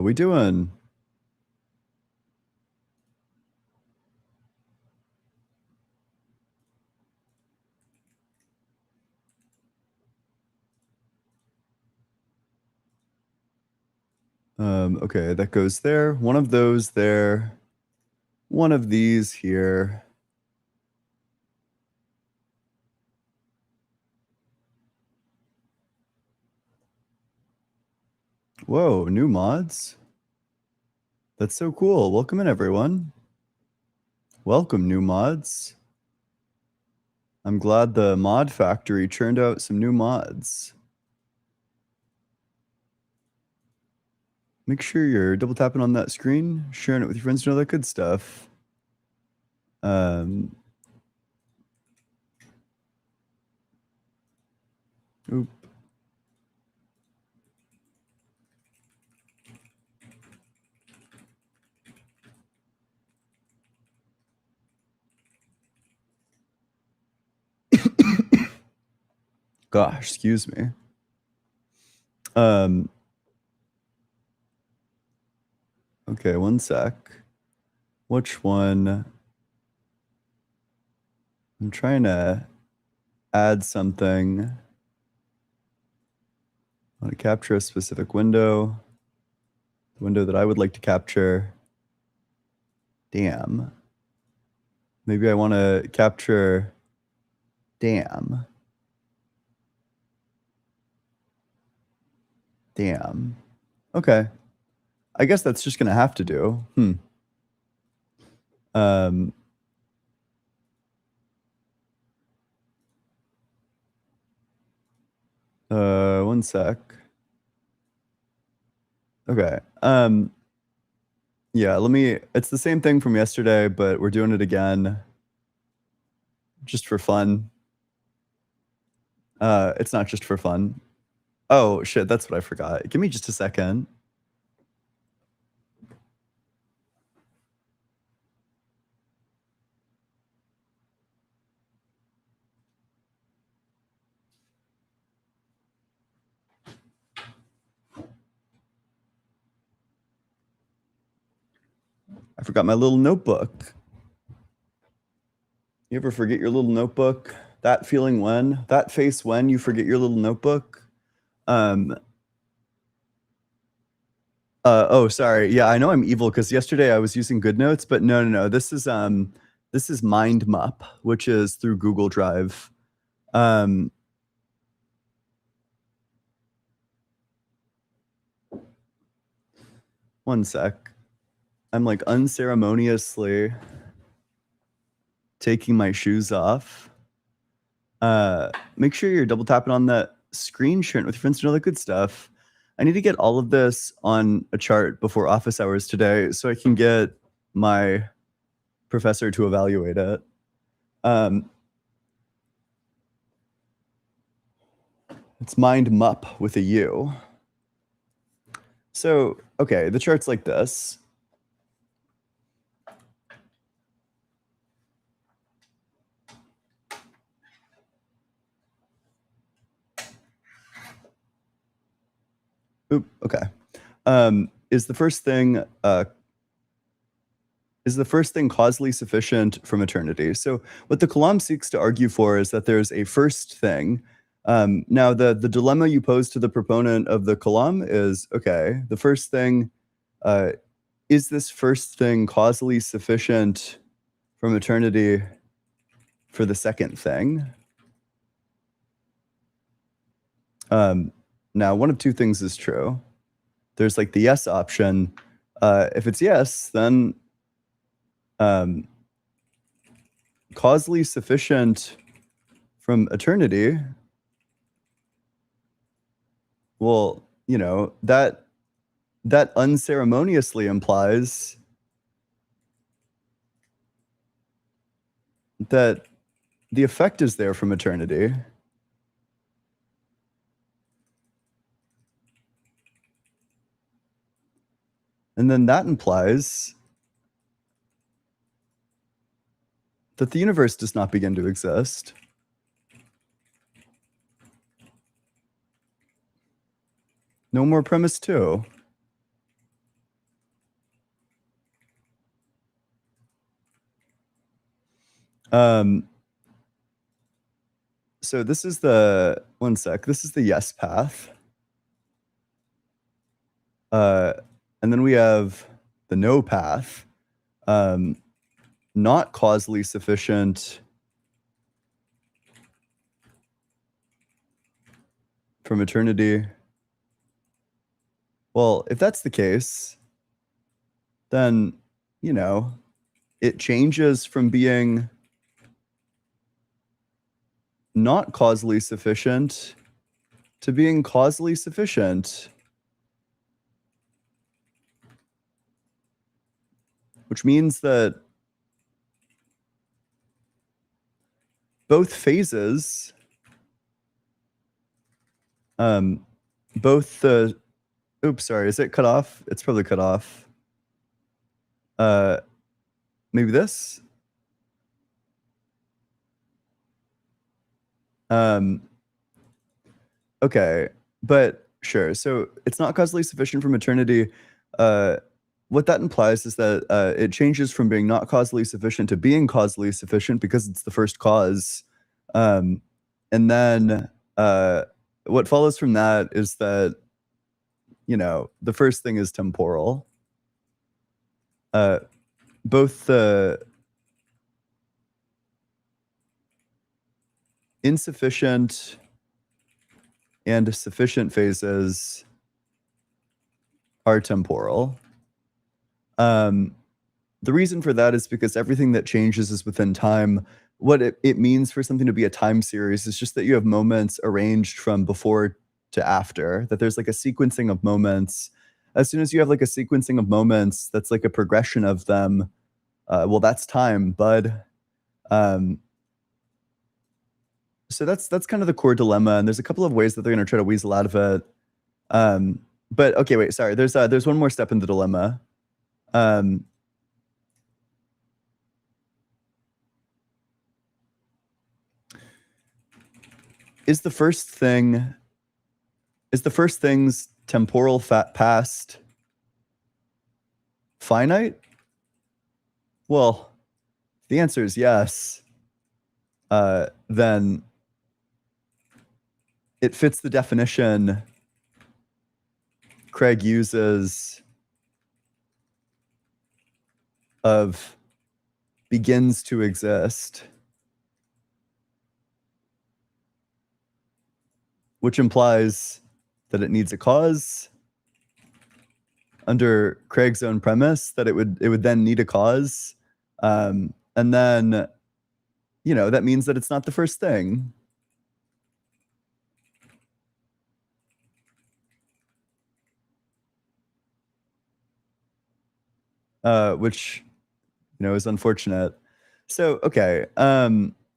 What we doing? Okay, that goes there. One of those there. One of these here. Whoa, new mods? That's so cool. Welcome in, everyone. Welcome, new mods. I'm glad the mod factory churned out some new mods. Make sure you're double tapping on that screen, sharing it with your friends, and all that good stuff. Oop. Gosh, excuse me. Okay, one sec. Which one? I'm trying to add something. I want to capture a specific window. The window that I would like to capture. Damn. Maybe I want to capture damn. Damn. Okay. I guess that's just going to have to do. One sec. Okay. Yeah, it's the same thing from yesterday, but we're doing it again just for fun. It's not just for fun. Oh, shit, that's what I forgot. Give me just a second. I forgot my little notebook. You ever forget your little notebook? That feeling when? That face when you forget your little notebook? Oh, sorry. Yeah, I know I'm evil because yesterday I was using GoodNotes, but no. This is MindMup, which is through Google Drive. One sec. I'm like unceremoniously taking my shoes off. Make sure you're double tapping on that screen, sharing it with your friends, and all that good stuff. I need to get all of this on a chart before office hours today so I can get my professor to evaluate it. It's MindMup with a U. So, okay, the chart's like this. Oop, okay. Is the first thing causally sufficient from eternity? So what the Kalam seeks to argue for is that there's a first thing. Now, the dilemma you pose to the proponent of the Kalam is, okay, the first thing, is this first thing causally sufficient from eternity for the second thing? Now, one of two things is true. There's like the yes option. If it's yes, then causally sufficient from eternity, well, you know, that unceremoniously implies that the effect is there from eternity. And then that implies that the universe does not begin to exist. No more premise 2. So this is the, one sec, this is the yes path. And then we have the no path, not causally sufficient from eternity. Well, if that's the case, then, you know, it changes from being not causally sufficient to being causally sufficient. Which means that both phases, both the, oops, sorry, is it cut off? It's probably cut off. Maybe this? Okay, but sure. So it's not causally sufficient from eternity. What that implies is that it changes from being not causally sufficient to being causally sufficient because it's the first cause. And then what follows from that is that, you know, the first thing is temporal. Both the insufficient and sufficient phases are temporal. The reason for that is because everything that changes is within time. What it means for something to be a time series is just that you have moments arranged from before to after, that there's like a sequencing of moments. As soon as you have like a sequencing of moments, that's like a progression of them. Well, that's time, bud. So that's kind of the core dilemma, and there's a couple of ways that they're going to try to weasel out of it. But okay, wait, sorry. There's one more step in the dilemma. Is the first thing's temporal past finite? Well, the answer is yes. Then it fits the definition Craig uses of begins to exist, which implies that it needs a cause. Under Craig's own premise, that it would then need a cause. And then, you know, that means that it's not the first thing. Which, you know, is unfortunate. So, okay,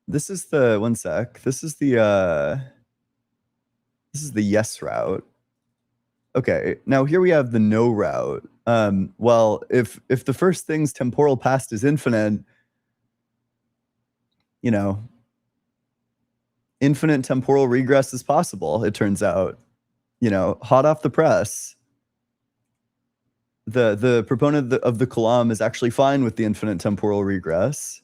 this is the, one sec, this is the yes route. Okay, now here we have the no route. Well, if the first thing's temporal past is infinite, you know, infinite temporal regress is possible, it turns out. You know, hot off the press. The proponent of the Kalam is actually fine with the infinite temporal regress.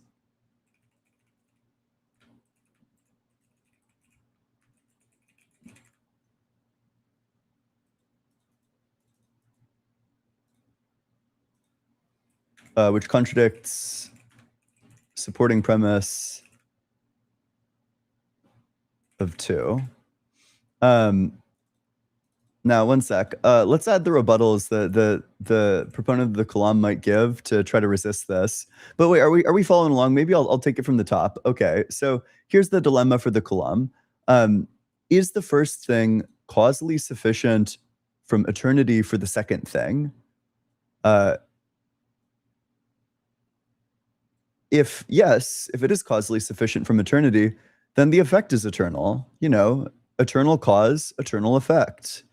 Which contradicts supporting premise of 2. Now, one sec. Let's add the rebuttals that the proponent of the Kalam might give to try to resist this. But wait, are we following along? Maybe I'll take it from the top. Okay, so here's the dilemma for the Kalam. Is the first thing causally sufficient from eternity for the second thing? If yes, if it is causally sufficient from eternity, then the effect is eternal. You know, eternal cause, eternal effect.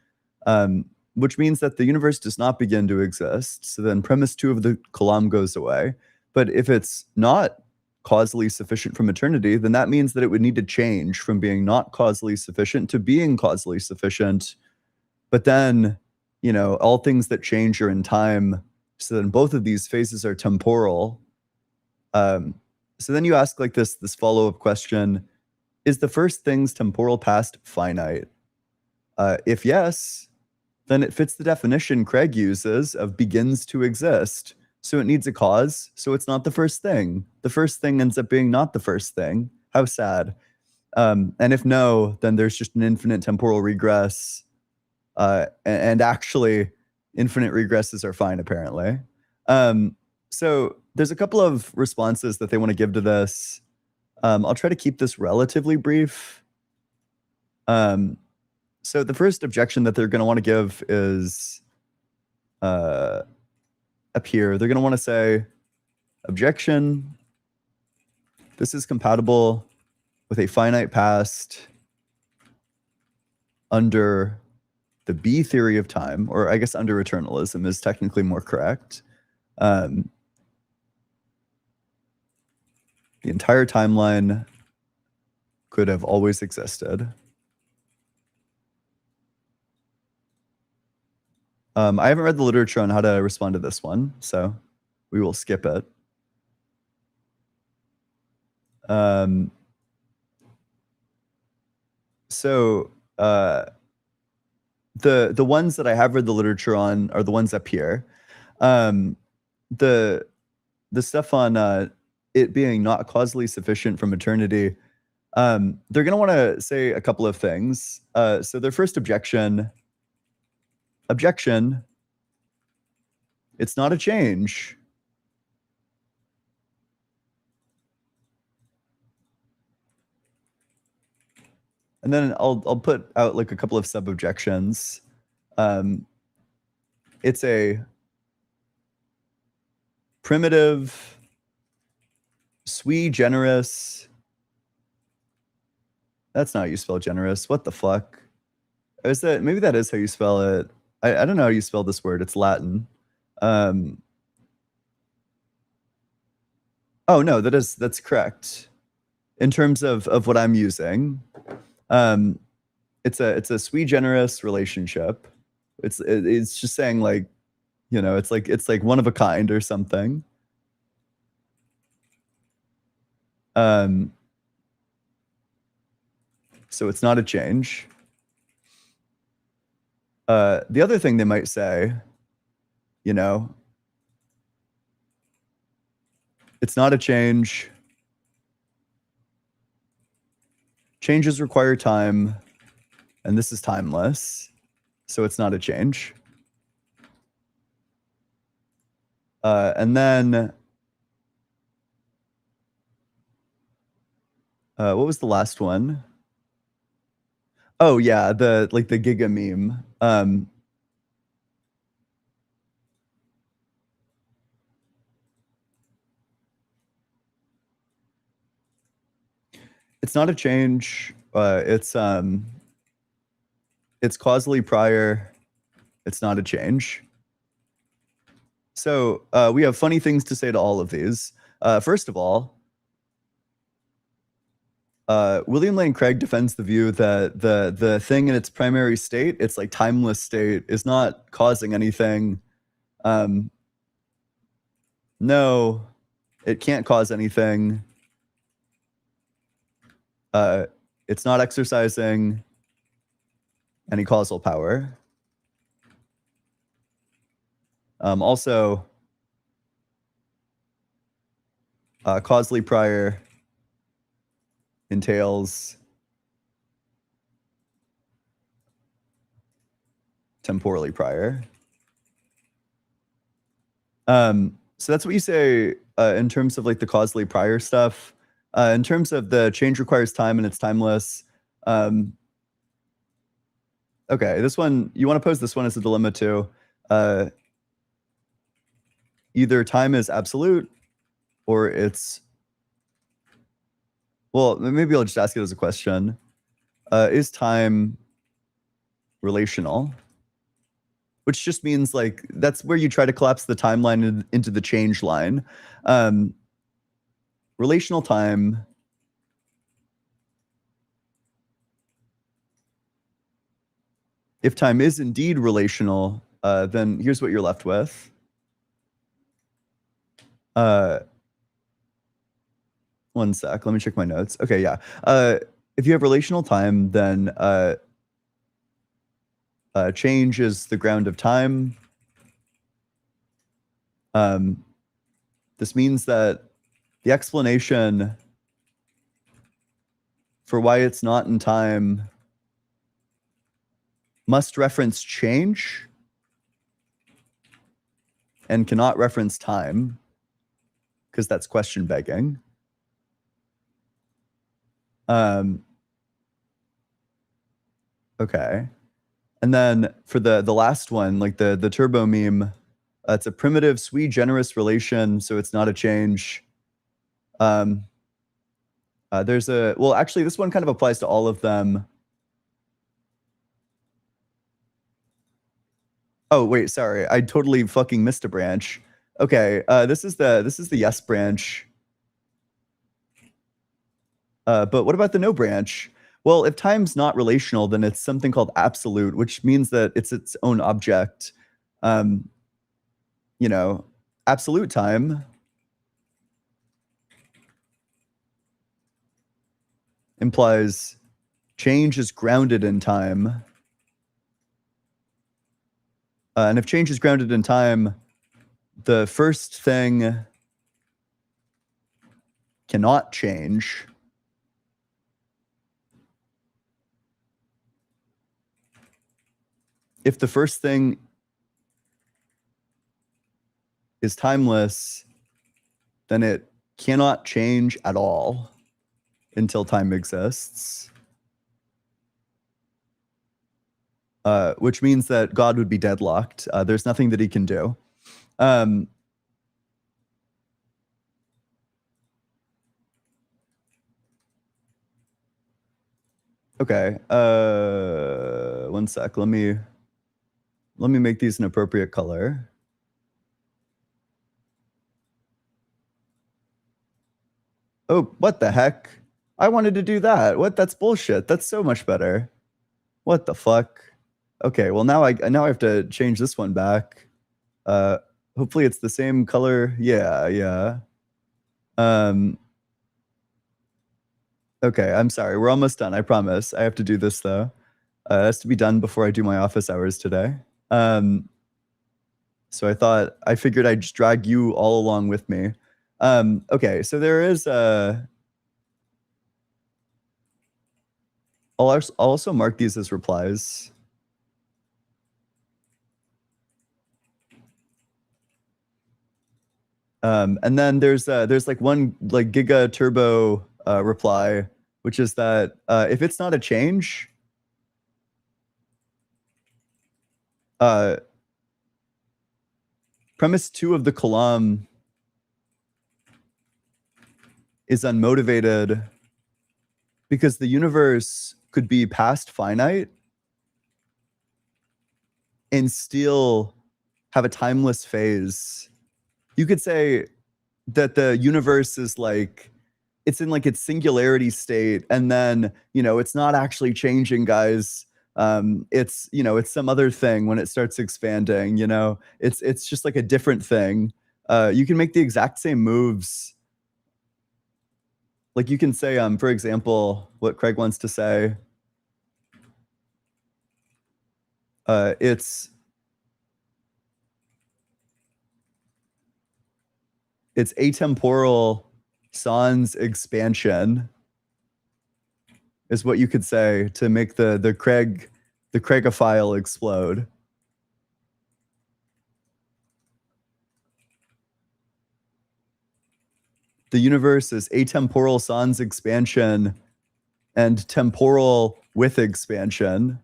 Which means that the universe does not begin to exist. So then premise 2 of the Kalam goes away. But if it's not causally sufficient from eternity, then that means that it would need to change from being not causally sufficient to being causally sufficient. But then, you know, all things that change are in time. So then both of these phases are temporal. So then you ask like this follow-up question: is the first thing's temporal past finite? If yes, then it fits the definition Craig uses of begins to exist. So it needs a cause, so it's not the first thing. The first thing ends up being not the first thing. How sad. And if no, then there's just an infinite temporal regress. And actually, infinite regresses are fine, apparently. So there's a couple of responses that they want to give to this. I'll try to keep this relatively brief. So the first objection that they're going to want to give is up here. They're going to want to say, objection, this is compatible with a finite past under the B theory of time, or I guess under eternalism is technically more correct. The entire timeline could have always existed. I haven't read the literature on how to respond to this one, so we will skip it. So the ones that I have read the literature on are the ones up here. The stuff on it being not causally sufficient from eternity, they're going to want to say a couple of things. So their first objection, it's not a change. And then I'll put out like a couple of sub-objections. It's a primitive, sui generis. That's not how you spell generous. What the fuck? Is that, maybe that is how you spell it. I don't know how you spell this word. It's Latin. Oh no, that's correct. In terms of what I'm using, it's a sui generis relationship. It's just saying like, you know, it's like one of a kind or something. So it's not a change. The other thing they might say, you know, it's not a change. Changes require time, and this is timeless, so it's not a change. And then, what was the last one? Oh yeah, the Giga meme. It's not a change. It's causally prior. It's not a change. So we have funny things to say to all of these. First of all, William Lane Craig defends the view that the thing in its primary state, its like timeless state, is not causing anything. No, it can't cause anything. It's not exercising any causal power. Also, causally prior entails temporally prior. So that's what you say in terms of like the causally prior stuff. In terms of the change requires time and it's timeless. Okay, this one, you want to pose this one as a dilemma too. Either time is absolute or it's, well, maybe I'll just ask it as a question. Is time relational? Which just means like, that's where you try to collapse the timeline into the change line. Relational time if time is indeed relational, then here's what you're left with. One sec. Let me check my notes. Okay, yeah. If you have relational time, then change is the ground of time. This means that the explanation for why it's not in time must reference change and cannot reference time, because that's question begging. Okay. And then for the last one, like the turbo meme, it's a primitive sui generis relation, so it's not a change. There's a, well, actually, this one kind of applies to all of them. Oh, wait, sorry. I totally fucking missed a branch. Okay, this is the yes branch. But what about the no branch? Well, if time's not relational, then it's something called absolute, which means that it's its own object. You know, absolute time implies change is grounded in time. And if change is grounded in time, the first thing cannot change. If the first thing is timeless, then it cannot change at all until time exists. Which means that God would be deadlocked. There's nothing that he can do. Okay. One sec. Let me make these an appropriate color. Oh, what the heck? I wanted to do that. What? That's bullshit. That's so much better. What the fuck? Okay, well now I have to change this one back. Hopefully it's the same color. Yeah. Okay, I'm sorry. We're almost done. I promise. I have to do this though. It has to be done before I do my office hours today. So I figured I'd just drag you all along with me. Okay, so there is I'll also mark these as replies. And then there's like one like giga turbo reply, which is that if it's not a change, premise 2 of the Kalam is unmotivated because the universe could be past finite and still have a timeless phase. You could say that the universe is like, it's in like its singularity state, and then, you know, it's not actually changing, guys. It's, you know, it's some other thing when it starts expanding, you know, it's just like a different thing. You can make the exact same moves. Like you can say, for example, what Craig wants to say, it's atemporal sans expansion is what you could say to make the Craigophile explode. The universe is atemporal sans expansion and temporal with expansion.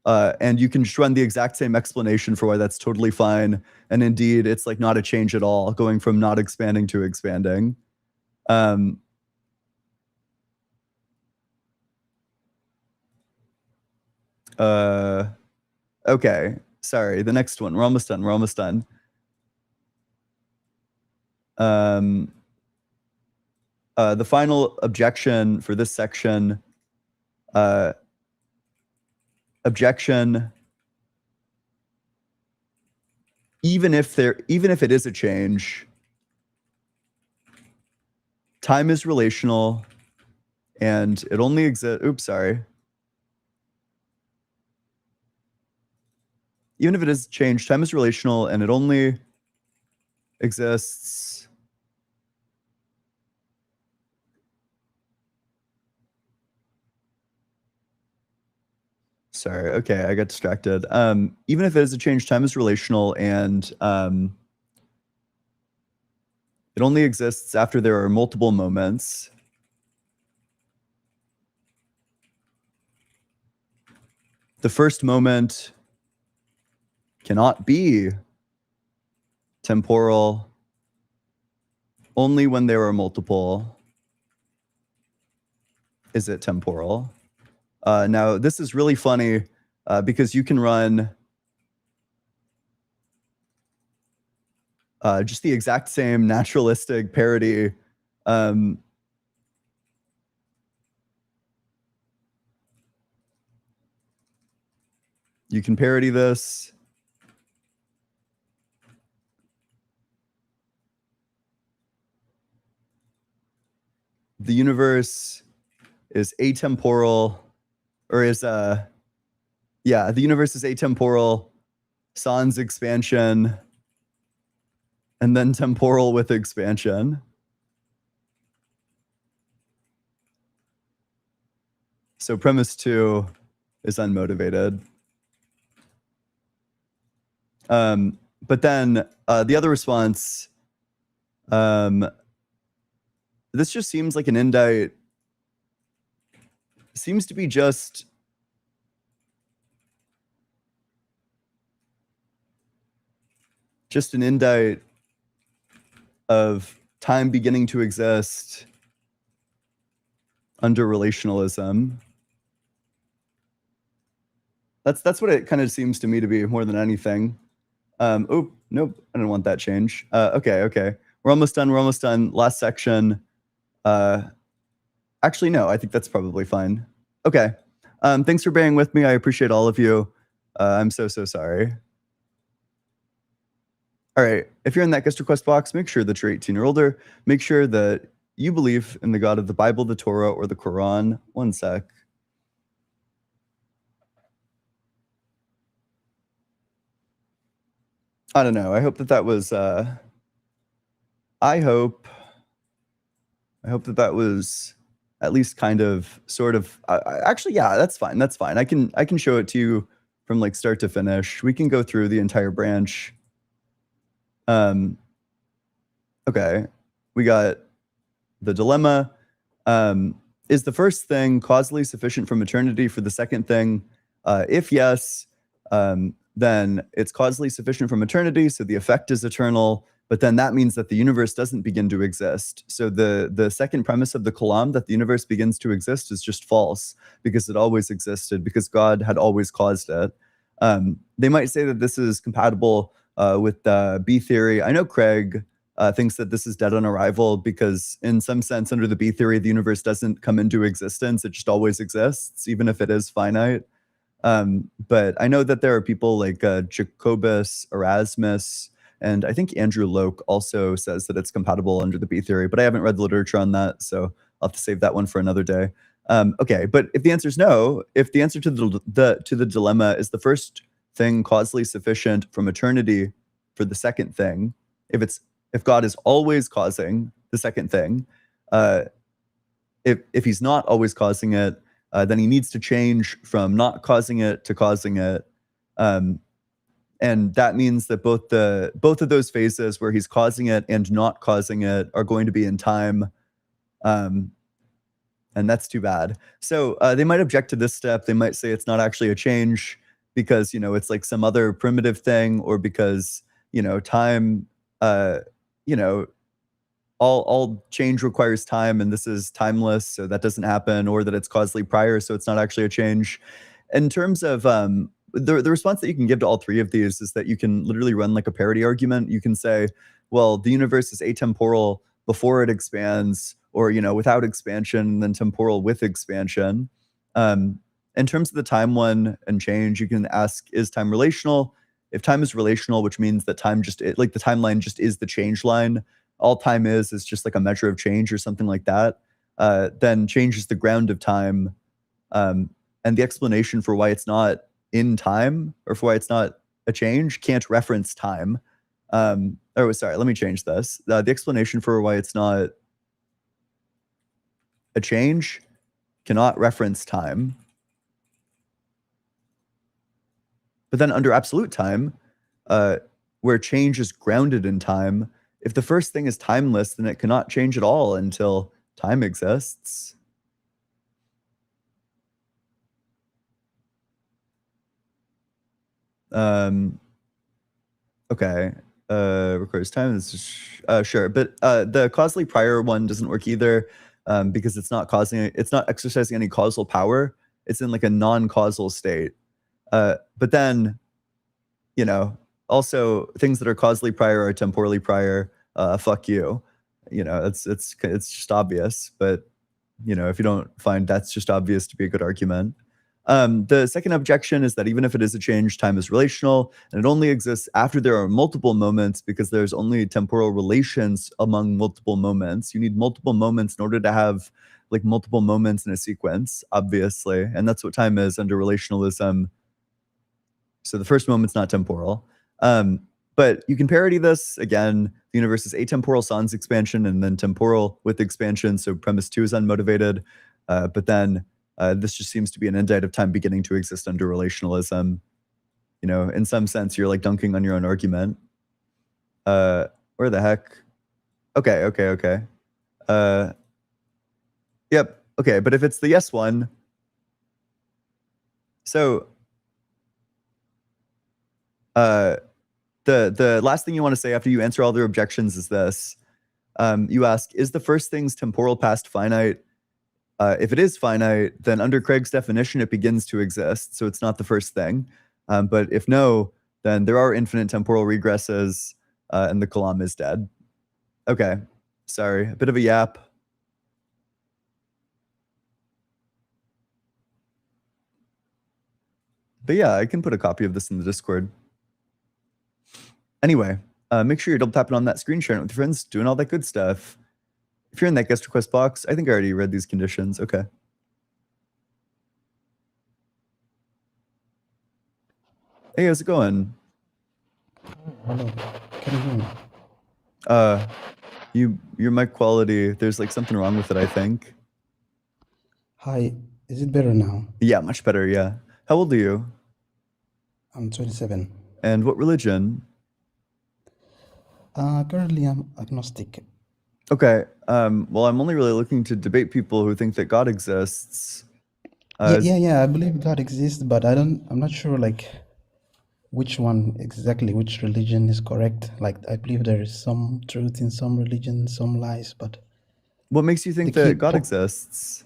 And you can just run the exact same explanation for why that's totally fine. And indeed, it's like not a change at all, going from not expanding to expanding. Okay, sorry, the next one. We're almost done. The final objection for this section, objection, even if it is a change, time is relational and it only exists. Oops, sorry. Even if it is changed, time is relational and it only exists sorry, okay, I got distracted. Even if it is a change, time is relational and it only exists after there are multiple moments. The first moment cannot be temporal. Only when there are multiple is it temporal. Now, this is really funny because you can run just the exact same naturalistic parody. You can parody this. The universe is atemporal, or is the universe is atemporal, sans expansion, and then temporal with expansion. So premise 2 is unmotivated. But then the other response, this just seems like an indite. Seems to be just an indite of time beginning to exist under relationalism. That's what it kind of seems to me to be more than anything. Oh, nope, I don't want that change. Okay. We're almost done. Last section. Actually, no, I think that's probably fine. Okay. Thanks for bearing with me. I appreciate all of you. I'm so sorry. All right. If you're in that guest request box, make sure that you're 18 or older. Make sure that you believe in the God of the Bible, the Torah, or the Quran. One sec. I don't know. I hope that was I hope that was at least kind of sort of actually, yeah, that's fine. I can show it to you from like start to finish. We can go through the entire branch. Okay. We got the dilemma. Is the first thing causally sufficient from eternity for the second thing? If yes, then it's causally sufficient from eternity, so the effect is eternal, but then that means that the universe doesn't begin to exist. So the second premise of the Kalam, that the universe begins to exist, is just false, because it always existed, because God had always caused it. They might say that this is compatible with B theory. I know Craig thinks that this is dead on arrival because in some sense, under the B theory, the universe doesn't come into existence. It just always exists, even if it is finite. But I know that there are people like Jacobus, Erasmus, and I think Andrew Loke also says that it's compatible under the B theory, but I haven't read the literature on that, so I'll have to save that one for another day. Okay, but if the answer is no, if the answer to the dilemma is the first thing causally sufficient from eternity for the second thing, if God is always causing the second thing, if he's not always causing it, then he needs to change from not causing it to causing it. And that means that both of those phases where he's causing it and not causing it are going to be in time. And that's too bad. So they might object to this step. They might say it's not actually a change because, it's like some other primitive thing, or because, time, all change requires time, and this is timeless, so that doesn't happen, or that it's causally prior, so it's not actually a change. In terms of the response that you can give to all three of these is that you can literally run like a parity argument. You can say, well, the universe is atemporal before it expands, or without expansion, and then temporal with expansion. In terms of the time one and change, you can ask, is time relational? If time is relational, which means that time just, like the timeline just is the change line all time is just like a measure of change or something like that, then change is the ground of time. And the explanation for why it's not in time or for why it's not a change can't reference time. Sorry, let me change this. The explanation for why it's not a change cannot reference time. But then under absolute time, where change is grounded in time, if the first thing is timeless, then it cannot change at all until time exists. Okay. Requires time. Sure, but the causally prior one doesn't work either, because it's not exercising any causal power. It's in like a non-causal state. But then, also things that are causally prior are temporally prior. Fuck you. It's just obvious. But if you don't find that's just obvious to be a good argument. The second objection is that even if it is a change, time is relational, and it only exists after there are multiple moments because there's only temporal relations among multiple moments. You need multiple moments in order to have like multiple moments in a sequence, obviously, and that's what time is under relationalism. So the first moment's not temporal. But you can parody this. Again, the universe is atemporal sans expansion and then temporal with expansion, so premise 2 is unmotivated. But then this just seems to be an indite of time beginning to exist under relationalism. In some sense, you're like dunking on your own argument. Where the heck? Okay. Yep. Okay, but if it's the yes one, so the last thing you want to say after you answer all their objections is this. You ask, is the first thing's temporal past finite? If it is finite, then under Craig's definition, it begins to exist. So it's not the first thing. But if no, then there are infinite temporal regresses, and the Kalam is dead. Okay, sorry, a bit of a yap. But yeah, I can put a copy of this in the Discord. Anyway, make sure you're double tapping on that screen, sharing it with your friends, doing all that good stuff. If you're in that guest request box, I think I already read these conditions. Okay. Hey, how's it going? Hello. Can you hear me? Your mic quality, there's like something wrong with it, I think. Hi. Is it better now? Yeah, much better, yeah. How old are you? I'm 27. And what religion? Currently I'm agnostic. Okay. Well, I'm only really looking to debate people who think that God exists. Yeah, I believe God exists, but I'm not sure like which religion is correct. Like I believe there is some truth in some religions, some lies, but what makes you think that God exists?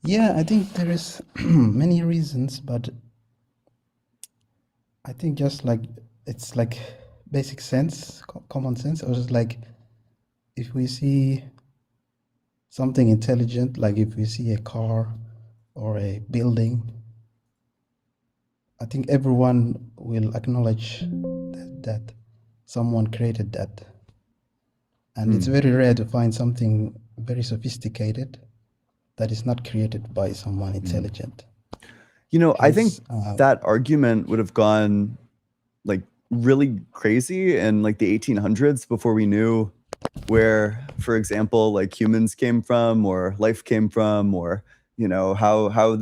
Yeah, I think there is many reasons, but I think just like it's like basic sense, common sense, or just like if we see something intelligent, like if we see a car or a building, I think everyone will acknowledge that someone created that. And it's very rare to find something very sophisticated that is not created by someone intelligent. I think that argument would have gone like really crazy in like the 1800s before we knew where, for example, like humans came from or life came from, or how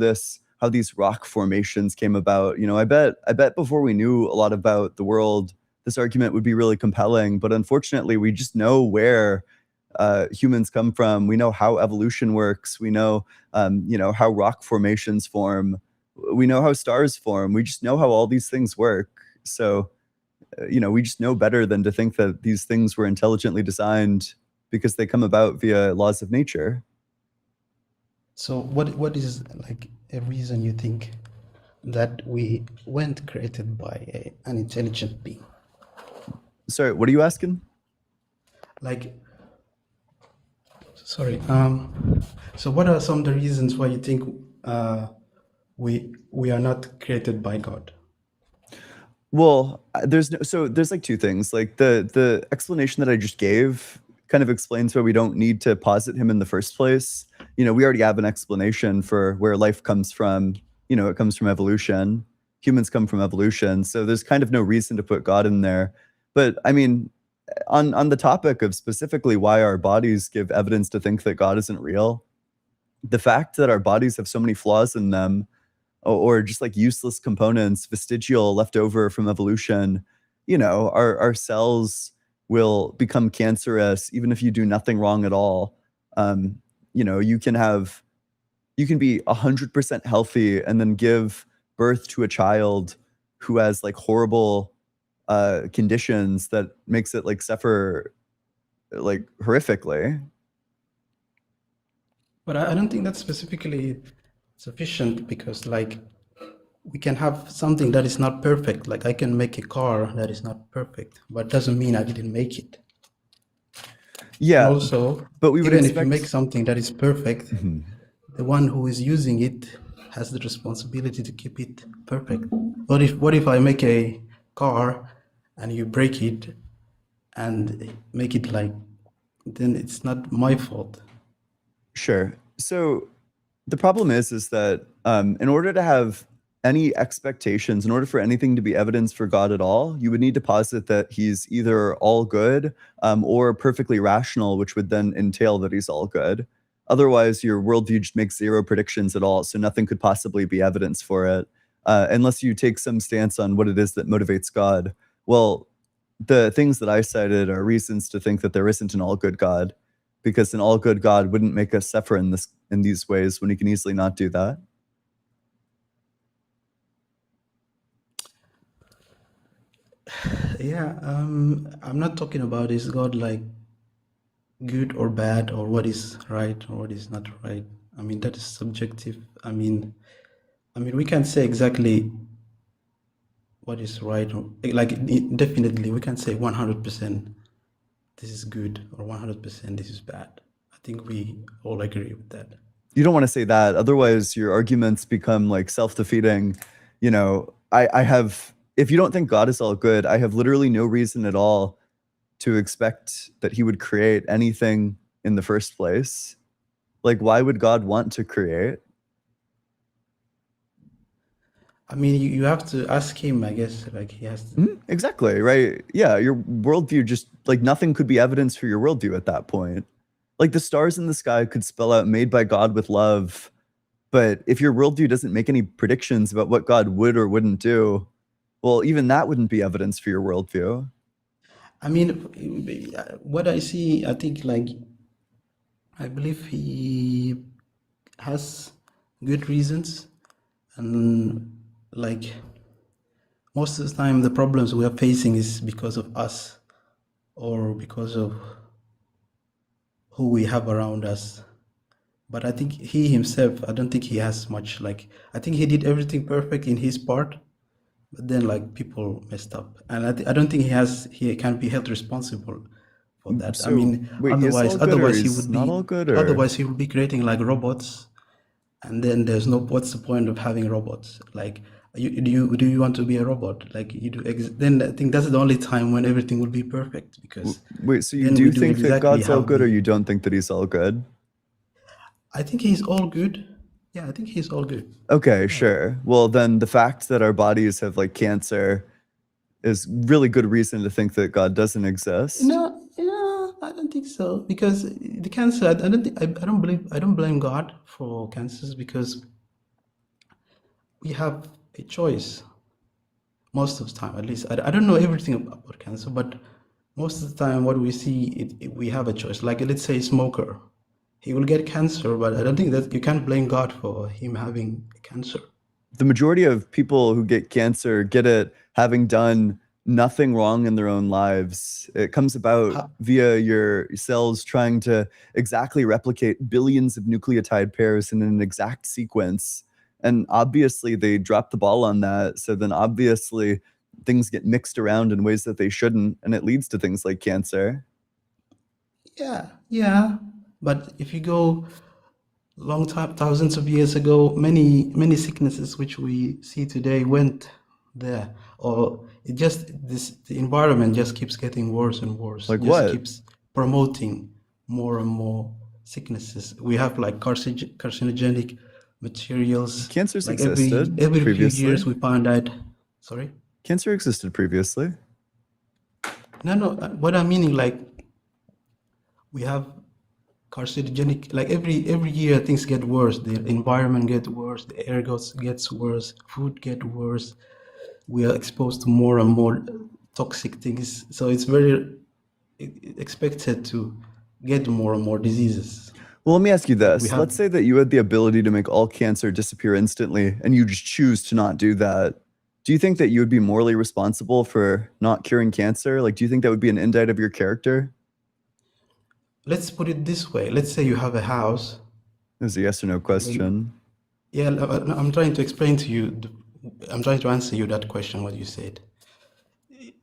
these rock formations came about. I bet before we knew a lot about the world, this argument would be really compelling. But unfortunately, we just know where humans come from. We know how evolution works. We know how rock formations form. We know how stars form. We just know how all these things work. So we just know better than to think that these things were intelligently designed because they come about via laws of nature. So what is like a reason you think that we weren't created by an intelligent being? Sorry, what are you asking? So what are some of the reasons why you think we are not created by God? Well, there's no, so there's like two things. Like the explanation that I just gave kind of explains why we don't need to posit him in the first place. We already have an explanation for where life comes from. It comes from evolution. Humans come from evolution. So there's kind of no reason to put God in there. But I mean, on the topic of specifically why our bodies give evidence to think that God isn't real, the fact that our bodies have so many flaws in them, or just like useless components, vestigial left over from evolution, our cells will become cancerous even if you do nothing wrong at all. Um, you can be 100% healthy and then give birth to a child who has like horrible conditions that makes it like suffer like horrifically. But I don't think that's specifically sufficient because, like, we can have something that is not perfect. Like, I can make a car that is not perfect, but doesn't mean I didn't make it. And Yeah, also, but we would even if you make expect. something that is perfect, Mhm. the one who is using it has the responsibility to keep it perfect. What if I make a car and you break it and make it like, then it's not my fault. Sure. So the problem is that in order to have any expectations, in order for anything to be evidence for God at all, you would need to posit that he's either all good or perfectly rational, which would then entail that he's all good. Otherwise, your worldview just makes zero predictions at all, so nothing could possibly be evidence for it, unless you take some stance on what it is that motivates God. Well, the things that I cited are reasons to think that there isn't an all good God, because an all good God wouldn't make us suffer in these ways when he can easily not do that. Yeah, I'm not talking about is God like good or bad or what is right or what is not right. I mean, that is subjective. I mean, we can't say exactly what is right or like definitely we can't say 100% this is good or 100% this is bad. I think we all agree with that. You don't want to say that, otherwise your arguments become like self-defeating. I have, if you don't think God is all good, I have literally no reason at all to expect that he would create anything in the first place. Like, why would God want to create? I mean, you have to ask him, I guess, like he has to. Exactly, right? Yeah, your worldview just like nothing could be evidence for your worldview at that point. Like the stars in the sky could spell out made by God with love, but if your worldview doesn't make any predictions about what God would or wouldn't do, well, even that wouldn't be evidence for your worldview. I mean, what I see, I think like I believe he has good reasons, and like most of the time the problems we are facing is because of us or because of who we have around us. But I think he himself, I don't think he has much, like I think he did everything perfect in his part, but then like people messed up, and I don't think he can be held responsible for that. I So mean, wait, is otherwise all good or otherwise he is would not be all good or? otherwise he would be creating like robots, and then there's no, what's the point of having robots? Like do you want to be a robot? Like you do then I think that's the only time when everything will be perfect, because Wait, so you then we do do think that exactly God's all how good or we. you don't think that he's all good? I think he's all good. Yeah, I think he's all good. Okay, Yeah. sure. Well, then the fact that our bodies have like cancer is really good reason to think that God doesn't exist. No, yeah, I don't think so, because the cancer. I don't think. I don't blame God for cancers, because we have a choice most of the time. At least I don't know everything about cancer, but most of the time, what we see, we have a choice. Like let's say a smoker, he will get cancer, but I don't think that you can't blame God for him having cancer. The majority of people who get cancer get it having done nothing wrong in their own lives. It comes about How, via your cells trying to exactly replicate billions of nucleotide pairs in an exact sequence. And obviously, they drop the ball on that. So then, obviously, things get mixed around in ways that they shouldn't. And it leads to things like cancer. yeah, yeah. But if you go long time, thousands of years ago, many sicknesses which we see today went there, or it just the environment just keeps getting worse and worse. Like Just what? keeps promoting more and more sicknesses. We have like carcinogenic materials. Cancer's Like existed every few previously. years we find out. Sorry. Cancer existed previously. No, no. What I'm meaning, like we have carcinogenic. Like every year things get worse. The environment gets worse. The air gets worse. Food get worse. We are exposed to more and more toxic things. So it's very expected to get more and more diseases. Well, let me ask you Like we this. have, Let's say that you had the ability to make all cancer disappear instantly and you just choose to not do that. Do you think that you would be morally responsible for not curing cancer? Like, do you think that would be an indict of your character? let's put it this way. Let's say you have a house. It was a yes or no question. Yeah, I'm trying to explain to you. I'm trying to answer you that question, what you said.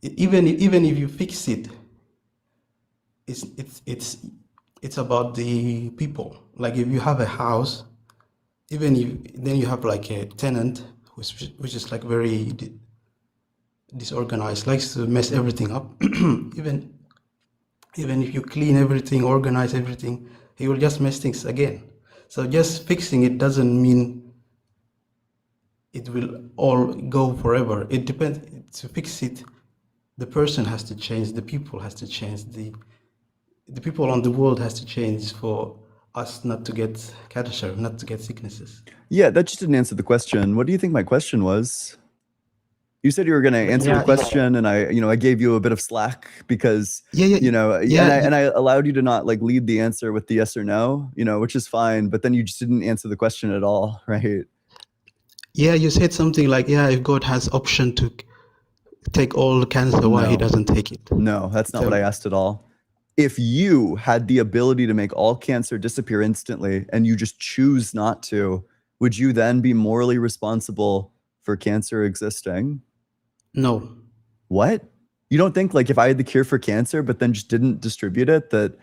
Even if you fix it, it's about the people. Like if you have a house, even if then you have like a tenant which is like very disorganized, likes to mess everything up. Even if you clean everything, organize everything, he will just mess things again. So just fixing it doesn't mean it will all go forever. It depends. To fix it, the person has to change, the people has to change, the people on the world has to change for us not to get cancer, not to get sicknesses. Yeah, that just didn't answer the question. What do you think my question was? You said you were going to answer the question, and I gave you a bit of slack because, and I allowed you to not like lead the answer with the yes or no, which is fine. But then you just didn't answer the question at all, right? Yeah, you said something like, if God has option to take all the cancer, why he doesn't take it? No, that's not what I asked at all. If you had the ability to make all cancer disappear instantly and you just choose not to, would you then be morally responsible for cancer existing? No. What? You don't think like if I had the cure for cancer but then just didn't distribute it, that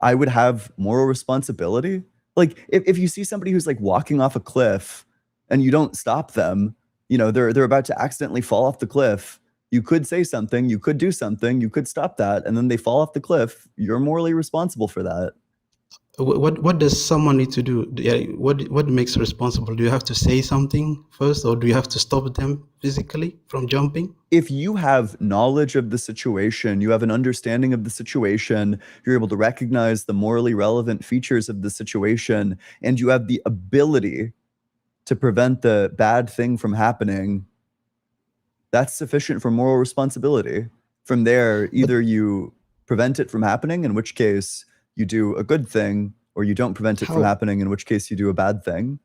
I would have moral responsibility? Like if you see somebody who's like walking off a cliff and you don't stop them, they're about to accidentally fall off the cliff. You could say something, you could do something, you could stop that, and then they fall off the cliff. You're morally responsible for that. What does someone need to do? What makes responsible? Do you have to say something first, or do you have to stop them physically from jumping? If you have knowledge of the situation, you have an understanding of the situation, you're able to recognize the morally relevant features of the situation, and you have the ability to prevent the bad thing from happening, that's sufficient for moral responsibility. From there, either you prevent it from happening, in which case you do a good thing, or you don't prevent it from happening, in which case you do a bad thing.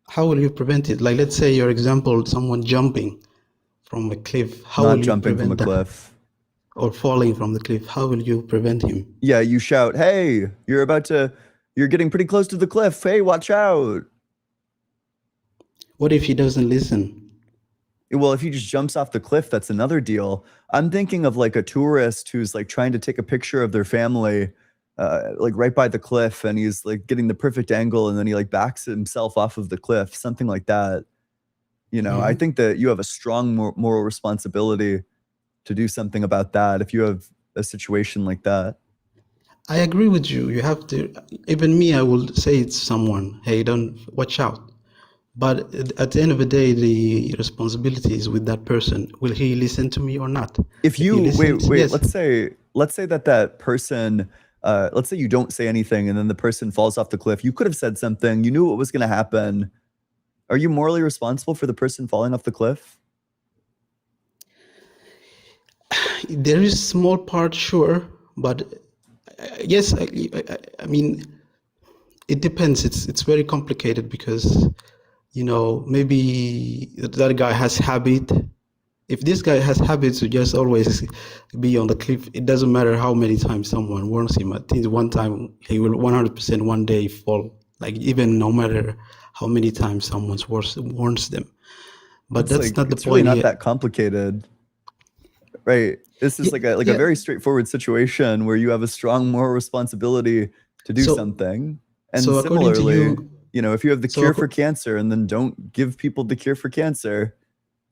How will you prevent it? Like, let's say your example, someone jumping from a cliff. How will you prevent from a cliff? Or falling from the cliff. How will you prevent him? Yeah, you shout, hey, you're getting pretty close to the cliff. Hey, watch out. What if he doesn't listen? Well, if he just jumps off the cliff, that's another deal. I'm thinking of like a tourist who's like trying to take a picture of their family, like right by the cliff, and he's like getting the perfect angle, and then he like backs himself off of the cliff, something like that. I think that you have a strong moral responsibility to do something about that if you have a situation like that. I agree with you. You have to, even me, I will say to someone, hey, don't watch out. But at the end of the day, the responsibility is with that person. Will he listen to me or not? If you wait, yes. let's say that person, let's say you don't say anything and then the person falls off the cliff. You could have said something. You knew what was going to happen. Are you morally responsible for the person falling off the cliff? There is a small part, sure, but yes, I mean, it depends. It's very complicated because, maybe that guy has habit. If this guy has habits to just always be on the cliff, it doesn't matter how many times someone warns him. I think one time he will 100% one day fall, like even no matter how many times someone warns them. But that's not the point. It's really not that complicated, right? This is like a very straightforward situation where you have a strong moral responsibility to do something. And so similarly, if you have the cure for cancer and then don't give people the cure for cancer,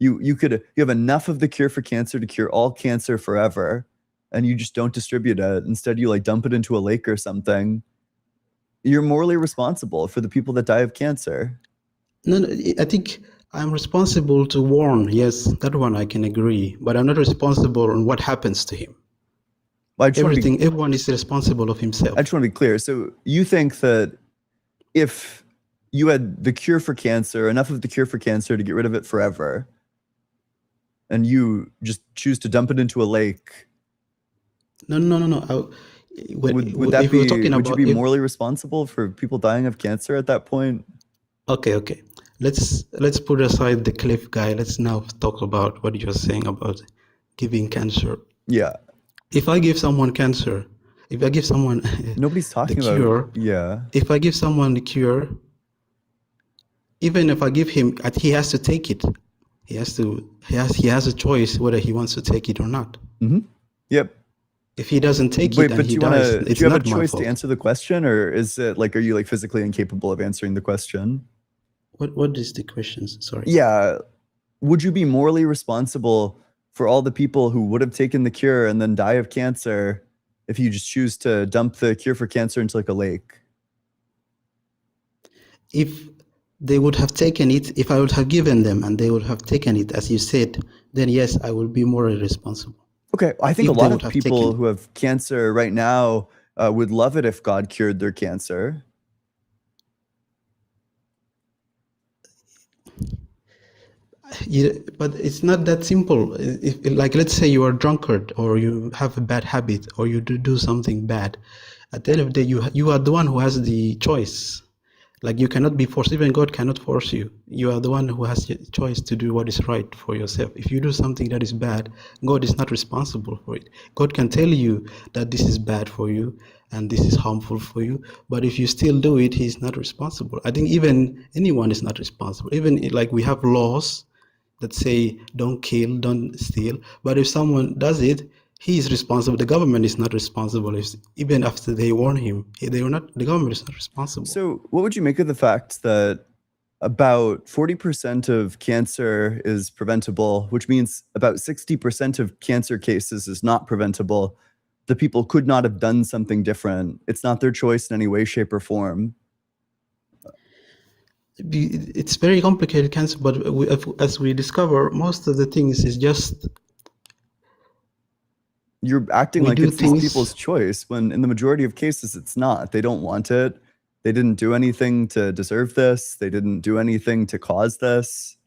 You have enough of the cure for cancer to cure all cancer forever, and you just don't distribute it. Instead, you like dump it into a lake or something. You're morally responsible for the people that die of cancer. No, I think I'm responsible to warn. Yes, that one I can agree, but I'm not responsible on what happens to him. Well, Everyone is responsible of himself. I just want to be clear. So you think that if you had the cure for cancer, enough of the cure for cancer to get rid of it forever, and you just choose to dump it into a lake, No. would you be morally responsible for people dying of cancer at that point? Okay. Let's put aside the cliff guy. Let's now talk about what you're saying about giving cancer. Yeah. If I give someone cancer, if I give someone nobody's talking the cure, yeah. If I give someone the cure, even if I give him, he has to take it. He has a choice whether he wants to take it or not. Mm-hmm. Yep. If he doesn't take it and he dies, it's not my fault. Do you have a choice to answer the question, or is it like, are you like physically incapable of answering the question? What is the question? Sorry. Yeah. Would you be morally responsible for all the people who would have taken the cure and then die of cancer if you just choose to dump the cure for cancer into like a lake? If they would have taken it, if I would have given them and they would have taken it, as you said, then yes, I will be morally responsible. Okay, I think a lot of people who have cancer right now would love it if God cured their cancer. Yeah, but it's not that simple. If, like, let's say you are a drunkard, or you have a bad habit, or you do something bad. At the end of the day, you are the one who has the choice. Like, you cannot be forced. Even God cannot force you. You are the one who has the choice to do what is right for yourself. If you do something that is bad, God is not responsible for it. God can tell you that this is bad for you and this is harmful for you, but if you still do it, He's not responsible. I think even anyone is not responsible. Even like we have laws that say don't kill, don't steal, but if someone does it, he is responsible. The government is not responsible. Even after they warn him, the government is not responsible. So what would you make of the fact that about 40% of cancer is preventable, which means about 60% of cancer cases is not preventable? The people could not have done something different. It's not their choice in any way, shape, or form. It's very complicated cancer, but as we discover, most of the things is just... You're acting like it's these people's choice, when in the majority of cases, it's not. They don't want it. They didn't do anything to deserve this. They didn't do anything to cause this.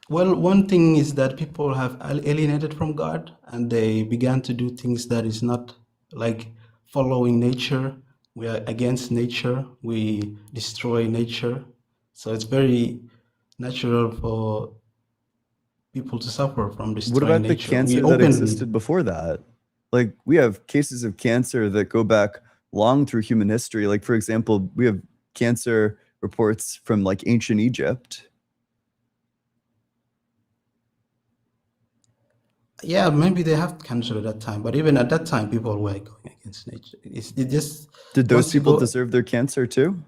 Well, one thing is that people have alienated from God, and they began to do things that is not like following nature. We are against nature. We destroy nature. So it's very natural for people to suffer from destroying nature. What about the cancer that existed before that? Like, we have cases of cancer that go back long through human history. Like, for example, we have cancer reports from like ancient Egypt. Yeah, maybe they have cancer at that time, but even at that time, people were going against nature. It just... Did those people deserve their cancer too?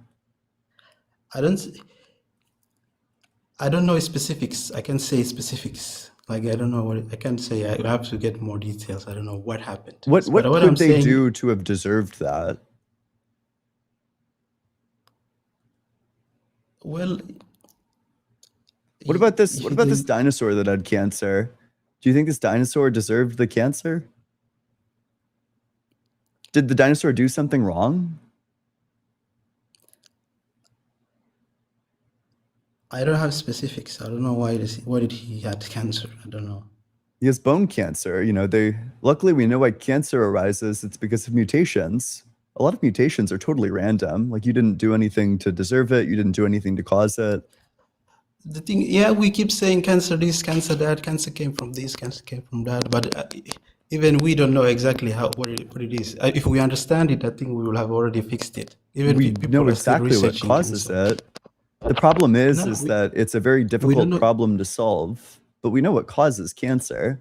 I don't know specifics. I can say specifics. Like, I don't know what I can say. I have to get more details. I don't know what happened. What could they do to have deserved that? Well, what about this? What about this dinosaur that had cancer? Do you think this dinosaur deserved the cancer? Did the dinosaur do something wrong? I don't have specifics. I don't know why did he had cancer. I don't know. He has bone cancer. You know, luckily we know why cancer arises. It's because of mutations. A lot of mutations are totally random. Like, you didn't do anything to deserve it. You didn't do anything to cause it. The thing, yeah, we keep saying cancer this, cancer that, cancer came from this, cancer came from that, but even we don't know exactly what it is. If we understand it, I think we will have already fixed it. Even we know exactly what causes it. The problem is that it's a very difficult problem to solve, but we know what causes cancer.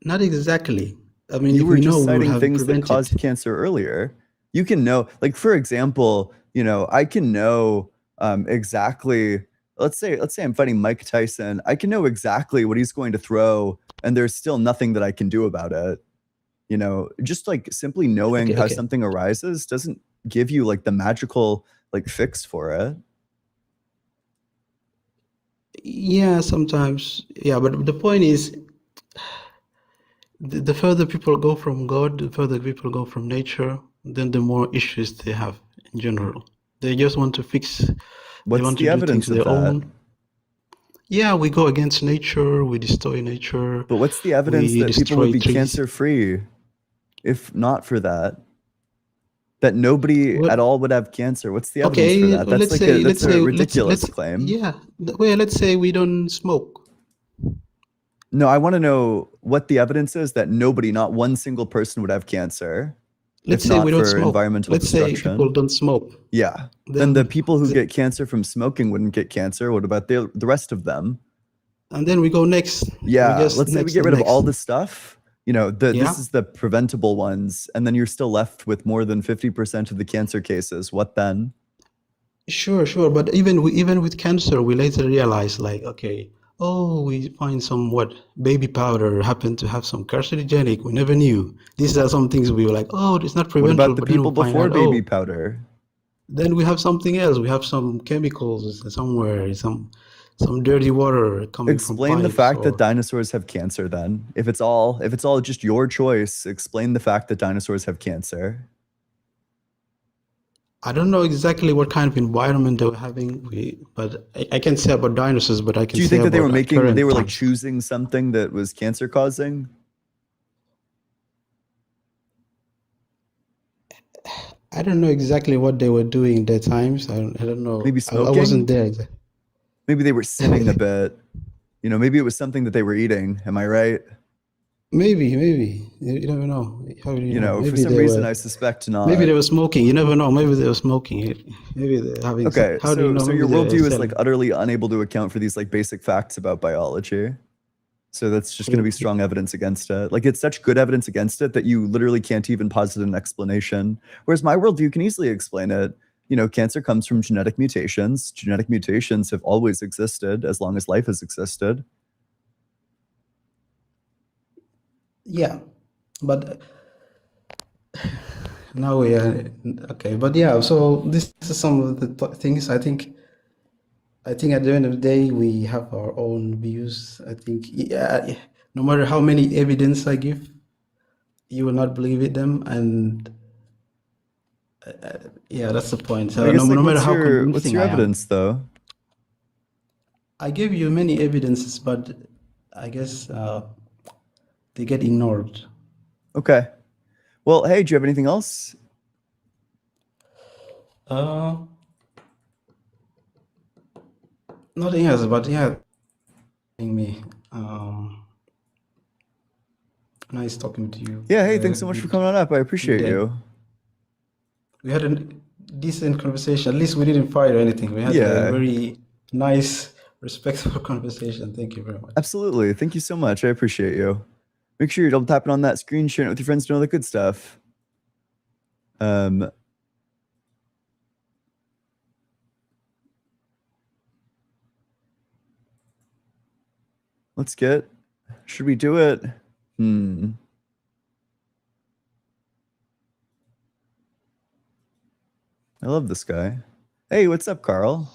Not exactly. I mean, you were just citing things that caused cancer earlier. You can know, like, for example, you know, I can know exactly let's say I'm fighting Mike Tyson. I can know exactly what he's going to throw, and there's still nothing that I can do about it. You know, just like simply knowing how Okay. something arises doesn't give you like the magical like fix for it. Yeah, sometimes. Yeah, but the point is, the further people go from God, the further people go from nature, then the more issues they have in general. They just want to fix, they What's want the to do things evidence of their that? own. Yeah, we go against nature, we destroy nature, But what's the evidence we that people would destroy be trees. cancer free if not for that? That nobody Well, at all would have cancer. What's the evidence for okay, that? That's like a that's a ridiculous claim. yeah, well, let's say we don't smoke. No, I want to know what the evidence is that nobody, not one single person, would have cancer Let's if say we not don't for smoke. environmental Let's say people destruction. don't smoke. Yeah. Then the Then, people who th- get cancer from smoking wouldn't get cancer. What about the rest of them? and then we go next. We Yeah. just Let's say we next get and rid of all next. the stuff. You know, this Yeah, is the preventable ones, and then you're still left with more than 50% of the cancer cases. What then? sure. But even with cancer, we later realize, like, okay, oh, we find some baby powder happened to have some carcinogenic. We never knew. These are some things we were like, oh, it's not What preventable. about the But then people we find before out, baby oh, powder? then we have something else. We have some chemicals somewhere, some dirty water coming from Explain the pipes. fact that Or dinosaurs have cancer then. If it's all just your choice, explain the fact that dinosaurs have cancer. I don't know exactly what kind of environment they were having. But I can't say about dinosaurs, but I can Do you say think that they were about making current they were like times. choosing something that was cancer causing? I don't know exactly what they were doing at that times. I don't know. Maybe I wasn't smoking? there exactly. Maybe they were sinning a bit. You know, maybe it was something that they were eating. Am I right? Maybe. You never know. How do you You know? know, for Maybe some they reason were. I suspect Maybe they not. were smoking. You never know. Maybe they were smoking. Maybe they're having some. Okay, How do you know? so Maybe your they're worldview is like selling. utterly unable to account for these like basic facts about biology. So that's just going to be strong evidence against it. Like it's such good evidence against it that you literally can't even posit an explanation. Whereas my worldview can easily explain it. You know, cancer comes from genetic mutations. Genetic mutations have always existed as long as life has existed. Yeah, but now we are okay. But yeah, so this is some of the things I think. I think at the end of the day, we have our own views. I think, yeah, no matter how many evidence I give, you will not believe it them, and yeah, that's the point. So I guess like no matter how what's convincing your I am, evidence though? I gave you many evidences, but I guess they get ignored. Okay. Well, hey, do you have anything else? Nothing else, but yeah, me. Nice talking to you. Yeah, hey, thanks so much for coming on up. I appreciate day. you. We had a decent conversation. At least we didn't fight or anything. We had Yeah. a very nice, respectful conversation. Thank you very much. Absolutely. Thank you so much. I appreciate you. Make sure you're double tapping on that screen, sharing it with your friends to know the good stuff. Let's get, should we do it? I love this guy. Hey, what's up, Carl?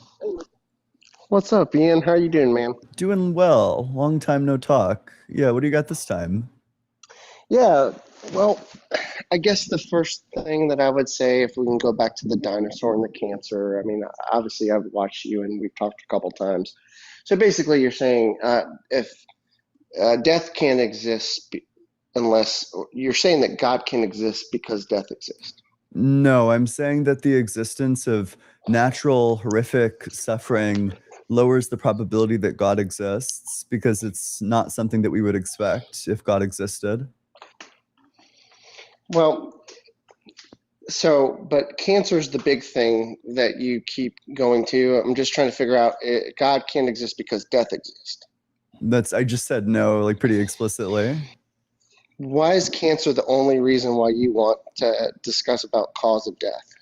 What's up, Ian? How are you doing, man? Doing well. Long time no talk. Yeah, what do you got this time? Yeah, well, I guess the first thing that I would say, if we can go back to the dinosaur and the cancer, I mean, obviously I've watched you and we've talked a couple times. So basically, you're saying if death can't exist unless you're saying that God can exist because death exists. No, I'm saying that the existence of natural, horrific suffering lowers the probability that God exists because it's not something that we would expect if God existed. Well, but cancer is the big thing that you keep going to. I'm just trying to figure out, God can't exist because death exists. I just said no, like pretty explicitly. Why is cancer the only reason why you want to discuss about cause of death?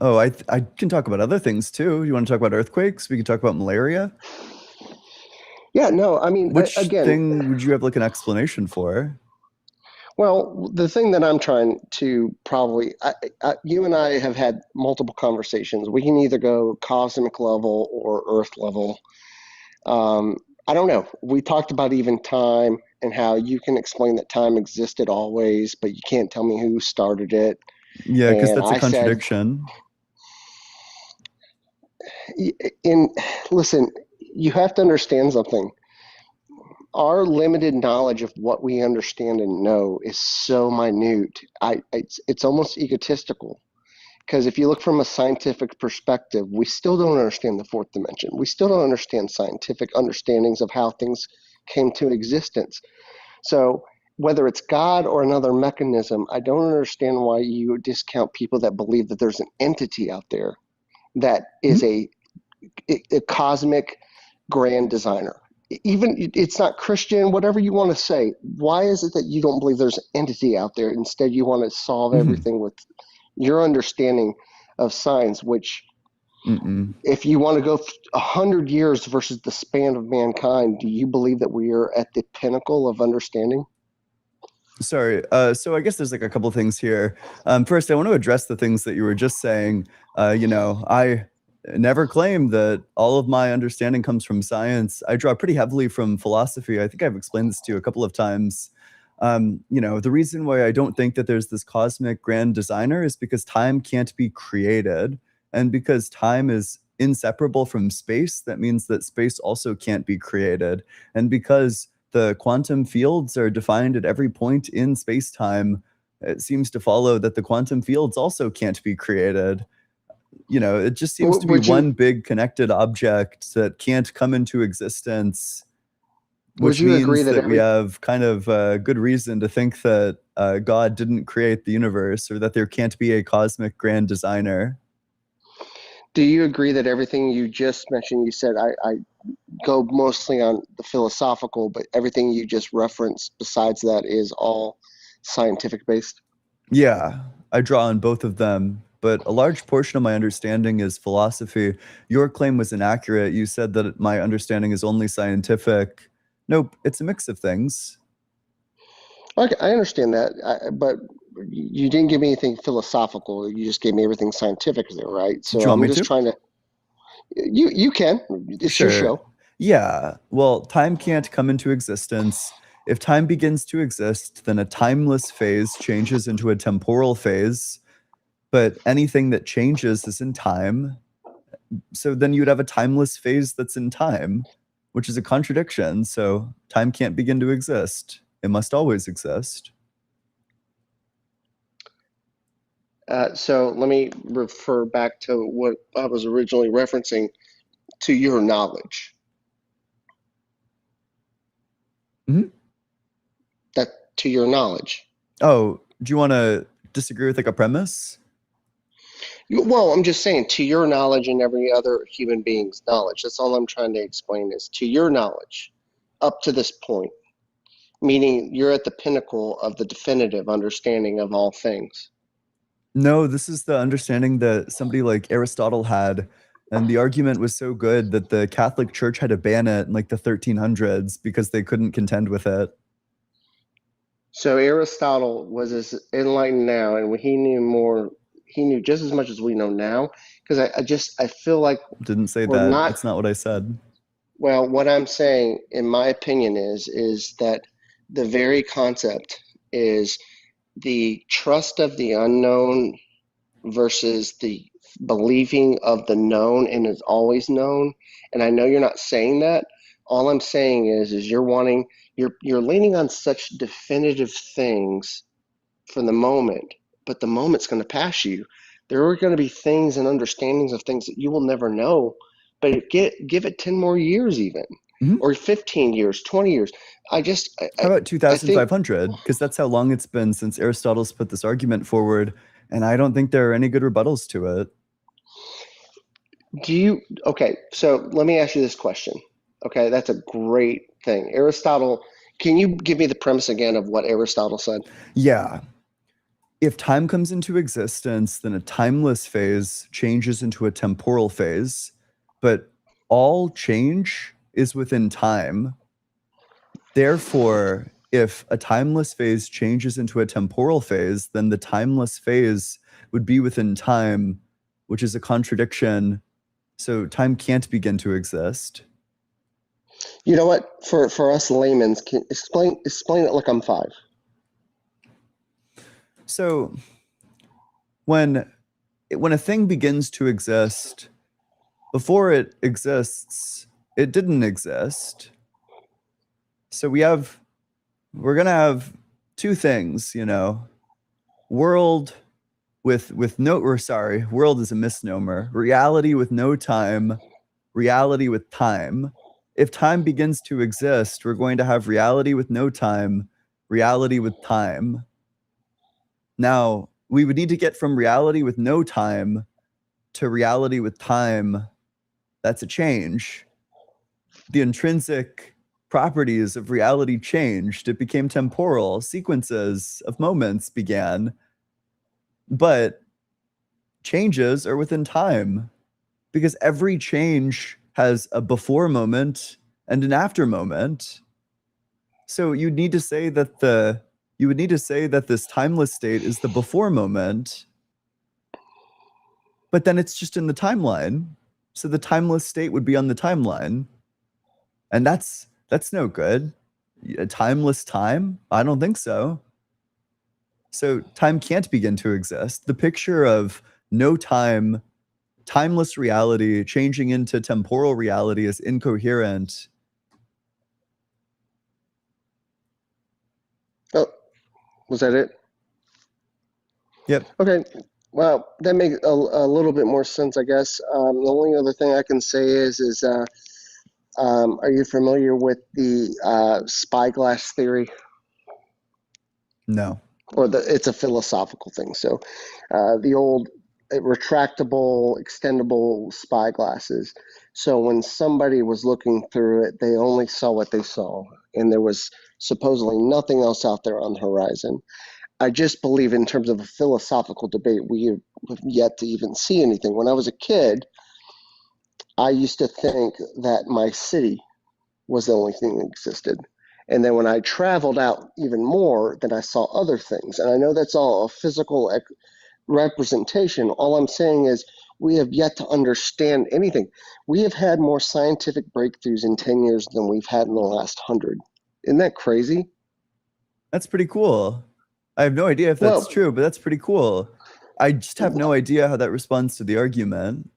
Oh, I can talk about other things too. You want to talk about earthquakes? We can talk about malaria. Yeah, no, I mean, Which again, thing would you have like an explanation for? well, the thing that I'm trying to probably, you and I have had multiple conversations. We can either go cosmic level or earth level. Um, I don't know. We talked about even time and how you can explain that time existed always, but you can't tell me who started it. Yeah, because And that's a I said, contradiction. in listen, you have to understand something. Our limited knowledge of what we understand and know is so minute. It's almost egotistical because if you look from a scientific perspective, we still don't understand the fourth dimension. We still don't understand scientific understandings of how things came to existence. So whether it's God or another mechanism, I don't understand why you discount people that believe that there's an entity out there that is Mhm. a cosmic grand designer. Even it's not Christian, whatever you want to say. Why is it that you don't believe there's an entity out there? Instead, you want to solve Mhm. everything with your understanding of science, which Mm-mm. if you want to go 100 years versus the span of mankind, do you believe that we are at the pinnacle of understanding? Sorry. So I guess there's like a couple things here. First, I want to address the things that you were just saying. I never claim that all of my understanding comes from science. I draw pretty heavily from philosophy. I think I've explained this to you a couple of times. The reason why I don't think that there's this cosmic grand designer is because time can't be created. And because time is inseparable from space, that means that space also can't be created. And because the quantum fields are defined at every point in space-time, it seems to follow that the quantum fields also can't be created. It just seems to be Would you one big connected object that can't come into existence, would which you agree means that that we every have kind of good reason to think that God didn't create the universe or that there can't be a cosmic grand designer. do you agree that everything you just mentioned, you said I go mostly on the philosophical, but everything you just referenced besides that is all scientific based? Yeah, I draw on both of them, but a large portion of my understanding is philosophy. Your claim was inaccurate. You said that my understanding is only scientific. Nope, it's a mix of things. Okay, I understand that, but you didn't give me anything philosophical. You just gave me everything scientific there, right? Did So you want I'm me just to? trying to. You can. It's your Sure. show. Yeah. Well, time can't come into existence. If time begins to exist, then a timeless phase changes into a temporal phase, but anything that changes is in time. So then you'd have a timeless phase that's in time, which is a contradiction. So time can't begin to exist. It must always exist. So let me refer back to what I was originally referencing to your knowledge. Mhm. That to your knowledge. Oh, do you want to disagree with like a premise? Well, I'm just saying to your knowledge and every other human being's knowledge. That's all I'm trying to explain is to your knowledge up to this point, meaning you're at the pinnacle of the definitive understanding of all things. No, this is the understanding that somebody like Aristotle had. And the argument was so good that the Catholic Church had to ban it in like the 1300s because they couldn't contend with it. So Aristotle was as enlightened now, and he knew more. He knew just as much as we know now, because I feel like Didn't say we're that. not. That's not what I said. Well, what I'm saying, in my opinion, is that the very concept is the trust of the unknown versus the believing of the known and is always known. And I know you're not saying that. All I'm saying is you're leaning on such definitive things for the moment, but the moment's going to pass you. There are going to be things and understandings of things that you will never know, but give it 10 more years even, Mhm. or 15 years, 20 years. I just How about I think 2500? Because that's how long it's been since Aristotle's put this argument forward. And I don't think there are any good rebuttals to it. do you okay, so let me ask you this question. Okay, that's a great thing. Aristotle, can you give me the premise again of what Aristotle said? Yeah. if time comes into existence, then a timeless phase changes into a temporal phase, but all change is within time. Therefore, if a timeless phase changes into a temporal phase, then the timeless phase would be within time, which is a contradiction. So time can't begin to exist. You know what? For us laymen's, can explain it like I'm 5. So when a thing begins to exist, before it exists, it didn't exist. So we're gonna have two things, world with no, or sorry, world is a misnomer. Reality with no time, reality with time. If time begins to exist, we're going to have reality with no time, reality with time. Now, we would need to get from reality with no time to reality with time. That's a change. The intrinsic properties of reality changed. It became temporal. Sequences of moments began. But changes are within time because every change has a before moment and an after moment. So you would need to say that this timeless state is the before moment, but then it's just in the timeline. So the timeless state would be on the timeline. And that's no good. A timeless time? I don't think so. So time can't begin to exist. The picture of no time, timeless reality changing into temporal reality is incoherent. Oh, was that it? Yep. Okay. Well, that makes a little bit more sense, I guess. The only other thing I can say is are you familiar with the spyglass theory? No. Or it's a philosophical thing. So the old retractable, extendable spyglasses. So when somebody was looking through it, they only saw what they saw, and there was supposedly nothing else out there on the horizon. I just believe in terms of a philosophical debate, we have yet to even see anything. When I was a kid, I used to think that my city was the only thing that existed. And then when I traveled out even more, then I saw other things. And I know that's all a physical representation. All I'm saying is we have yet to understand anything. We have had more scientific breakthroughs in 10 years than we've had in the last 100. Isn't that crazy? That's pretty cool. I have no idea if that's true, but that's pretty cool. I just have no idea how that responds to the argument.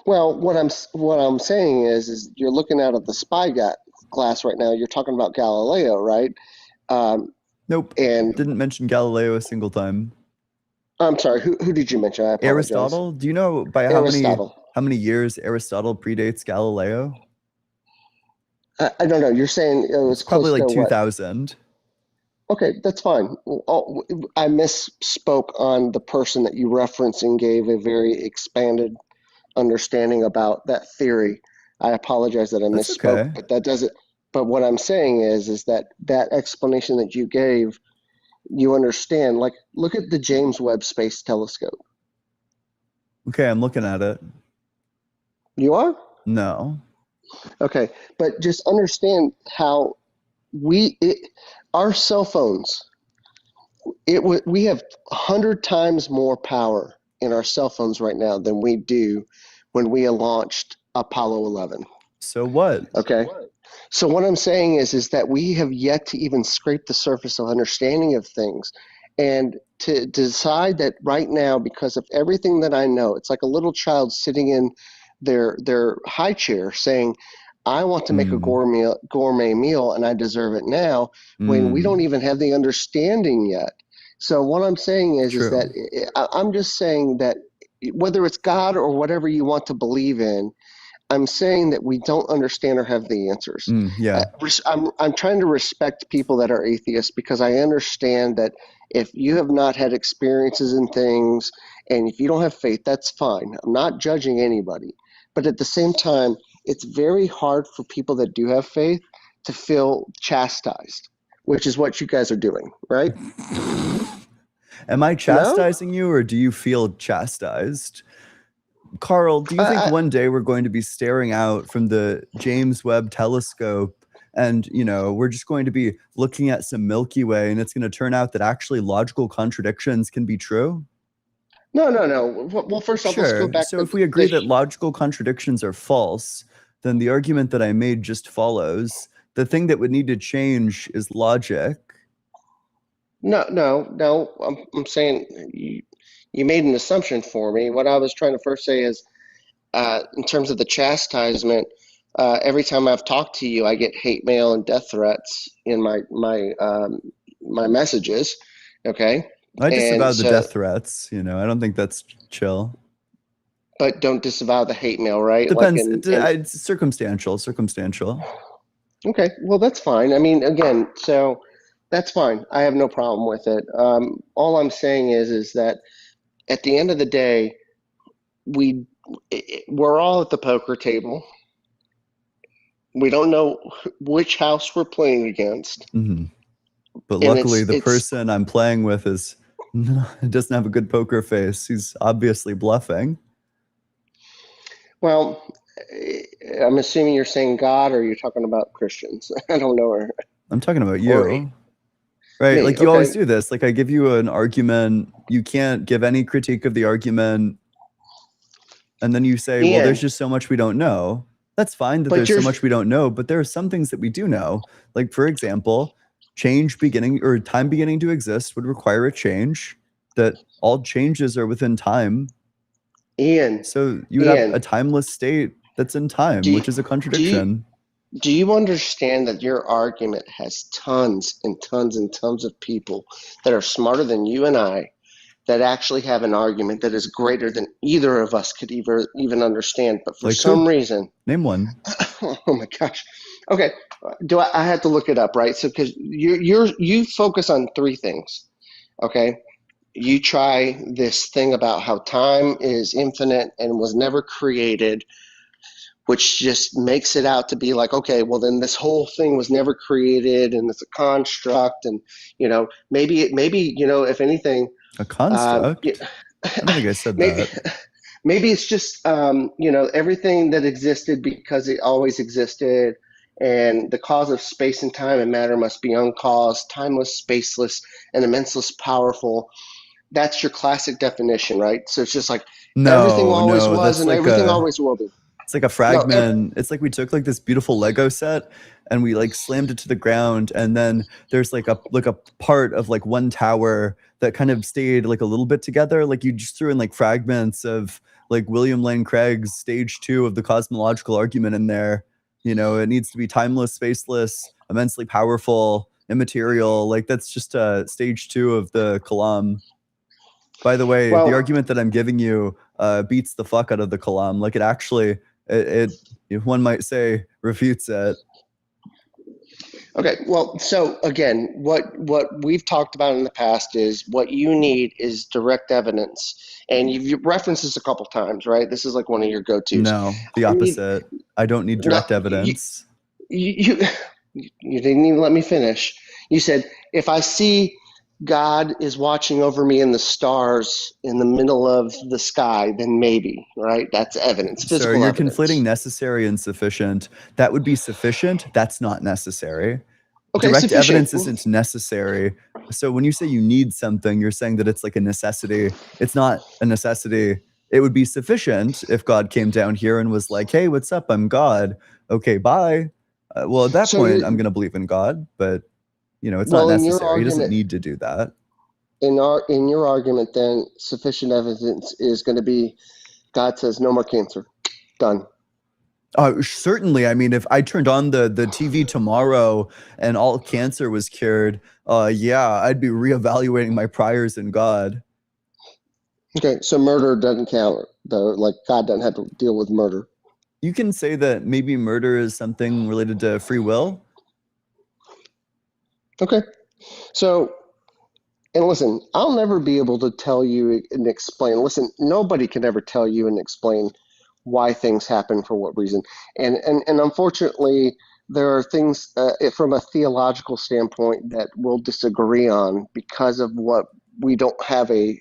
Well, what I'm saying is you're looking out of the spyglass right now. You're talking about Galileo, right? Nope. And didn't mention Galileo a single time. I'm sorry. Who did you mention? I apologize. Aristotle. Do you know by how many years Aristotle predates Galileo? I don't know. You're saying it was probably close like to 2000. Okay, that's fine. I misspoke on the person that you referenced and gave a very expanded understanding about that theory. I apologize that I misspoke, okay. But that doesn't. But what I'm saying is that explanation that you gave, you understand. Like, look at the James Webb Space Telescope. Okay, I'm looking at it. You are? No. Okay, but just understand how our cell phones. We have 100 times more power in our cell phones right now than we do when we launched Apollo 11. So what? Okay. So what I'm saying is that we have yet to even scrape the surface of understanding of things. And to decide that right now, because of everything that I know, it's like a little child sitting in their high chair saying, I want to make a gourmet meal and I deserve it now, when we don't even have the understanding yet. So what I'm saying is that I'm just saying that whether it's God or whatever you want to believe in, I'm saying that we don't understand or have the answers. Yeah. I'm trying to respect people that are atheists because I understand that if you have not had experiences in things and if you don't have faith, that's fine. I'm not judging anybody. But at the same time, it's very hard for people that do have faith to feel chastised, which is what you guys are doing, right? Am I No, chastising you, or do you feel chastised? Carl, do you think I, one day we're going to be staring out from the James Webb Telescope and, we're just going to be looking at some Milky Way and it's going to turn out that actually logical contradictions can be true? no. Well, first off, let's go Sure. back So to if we agree that logical contradictions are false, then the argument that I made just follows. The thing that would need to change is logic. no. I'm saying you made an assumption for me. What I was trying to first say is, in terms of the chastisement, every time I've talked to you, I get hate mail and death threats in my messages. Okay, I and disavow the so, death threats. I don't think that's chill. but don't disavow the hate mail, right? Like Depends. It's circumstantial. Circumstantial. okay, well, that's fine. I mean, again, so that's fine. I have no problem with it. All I'm saying is that at the end of the day, we we're all at the poker table. We don't know which house we're playing against, Hmm. But and luckily, the it's person I'm playing with doesn't have a good poker face. He's obviously bluffing. well, I'm assuming you're saying God, or you're talking about Christians. I don't know, I'm talking about or you, right? me. Like you always Okay, do this. Like I give you an argument, you can't give any critique of the argument, and then you say, "Well, there's Ian, just so much we don't know." That's fine that but there's so you're much we don't know, but there are some things that we do know. Like for example, change beginning or time beginning to exist would require a change. That all changes are within time. Ian. So you would have a Ian, timeless state that's in time, do which is a do you contradiction. do you understand that your argument has tons and tons and tons of people that are smarter than you and I that actually have an argument that is greater than either of us could even understand. But for Like who? some reason, Name one. oh my gosh. Okay, do I had to look it up, right? So because you focus on three things, okay? You try this thing about how time is infinite and was never created, which just makes it out to be like, okay, well then this whole thing was never created and it's a construct, and maybe if anything, A yeah, construct? I don't think I said maybe that. maybe it's just everything that existed because it always existed, and the cause of space and time and matter must be uncaused, timeless, spaceless, and immenseless powerful. That's your classic definition, right? So it's just like everything No, always no, was that's and like everything a always will be. it's like a No, fragment. It's like we took like this beautiful Lego set and we like slammed it to the ground, and then there's like a part of like one tower that kind of stayed like a little bit together. Like you just threw in like fragments of like William Lane Craig's stage 2 of the cosmological argument in there. It needs to be timeless, spaceless, immensely powerful, immaterial. Like that's just stage 2 of the Kalam. By the way, the well, argument that I'm giving you beats the fuck out of the Kalam. Like it actually, one might say, refutes it. okay. Well, so again, what we've talked about in the past is what you need is direct evidence, and you've referenced this a couple times, right? This is like one of your go-tos. No, the I need opposite. I don't need no, direct evidence. you you didn't even let me finish. You said if I see God is watching over me in the stars in the middle of the sky, then maybe, right? That's evidence, Sir, physical you're conflating evidence. necessary and sufficient. That would be sufficient. That's not necessary. Okay, Direct sufficient. evidence isn't necessary. So when you say you need something, you're saying that it's like a necessity. It's not a necessity. It would be sufficient if God came down here and was like, "Hey, what's up? I'm God. Okay, bye." Well, at that So point, I'm going to believe in God, but it's not well, in your necessary. He doesn't argument, need to do that. in your argument, then sufficient evidence is going to be God says no more cancer, done. Certainly. I mean, if I turned on the TV tomorrow and all cancer was cured, yeah, I'd be reevaluating my priors in God. Okay, so murder doesn't count, though. Like God doesn't have to deal with murder. You can say that maybe murder is something related to free will. Okay, so and listen, I'll never be able to tell you and explain. Listen, nobody can ever tell you and explain why things happen for what reason. And unfortunately, there are things from a theological standpoint that we'll disagree on because of what we don't have a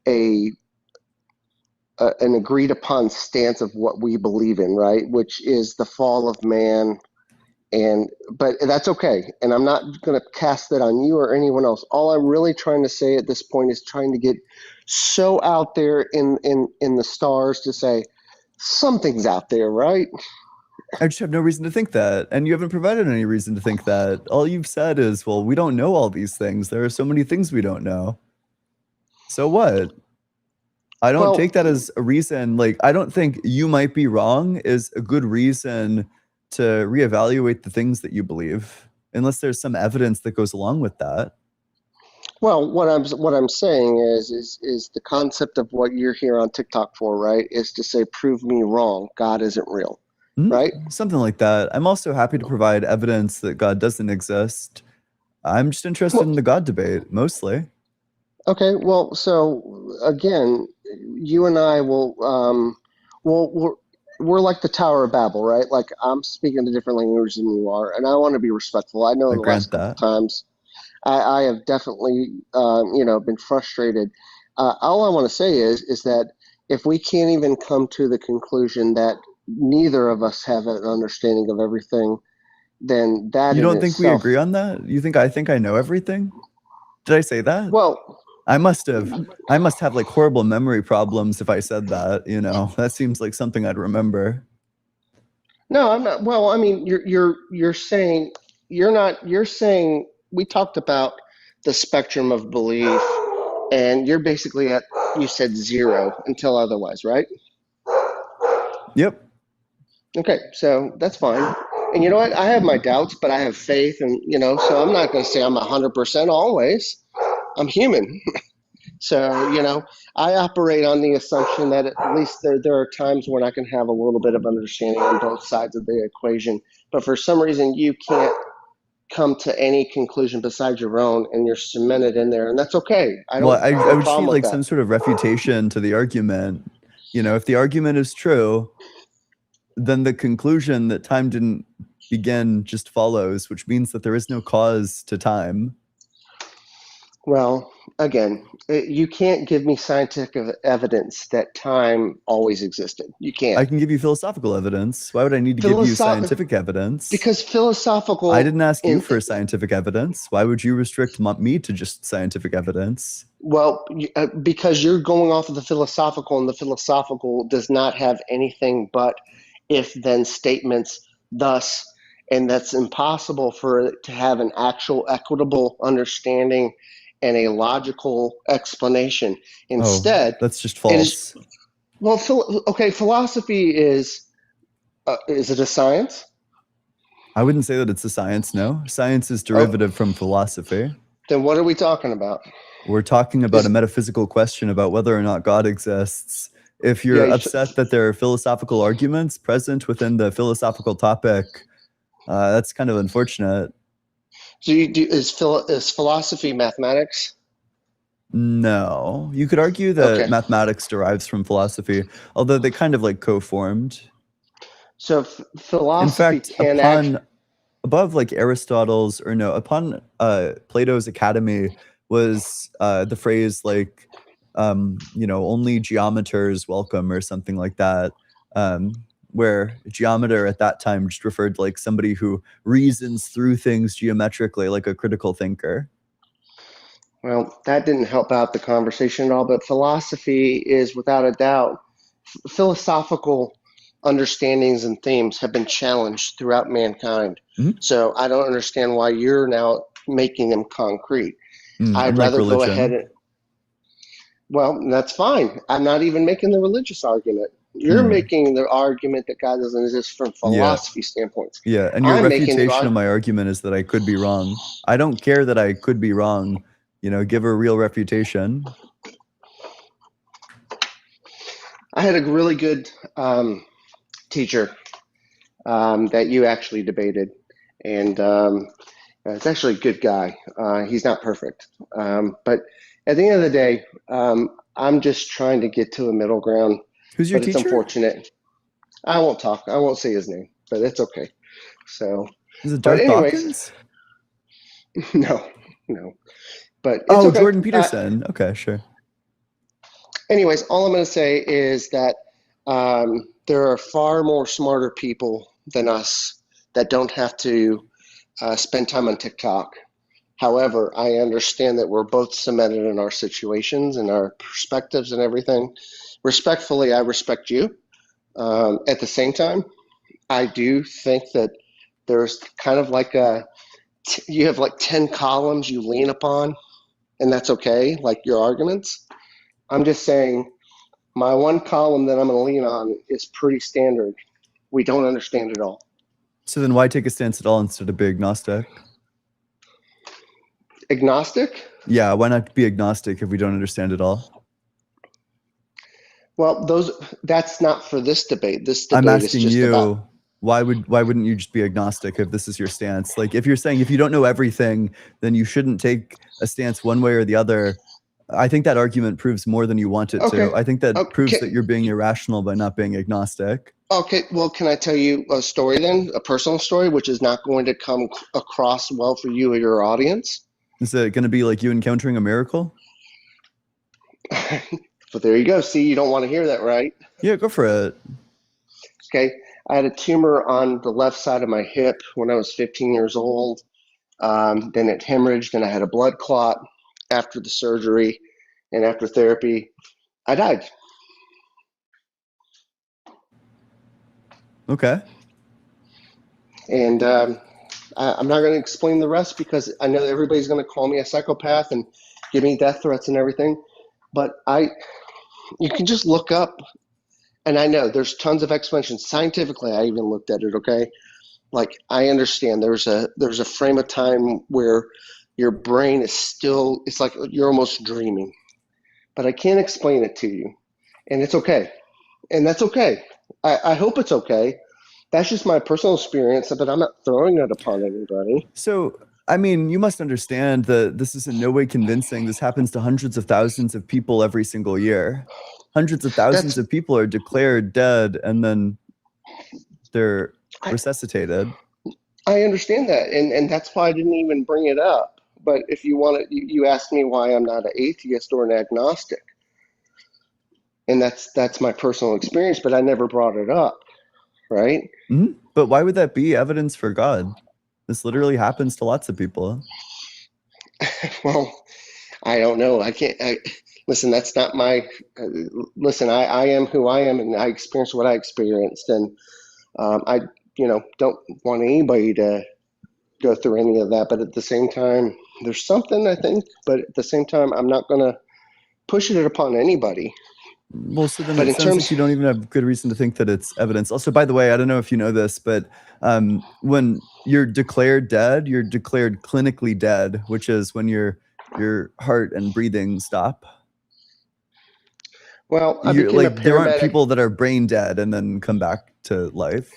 an agreed upon stance of what we believe in, right? Which is the fall of man. But that's okay. And I'm not going to cast that on you or anyone else. All I'm really trying to say at this point is trying to get so out there in the stars to say something's out there, right? I just have no reason to think that. And you haven't provided any reason to think that. All you've said is, well, we don't know all these things. There are so many things we don't know. So what? I don't Well, take that as a reason. Like, I don't think you might be wrong is a good reason to reevaluate the things that you believe, unless there's some evidence that goes along with that. well, what I'm saying is the concept of what you're here on TikTok for, right? Is to say, prove me wrong. God isn't real, right? Something like that. I'm also happy to provide evidence that God doesn't exist. I'm just interested in the God debate, mostly. Okay, well, so again, you and I we're like the Tower of Babel, right? Like I'm speaking a different language than you are, and I want to be respectful. I know I in the last grant couple that. times, I have definitely, been frustrated. All I want to say is that if we can't even come to the conclusion that neither of us have an understanding of everything, then that You in don't think we itself, agree on that? You think I know everything? Did I say that? well, I must have like horrible memory problems if I said that, you know. That seems like something I'd remember. no, I'm not. Well, I mean, you're saying you're saying we talked about the spectrum of belief, and you're basically at you said zero until otherwise, right? Yep. Okay, so that's fine. And you know what? I have my doubts, but I have faith, and so I'm not going to say I'm 100% always. I'm human. So, I operate on the assumption that at least there are times when I can have a little bit of understanding on both sides of the equation. But for some reason, you can't come to any conclusion besides your own, and you're cemented in there, and that's okay. I Well, don't I have a would just problem need with like that. some sort of refutation to the argument. You know, if the argument is true, then the conclusion that time didn't begin just follows, which means that there is no cause to time. Well, again, you can't give me scientific evidence that time always existed. You can't. I can give you philosophical evidence. Why would I need to give you scientific evidence? Because philosophical. I didn't ask you in, for scientific evidence. Why would you restrict me to just scientific evidence? Well, because you're going off of the philosophical, and the philosophical does not have anything but if-then statements, thus, and that's impossible for it to have an actual equitable understanding and a logical explanation. Instead, that's just it is, false. well, okay, philosophy is it a science? I wouldn't say that it's a science, no. Science is derivative from philosophy. Then what are we talking about? We're talking about a metaphysical question about whether or not God exists. If you're upset that there are philosophical arguments present within the philosophical topic, that's kind of unfortunate. So is philosophy mathematics? No. You could argue that mathematics derives from philosophy, although they kind of like co-formed. So philosophy above like Aristotle's, or no, upon Plato's Academy was the phrase like, only geometers welcome, or something like that, where geometer at that time just referred to like somebody who reasons through things geometrically, like a critical thinker. Well, that didn't help out the conversation at all, but philosophy is without a doubt, philosophical understandings and themes have been challenged throughout mankind. Mm-hmm. So I don't understand why you're now making them concrete. I'd rather go ahead and, well, that's fine. I'm not even making the religious argument. You're making the argument that God doesn't exist from philosophy standpoints. Yeah, and your refutation of my argument is that I could be wrong. I don't care that I could be wrong. Give a real refutation. I had a really good teacher that you actually debated, and it's actually a good guy. He's not perfect, but at the end of the day, I'm just trying to get to a middle ground. Who's your teacher? It's unfortunate. I won't talk. I won't say his name, but it's okay. So is it Darth Dawkins? No. but it's Oh, okay. Jordan Peterson. Okay, sure. Anyways, all I'm going to say is that there are far more smarter people than us that don't have to spend time on TikTok. However, I understand that we're both cemented in our situations and our perspectives and everything. Respectfully, I respect you. At the same time, I do think that there's kind of like you have like 10 columns you lean upon, and that's okay, like your arguments. I'm just saying my one column that I'm going to lean on is pretty standard. We don't understand it all. So then why take a stance at all instead of be agnostic? Agnostic? Yeah, why not be agnostic if we don't understand it all? Well, that's not for this debate. This I'm debate is asking just you, about. why wouldn't you just be agnostic if this is your stance? Like if you're saying if you don't know everything, then you shouldn't take a stance one way or the other. I think that argument proves more than you want it Okay. to. I think that proves Okay. that you're being irrational by not being agnostic. Okay, well, can I tell you a story then, a personal story, which is not going to come across well for you or your audience? Is it going to be like you encountering a miracle? But there you go. See, you don't want to hear that, right? Yeah, go for it. Okay. I had a tumor on the left side of my hip when I was 15 years old. Then it hemorrhaged, and I had a blood clot after the surgery, and after therapy, I died. Okay. And I'm not going to explain the rest because I know everybody's going to call me a psychopath and give me death threats and everything. But you can just look up, and I know there's tons of explanations. Scientifically, I even looked at it. Okay, like I understand there's a frame of time where your brain is still, it's like you're almost dreaming, but I can't explain it to you, and it's okay, and that's okay. I hope it's okay. That's just my personal experience, but I'm not throwing it upon anybody. So, I mean, you must understand that this is in no way convincing. This happens to hundreds of thousands of people every single year. Hundreds of thousands of people are declared dead and then they're resuscitated. I understand that, and that's why I didn't even bring it up. But if you want to, you asked me why I'm not an atheist or an agnostic, and that's my personal experience. But I never brought it up, right? Mm-hmm. But why would that be evidence for God? This literally happens to lots of people. Well, I don't know. Listen, that's not my. Listen, I am who I am, and I experienced what I experienced, and I don't want anybody to go through any of that. But at the same time, there's something I think. But at the same time, I'm not going to push it upon anybody. Well, so then it sounds like you don't even have good reason to think that it's evidence. Also, by the way, I don't know if you know this, but when you're declared dead, you're declared clinically dead, which is when your heart and breathing stop. Well, I became a paramedic. There aren't people that are brain dead and then come back to life.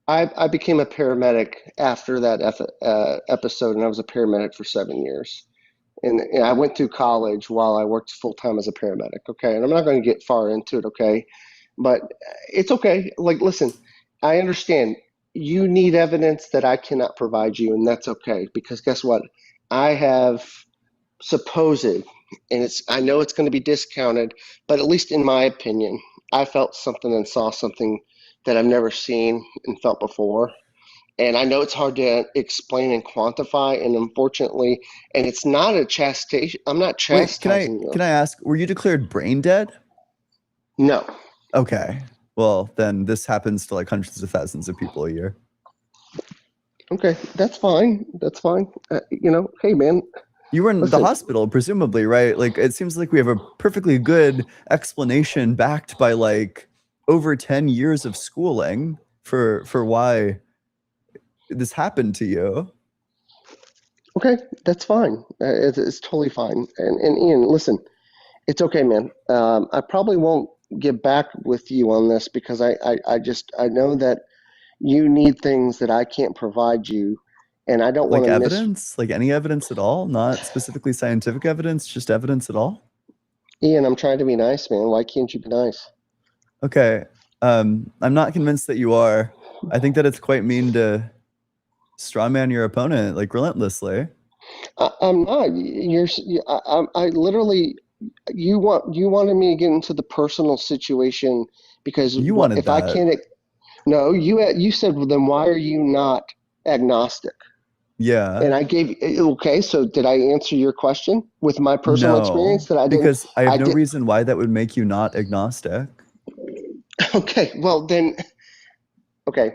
I became a paramedic after that episode, and I was a paramedic for 7 years. And I went through college while I worked full time as a paramedic. Okay, and I'm not going to get far into it. Okay, but it's okay. Like, listen, I understand you need evidence that I cannot provide you, and that's okay because guess what? I have supposed, and I know it's going to be discounted, but at least in my opinion, I felt something and saw something that I've never seen and felt before. And I know it's hard to explain and quantify, and unfortunately, and it's not a chastisement. I'm not chastising you. Can I ask, were you declared brain dead? No. Okay. Well, then this happens to like hundreds of thousands of people a year. Okay, that's fine. That's fine. Hey, man. You were in the hospital, presumably, right? Like, it seems like we have a perfectly good explanation backed by like over 10 years of schooling for why this happened to you. Okay, that's fine. It's totally fine. And Ian, listen, it's okay, man. I probably won't get back with you on this because I know that you need things that I can't provide you, and I don't want to evidence, like any evidence at all, not specifically scientific evidence, just evidence at all. Ian, I'm trying to be nice, man. Why can't you be nice? Okay, I'm not convinced that you are. I think that it's quite mean to strawman your opponent like relentlessly. I'm not. I literally, you wanted me to get into the personal situation because You what wanted if I that. can't? No, you said, well, then why are you not agnostic? Yeah. And I gave, okay, so did I answer your question with my personal experience No, that I didn't? because I have I no did. reason why that would make you not agnostic. Okay, well then, okay.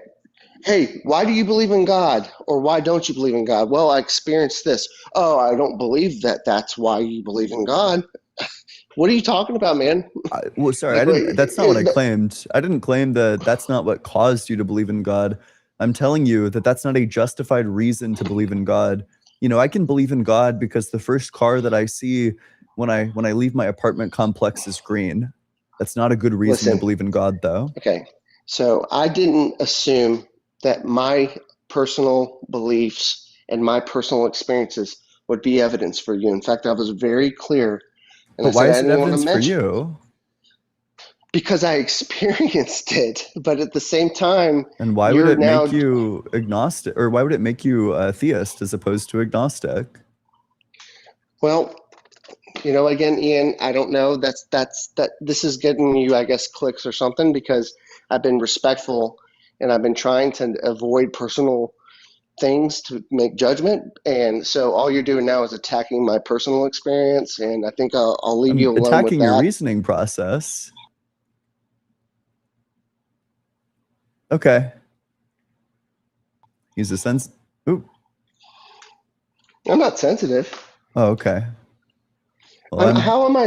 Hey, why do you believe in God? Or why don't you believe in God? Well, I experienced this. Oh, I don't believe that that's why you believe in God. What are you talking about, man? Well, sorry, I Like, didn't. That's not what I claimed. I didn't claim that that's not what caused you to believe in God. I'm telling you that that's not a justified reason to believe in God. You know, I can believe in God because the first car that I see when I leave my apartment complex is green. That's not a good reason to listen, believe in God, though. okay. So I didn't assume that my personal beliefs and my personal experiences would be evidence for you. In fact, I was very clear and I But why said I is it didn't want to evidence for mention you? because I experienced it, but at the same time, And why would you're it make now, you agnostic, or why would it make you a theist as opposed to agnostic? well, again, Ian, I don't know. That this is getting you, I guess, clicks or something because I've been respectful and I've been trying to avoid personal things to make judgment. And so all you're doing now is attacking my personal experience, and I think I'll leave I'm you alone with attacking your that. reasoning process. Okay. He's a sense. Ooh. I'm not sensitive. Oh, okay. Well, I'm. How am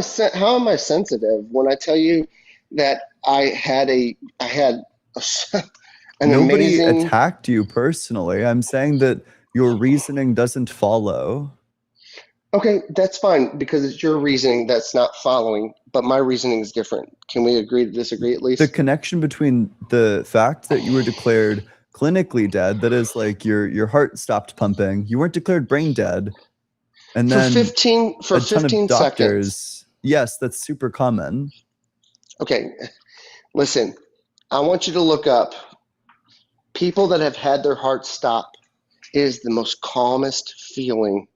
I sensitive when I tell you that I had a, an Nobody amazing. attacked you personally. I'm saying that your reasoning doesn't follow. Okay, that's fine because it's your reasoning that's not following, but my reasoning is different. Can we agree to disagree at The least? connection between the fact that you were declared clinically dead, that is like your heart stopped pumping, you weren't declared brain dead, and For then 15 for a ton of 15 seconds. doctors. Yes, that's super common. Okay, listen. I want you to look up people that have had their heart stop. It is the most calmest feeling,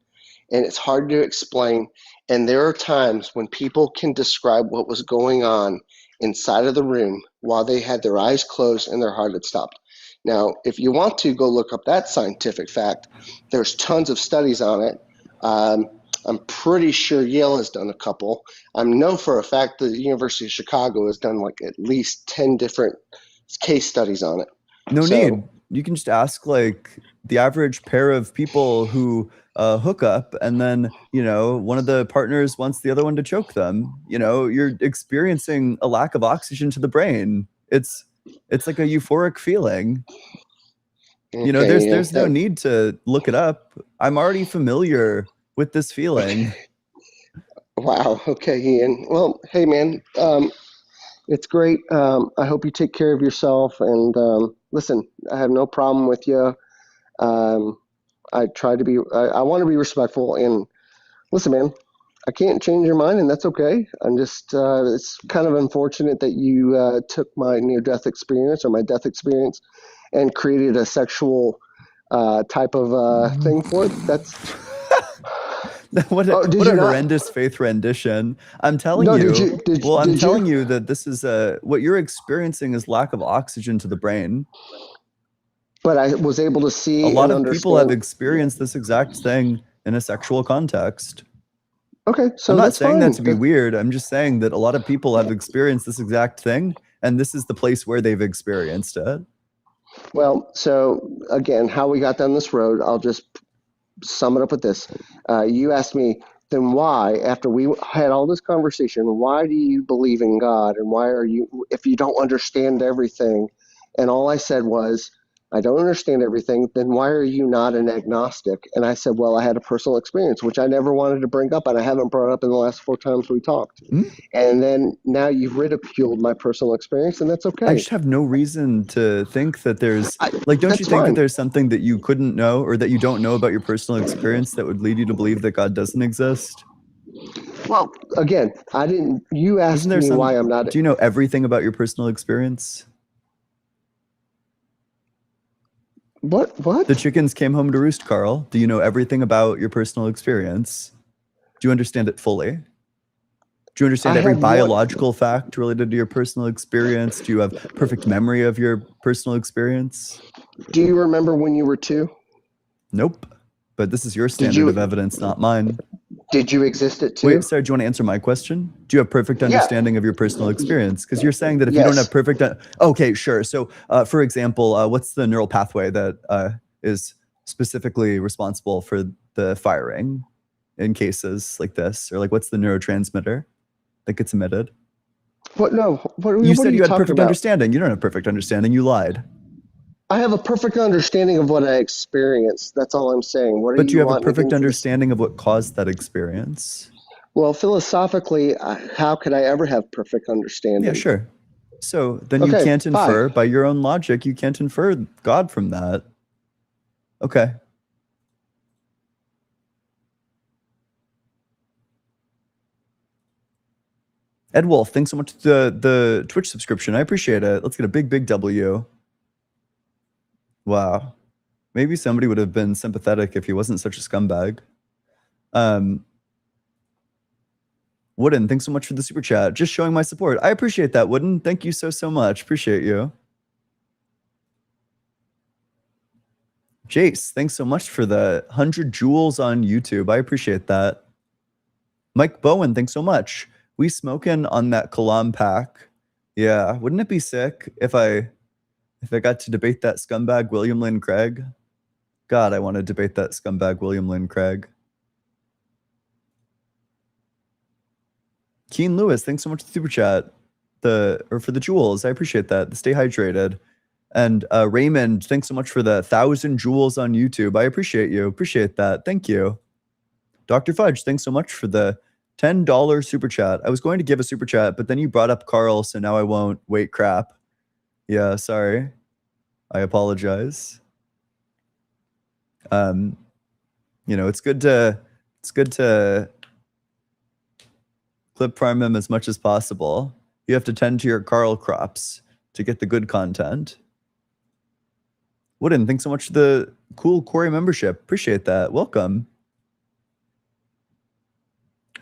and it's hard to explain. And there are times when people can describe what was going on inside of the room while they had their eyes closed and their heart had stopped. Now, if you want to go look up that scientific fact, there's tons of studies on it. Um, I'm pretty sure Yale has done a couple. I know for a fact that the University of Chicago has done like at least 10 different case studies on it. No So, need. You can just ask like the average pair of people who hook up, and then one of the partners wants the other one to choke them. You're experiencing a lack of oxygen to the brain. It's like a euphoric feeling. okay, There's no need to look it up. I'm already familiar with this feeling. wow. Okay, Ian. Well, hey, man. It's great. I hope you take care of yourself. And listen, I have no problem with you. Um, I try to be. I want to be respectful. And listen, man, I can't change your mind, and that's okay. I'm just. It's kind of unfortunate that you took my near-death experience or my death experience and created a sexual type of thing for it. That's. what Oh, did what you a not? horrendous faith rendition. I'm telling No, did you. you? Did Well, I'm did you? telling you that this is what you're experiencing is lack of oxygen to the brain. But I was able to A see lot and of people have understand. experienced this exact thing in a sexual context. Okay, I'm so not that's saying that fine. to be weird. I'm just saying that a lot of people have experienced this exact thing, and this is the place where they've experienced it. Well, so again, how we got down this road, I'll just sum it up with this. You asked me, then why, after we had all this conversation, why do you believe in God? And why are you, if you don't understand everything? And all I said was, I don't understand everything, then why are you not an agnostic? And I said, well, I had a personal experience, which I never wanted to bring up, and I haven't brought up in the last 4 times we talked. Hmm? And then now you've ridiculed my personal experience, and that's I okay. just have no reason to think that there's like, don't you That's think that fine. there's something that you couldn't know or that you don't know about your personal experience that would lead you to believe that God doesn't exist? Well, again, I didn't. You Isn't asked there me some, why I'm not. do you know everything about your personal experience? What? The chickens came home to roost, Carl. Do you know everything about your personal experience? Do you understand it fully? Do you understand I every have one. biological fact related to your personal experience? Do you have perfect memory of your personal experience? Do you remember when you were 2? Nope. But this is your Did standard of you evidence, not mine. did you exist at 2? Wait, sorry, do you want to answer my question? Do you have perfect Yeah. understanding of your personal experience? Because you're saying that if you don't have Yes. perfect... Okay, sure. So, for example, what's the neural pathway that is specifically responsible for the firing in cases like this? Or like, what's the neurotransmitter that gets emitted? What? No. What You are said you you had talking perfect about? understanding. You don't have perfect understanding. You lied. I have a perfect understanding of what I experienced. That's all I'm saying. What do But do you have a want me to perfect do for this? understanding of what caused that experience? Well, philosophically, how could I ever have perfect understanding? Yeah, sure. So then you Okay, can't fine. infer, by your own logic, you can't infer God from that. Okay. Ed Wolf, thanks so much for the Twitch subscription. I appreciate it. Let's get a big, big W. Wow. Maybe somebody would have been sympathetic if he wasn't such a scumbag. Wooden, thanks so much for the super chat. Just showing my support. I appreciate that, Wooden. Thank you so, so much. Appreciate you. Jace, thanks so much for the 100 jewels on YouTube. I appreciate that. Mike Bowen, thanks so much. We smoking on that Kalam pack. Yeah, wouldn't it be sick if I got to debate that scumbag William Lynn Craig? God, I want to debate that scumbag William Lynn Craig. Keen Lewis, thanks so much for the super chat. For the jewels. I appreciate that. Stay hydrated. And Raymond, thanks so much for the 1,000 jewels on YouTube. I appreciate you. Appreciate that. Thank you. Dr. Fudge, thanks so much for the $10 super chat. I was going to give a super chat, but then you brought up Carl, so now I won't. Wait, crap. Yeah, sorry. I apologize. You know, it's good to clip farm him as much as possible. You have to tend to your Carl crops to get the good content. Wooden, thanks so much for the cool Corey membership. Appreciate that. Welcome.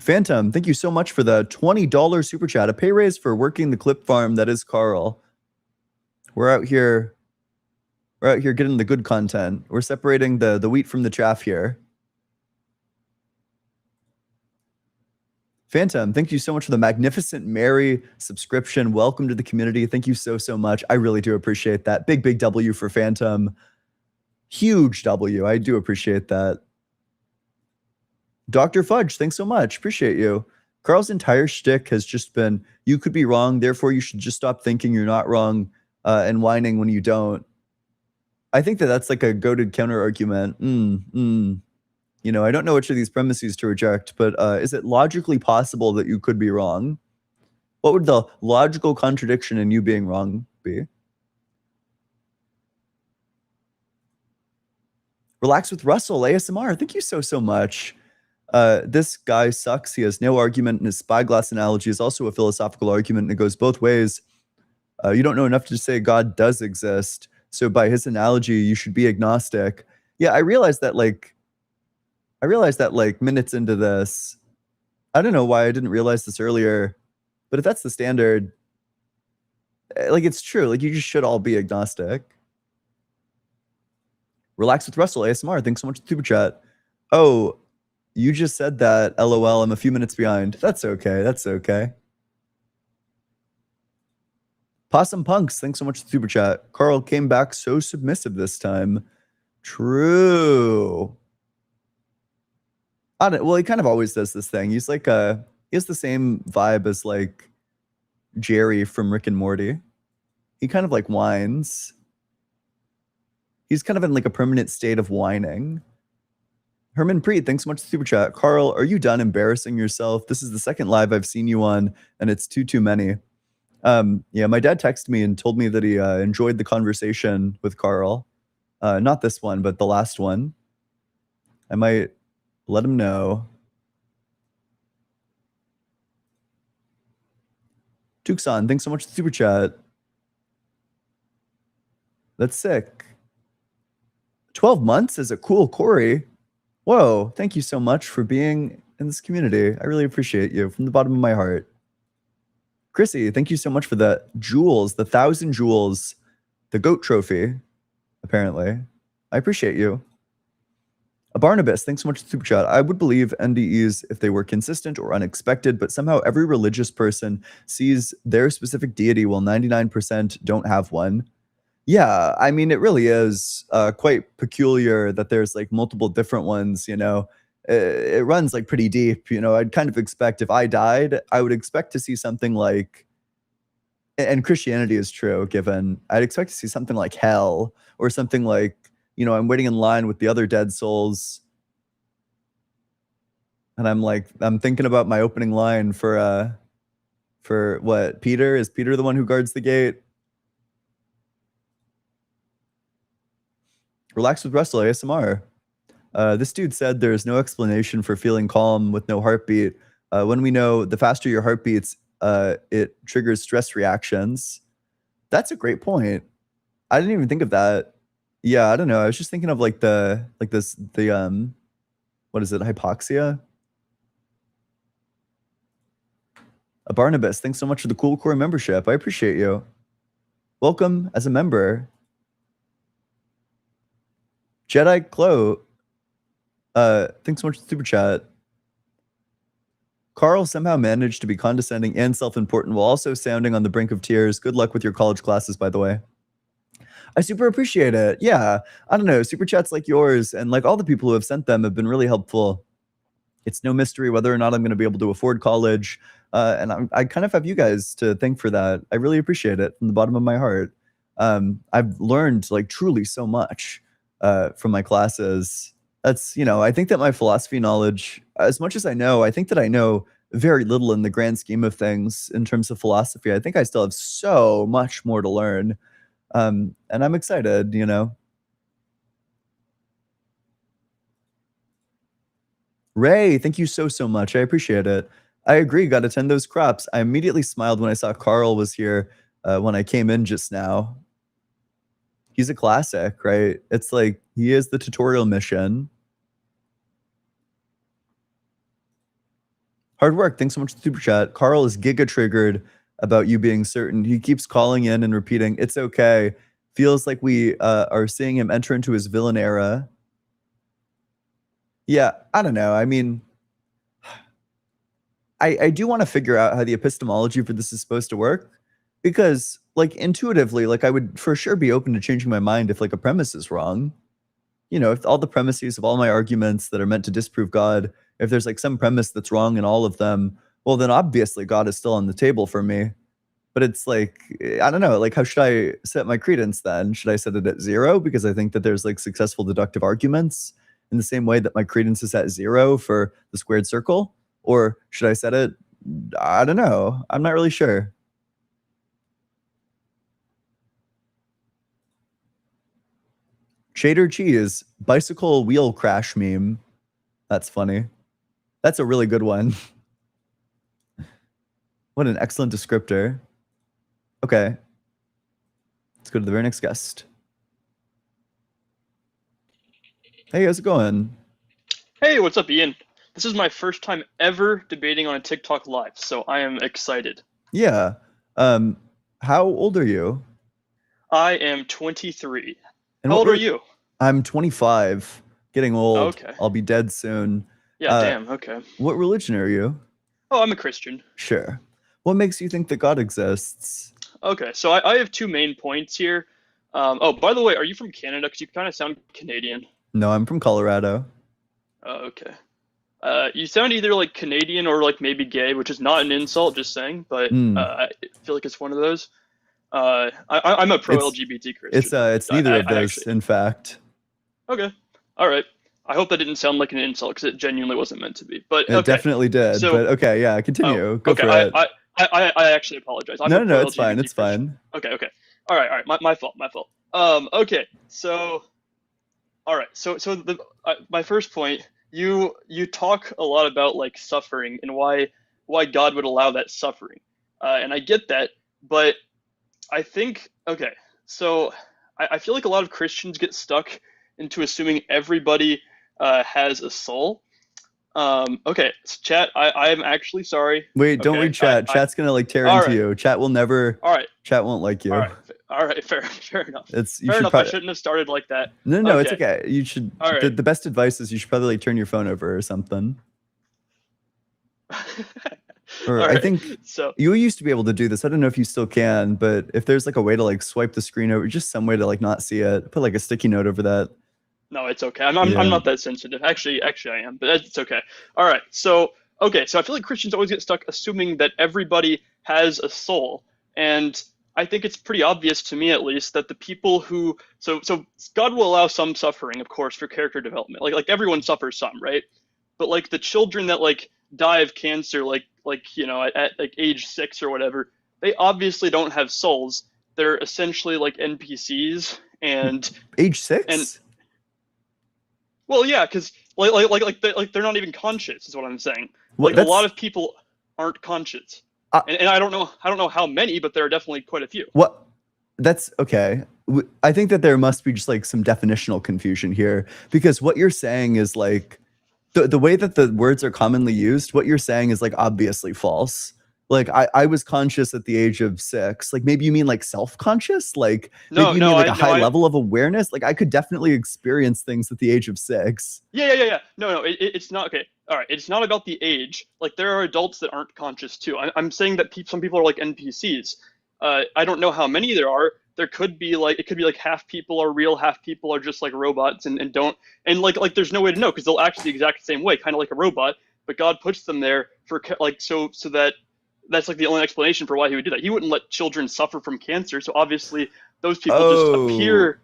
Phantom, thank you so much for the $20 super chat. A pay raise for working the clip farm that is Carl. We're out here getting the good content. We're separating the wheat from the chaff here. Phantom, thank you so much for the Magnificent Mary subscription. Welcome to the community. Thank you so, so much. I really do appreciate that. Big, big W for Phantom. Huge W. I do appreciate that. Dr. Fudge, thanks so much. Appreciate you. Carl's entire shtick has just been, you could be wrong, therefore you should just stop thinking you're not wrong and whining when you don't. I think that's like a goated counter argument. You know, I don't know which of these premises to reject, but is it logically possible that you could be wrong? What would the logical contradiction in you being wrong be? Relax with Russell, ASMR. Thank you so, so much. This guy sucks. He has no argument, and his spyglass analogy is also a philosophical argument, and it goes both ways. You don't know enough to say God does exist, so by his analogy, you should be agnostic. Yeah, I realized that like minutes into this. I don't know why I didn't realize this earlier, but if that's the standard, like it's true. Like you just should all be agnostic. Relax with Russell, ASMR. Thanks so much for the super chat. Oh, you just said that. LOL, I'm a few minutes behind. That's okay. That's okay. Possum Punks, thanks so much for the super chat. Carl came back so submissive this time. True. Well, he kind of always does this thing. He's like he has the same vibe as like Jerry from Rick and Morty. He kind of like whines. He's kind of in like a permanent state of whining. Herman Preet, thanks so much for the super chat. Carl, are you done embarrassing yourself? This is the second live I've seen you on, and it's too many. Yeah, my dad texted me and told me that he enjoyed the conversation with Carl. Not this one, but the last one. I might let him know. Tucson, thanks so much for the super chat. That's sick. 12 months as a cool Corey. Whoa, thank you so much for being in this community. I really appreciate you from the bottom of my heart. Chrissy, thank you so much for the jewels, the 1,000 jewels, the GOAT trophy, apparently. I appreciate you. Barnabas, thanks so much for the super chat. I would believe NDEs if they were consistent or unexpected, but somehow every religious person sees their specific deity while 99% don't have one. Yeah, I mean, it really is quite peculiar that there's like multiple different ones, you know. It runs like pretty deep, you know. I'd kind of expect if I died, I would expect to see something like, and Christianity is true, given I'd expect to see something like hell or something like, you know, I'm waiting in line with the other dead souls. And I'm thinking about my opening line for what, Peter? Is Peter the one who guards the gate? Relax with Russell ASMR. This dude said there's no explanation for feeling calm with no heartbeat. When we know the faster your heart beats, it triggers stress reactions. That's a great point. I didn't even think of that. Yeah, I don't know. I was just thinking of like the what is it, hypoxia? Barnabas, thanks so much for the cool core membership. I appreciate you. Welcome as a member. Jedi Clo, thanks so much for the super chat. Carl somehow managed to be condescending and self-important while also sounding on the brink of tears. Good luck with your college classes, by the way. I super appreciate it. Yeah, I don't know. Super chats like yours and like all the people who have sent them have been really helpful. It's no mystery whether or not I'm going to be able to afford college. And I kind of have you guys to thank for that. I really appreciate it from the bottom of my heart. I've learned like truly so much from my classes. That's, you know, I think that my philosophy knowledge, as much as I know, I think that I know very little in the grand scheme of things in terms of philosophy. I think I still have so much more to learn. And I'm excited, you know. Ray, thank you so much. I appreciate it. I agree. Got to tend those crops. I immediately smiled when I saw Carl was here when I came in just now. He's a classic, right? It's like he is the tutorial mission. Hard work. Thanks so much for the super chat. Carl is giga triggered about you being certain. He keeps calling in and repeating, "It's okay." Feels like we are seeing him enter into his villain era. Yeah, I don't know. I mean, I do want to figure out how the epistemology for this is supposed to work, because like intuitively, like I would for sure be open to changing my mind if like a premise is wrong. You know, if all the premises of all my arguments that are meant to disprove God, if there's like some premise that's wrong in all of them, well, then obviously God is still on the table for me. But it's like, I don't know, like how should I set my credence then? Should I set it at 0 because I think that there's like successful deductive arguments in the same way that my credence is at 0 for the squared circle? Or should I set it? I don't know. I'm not really sure. Cheddar cheese, bicycle wheel crash meme. That's funny. That's a really good one. What an excellent descriptor. Okay. Let's go to the very next guest. Hey, how's it going? Hey, what's up, Ian? This is my first time ever debating on a TikTok live, so I am excited. Yeah. How old are you? I am 23. And How what old are re- you? I'm 25. Getting old. Okay. I'll be dead soon. Yeah, damn, okay. What religion are you? Oh, I'm a Christian. Sure. What makes you think that God exists? Okay, so I have two main points here. Oh, by the way, are you from Canada? Because you kind of sound Canadian. No, I'm from Colorado. Oh, okay. You sound either like Canadian or like maybe gay, which is not an insult, just saying, but I feel like it's one of those. I'm a pro-LGBT Christian. It's neither of I those, actually- in fact. Okay, all right. I hope that didn't sound like an insult because it genuinely wasn't meant to be. But It okay. definitely did. So- but okay, yeah, continue. Go okay, for it. I actually apologize. I'm a No, it's fine. pro-LGBT It's Christian. fine. Okay. All right. My fault. Okay. So, all right. So my first point, you talk a lot about like suffering and why God would allow that suffering, and I get that, but I think okay. So I feel like a lot of Christians get stuck into assuming everybody has a soul. Okay, so chat, I am actually sorry. Wait, don't Okay, read chat. Chat's gonna like tear all into right. you. Chat will never. All right, Chat won't like you. all right, fair enough. It's you Fair should enough. I probably. shouldn't have started like that. No, it's okay. You should. All right. The best advice is you should probably like turn your phone over or something. Or All I right, think so. you used to be able to do this. I don't know if you still can, but if there's like a way to like swipe the screen over, just some way to like not see it, put like a sticky note over that. No, it's okay. I'm Yeah. not that sensitive. Actually, I am, but it's okay. All right. So I feel like Christians always get stuck assuming that everybody has a soul, and I think it's pretty obvious to me, at least, that the people who so God will allow some suffering, of course, for character development. Like everyone suffers some, right? But like the children that like die of cancer, like at like age 6 or whatever, they obviously don't have souls. They're essentially like NPCs, and Age 6? And- well, yeah, because like they're not even conscious, is what I'm saying. Well, Like a lot of people aren't conscious, Uh, and I don't know how many, but there are definitely quite a few. what? That's okay. I think that there must be just like some definitional confusion here, because what you're saying is like the way that the words are commonly used, what you're saying is like obviously false. Like I was conscious at the age of 6. Like maybe you mean like self-conscious? Like maybe you mean like a high level of awareness? Like I could definitely experience things at the age of 6. Yeah. No, it's not okay. All right, it's not about the age. Like there are adults that aren't conscious too. I'm saying that some people are like NPCs. I don't know how many there are. There could be like half people are real, half people are just like robots and don't like there's no way to know because they'll act the exact same way, kind of like a robot. But God puts them there for like so that that's like the only explanation for why he would do that. He wouldn't let children suffer from cancer. So obviously those people just appear.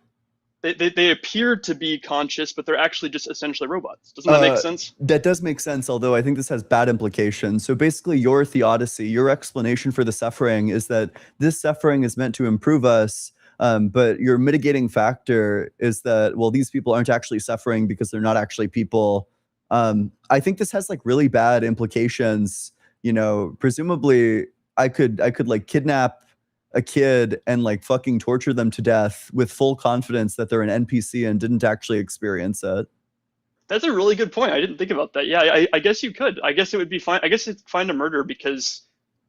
They appear to be conscious, but they're actually just essentially robots. Doesn't that make sense? That does make sense, although I think this has bad implications. So basically, your theodicy, your explanation for the suffering is that this suffering is meant to improve us, but your mitigating factor is that, well, these people aren't actually suffering because they're not actually people. I think this has like really bad implications. You know, presumably, I could like kidnap a kid and like fucking torture them to death with full confidence that they're an NPC and didn't actually experience it. That's a really good point. I didn't think about that. Yeah, I guess you could. I guess it would be fine. I guess it's fine to murder because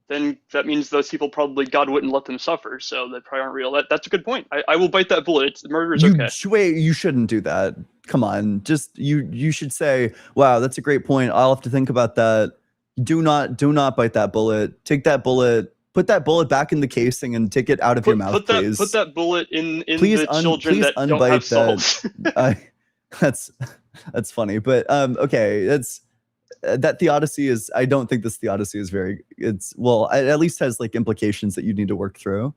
then that means those people probably God wouldn't let them suffer, so they probably aren't real. That's a good point. I will bite that bullet. Murder is okay. Wait, you shouldn't do that. Come on, just you should say, "Wow, that's a great point. I'll have to think about that." Do not bite that bullet. Take that bullet. Put that bullet back in the casing and take it out of your mouth, please. Put that bullet in please the children that don't have souls. That's funny, but okay, that theodicy is. I don't think this theodicy is very. It's well, it at least has like implications that you need to work through.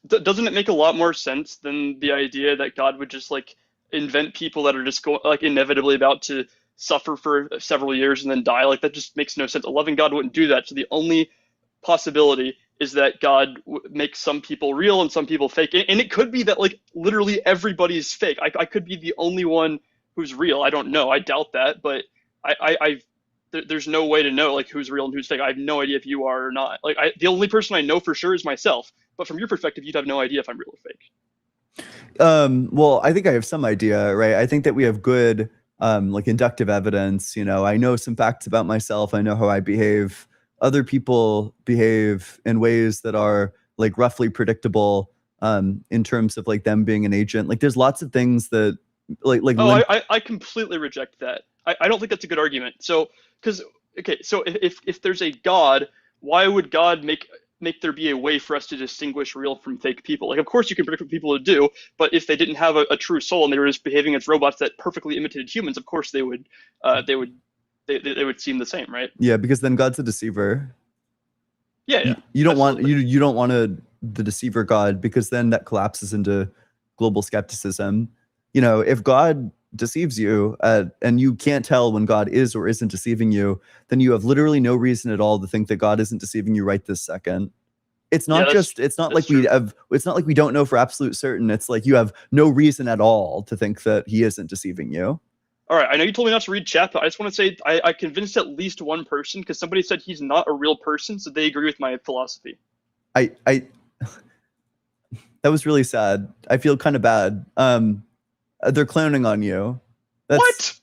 Doesn't it make a lot more sense than the idea that God would just like invent people that are just going like inevitably about to suffer for several years and then die? Like that just makes no sense. A loving God wouldn't do that. So the only possibility is that God makes some people real and some people fake. And it could be that like literally everybody's fake. I could be the only one who's real. I don't know. I doubt that, but there's no way to know like who's real and who's fake. I have no idea if you are or not. Like the only person I know for sure is myself. But from your perspective, you'd have no idea if I'm real or fake. Well, I think I have some idea, right? I think that we have good like inductive evidence. You know, I know some facts about myself. I know how I behave. Other people behave in ways that are like roughly predictable in terms of like them being an agent. Like there's lots of things that I completely reject that. I don't think that's a good argument. So if there's a God, why would God make there be a way for us to distinguish real from fake people? Like of course you can predict what people would do, but if they didn't have a true soul and they were just behaving as robots that perfectly imitated humans, of course they would seem the same, right? Yeah, because then God's a deceiver. Yeah. You don't want the deceiver God, because then that collapses into global skepticism. You know, if God deceives you and you can't tell when God is or isn't deceiving you, then you have literally no reason at all to think that God isn't deceiving you right this second. It's not like we don't know for absolute certain. It's like you have no reason at all to think that he isn't deceiving you. All right, I know you told me not to read chat, but I just want to say I convinced at least one person because somebody said he's not a real person, so they agree with my philosophy. That was really sad. I feel kind of bad. They're clowning on you. That's, What?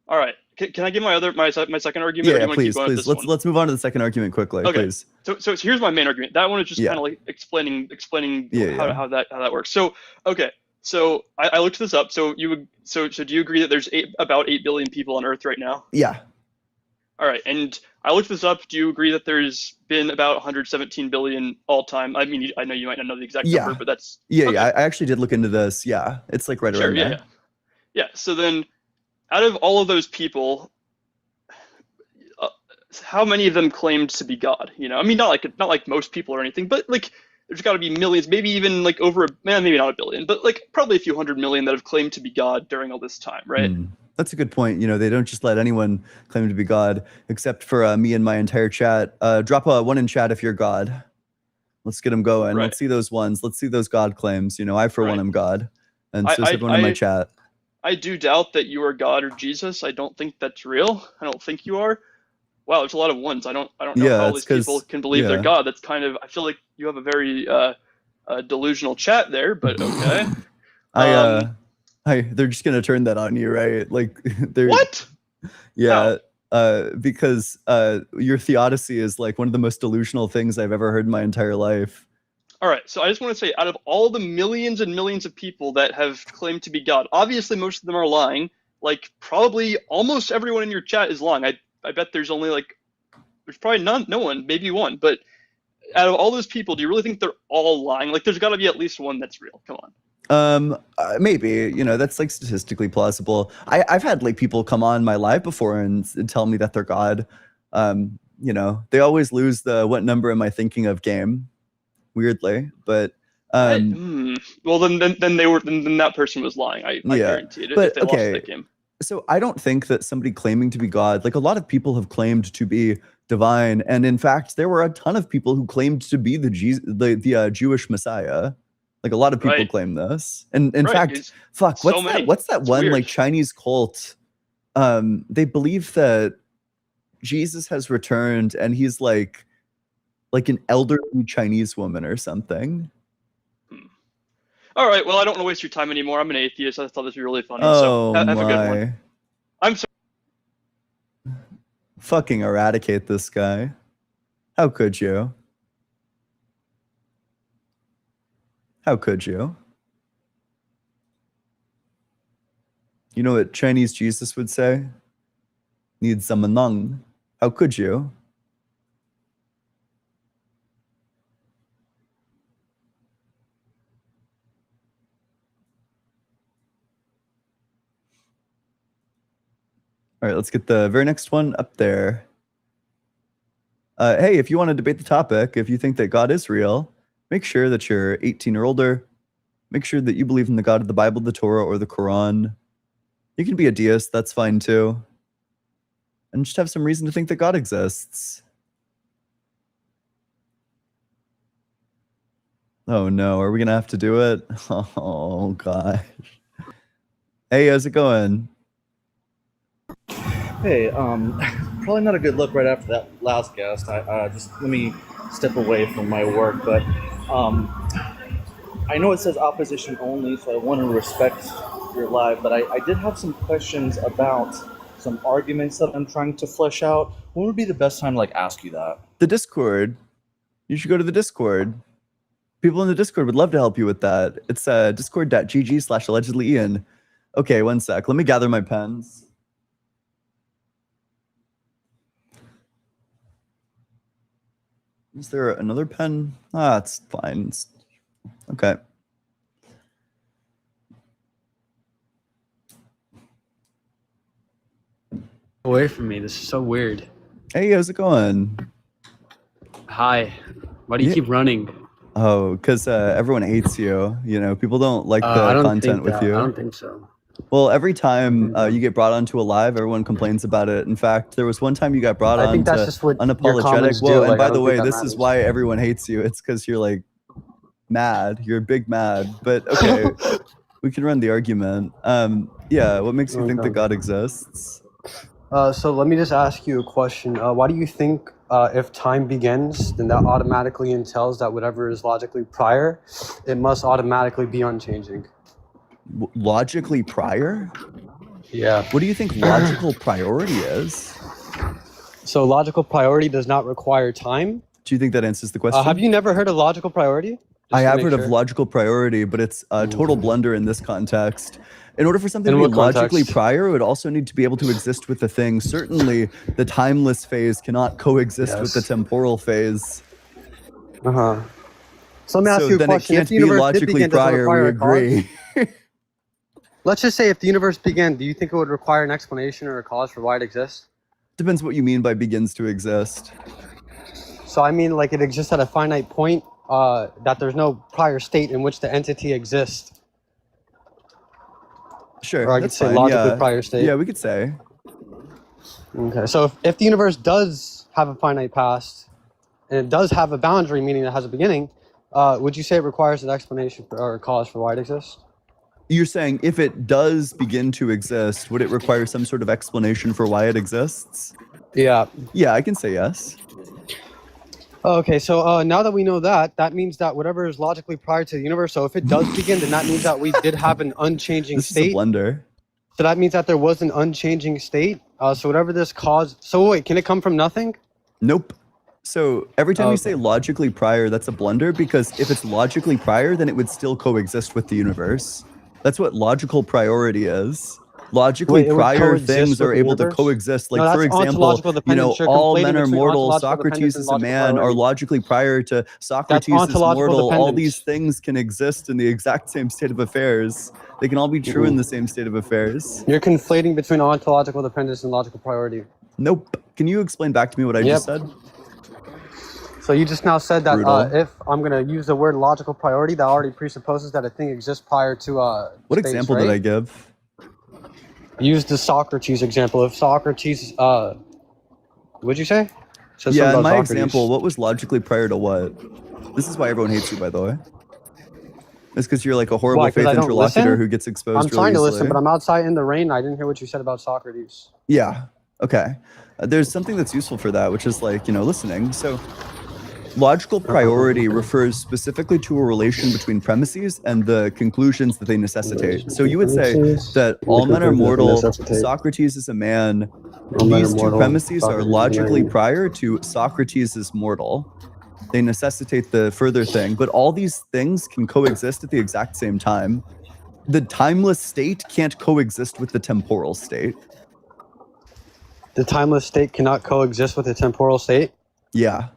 All right. Can I give my second argument, or do Yeah, you want to keep please, going with please. this one? Let's move on to the second argument quickly, Okay. please. So here's my main argument. That one is just Yeah. kind of like explaining Yeah, yeah. how that works. So okay. So I looked this up. So do you agree that there's about 8 billion people on Earth right now? Yeah. All right. And I looked this up. Do you agree that there's been about 117 billion all time? I mean, I know you might not know the exact Yeah. number, but that's Yeah, okay. yeah. I actually did look into this. Yeah. It's like right Sure, around yeah, there. yeah. So then, out of all of those people, how many of them claimed to be God? You know, I mean, not like most people or anything, but like there's got to be millions, maybe even like maybe not a billion, but like probably a few 100 million that have claimed to be God during all this time, right? That's a good point. You know, they don't just let anyone claim to be God, except for me and my entire chat. Drop a 1 in chat if you're God. Let's get them going. Right. Let's see those ones. Let's see those God claims. You know, I for one Right. am God, and I- so is everyone in my chat. I do doubt that you are God or Jesus. I don't think that's real. I don't think you are. Wow, there's a lot of ones. I don't know Yeah, how all it's these people 'cause- can believe they're yeah. God. That's kind of, I feel like you have a very delusional chat there, but okay. They're just gonna turn that on you, right? Like they're What? yeah. Because your theodicy is like one of the most delusional things I've ever heard in my entire life. All right, so I just want to say, out of all the millions and millions of people that have claimed to be God, obviously most of them are lying. Like probably almost everyone in your chat is lying. I bet there's only there's probably no one, maybe one. But out of all those people, do you really think they're all lying? Like there's got to be at least one that's real. Come on. Maybe, you know, that's like statistically plausible. I've had like people come on my live before and tell me that they're God. You know, they always lose the what number am I thinking of game, weirdly, but well then that person was lying. I Yeah, guarantee it. but If they lost okay. that game. So I don't think that somebody claiming to be God, like a lot of people have claimed to be divine, and in fact, there were a ton of people who claimed to be the Jewish Messiah. Like a lot of people Right. claim this, and in Right, fact, it's fuck, so many. what's that It's one weird. like Chinese cult? They believe that Jesus has returned, and he's like an elderly Chinese woman or something. All right, well I don't want to waste your time anymore. I'm an atheist. I thought this would be really funny. Oh so have a good my! one. I'm sorry. Fucking eradicate this guy. How could you? How could you? You know what Chinese Jesus would say? Need some nung. How could you? All right, let's get the very next one up there. Hey, if you want to debate the topic, if you think that God is real, make sure that you're 18 or older. Make sure that you believe in the God of the Bible, the Torah, or the Quran. You can be a deist, that's fine too. And just have some reason to think that God exists. Oh no, are we gonna have to do it? Oh gosh. Hey, how's it going? Hey, probably not a good look right after that last guest. I just let me step away from my work, but I know it says opposition only, so I want to respect your live. But I did have some questions about some arguments that I'm trying to flesh out. When would be the best time to ask you that? The Discord. You should go to the Discord. People in the Discord would love to help you with that. It's discord.gg/allegedly Ian. Okay, one sec. Let me gather my pens. Is there another pen? Ah, it's fine. Okay. Away from me. This is so weird. Hey, how's it going? Hi. Why do you Yeah. keep running? Oh, because everyone hates you. You know, people don't like the I don't content think with that. you. I don't think so. Well, every time you get brought onto a live, everyone complains about it. In fact, there was one time you got brought I on think that's to just what your unapologetic. comments Well, do. and Like, by I the don't way, think that this is matters. why everyone hates you. It's because you're like mad. You're big mad. But okay, we can run the argument. Yeah, what makes you think that Okay. God exists? So let me just ask you a question. Why do you think if time begins, then that automatically entails that whatever is logically prior, it must automatically be unchanging. Logically prior? Yeah. What do you think logical priority is? So logical priority does not require time. Do you think that answers the question? Have you never heard of logical priority? I Just to have make heard of sure. logical priority, but it's a total blunder in this context. In order for something In to be what logically context? prior, it would also need to be able to exist with the thing. Certainly, the timeless phase cannot coexist with the Yes. temporal phase. Uh-huh. So let me ask So you a then it question. can't If the be universe did logically begin, does it prior, we require a cause? agree. Let's just say if the universe began, do you think it would require an explanation or a cause for why it exists? Depends what you mean by begins to exist. So I mean, like it exists at a finite point, that there's no prior state in which the entity exists. Sure, Or I could that's say fine. logically Yeah. prior state. Yeah, we could say. Okay, so if the universe does have a finite past, and it does have a boundary, meaning it has a beginning, would you say it requires an explanation or a cause for why it exists? You're saying if it does begin to exist, would it require some sort of explanation for why it exists? Yeah. Yeah, I can say yes. Okay, so now that we know that, that means that whatever is logically prior to the universe, so if it does begin, then that means that we did have an unchanging This is a state. blunder. So that means that there was an unchanging state. So whatever this caused. So wait, can it come from nothing? Nope. So every time you Okay. say logically prior, that's a blunder because if it's logically prior, then it would still coexist with the universe. That's what logical priority is. Logically Wait, it would prior coexist things with are the able to universe? coexist. Like No, for that's example, ontological dependence. You're all conflating men are between mortal. ontological Socrates dependence is and a logical man. Are priority. logically prior to Socrates is ontological mortal. All dependence. these things can exist in the exact same state of affairs. They can all be true in the same state of affairs. You're conflating between ontological dependence and logical priority. Nope. Can you explain back to me what I just said? So you just now said that Brutal. if I'm going to use the word logical priority, that already presupposes that a thing exists prior to What space, example right? did I give? Use the Socrates example. If Socrates, what'd you say? Said something Yeah, in about my Socrates. example, what was logically prior to what? This is why everyone hates you, by the way. It's because you're like a horrible Why, 'cause faith I don't interlocutor listen? who gets exposed I'm really trying to easily. listen, but I'm outside in the rain. I didn't hear what you said about Socrates. Yeah. Okay. There's something that's useful for that, which is like, listening. So logical priority refers specifically to a relation between premises and the conclusions that they necessitate. So you would say that all men are mortal, Socrates is a man. These two premises are logically prior to Socrates is mortal. They necessitate the further thing, but all these things can coexist at the exact same time. The timeless state can't coexist with the temporal state. The timeless state cannot coexist with the temporal state? Yeah.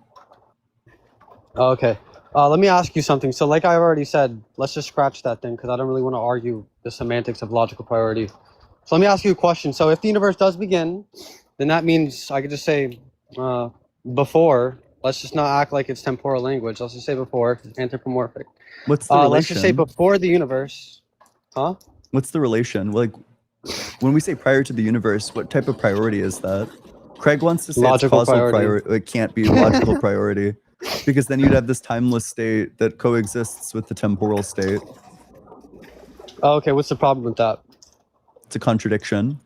Okay. Let me ask you something. So like I already said, let's just scratch that thing because I don't really want to argue the semantics of logical priority. So let me ask you a question. So if the universe does begin, then that means I could just say before. Let's just not act like it's temporal language. Let's just say before, anthropomorphic. What's the relation? Let's just say before the universe. Huh? What's the relation? Like, when we say prior to the universe, what type of priority is that? Craig wants to say Logical it's causal priority. priority. It can't be logical priority because then you'd have this timeless state that coexists with the temporal state. Okay, what's the problem with that? It's a contradiction.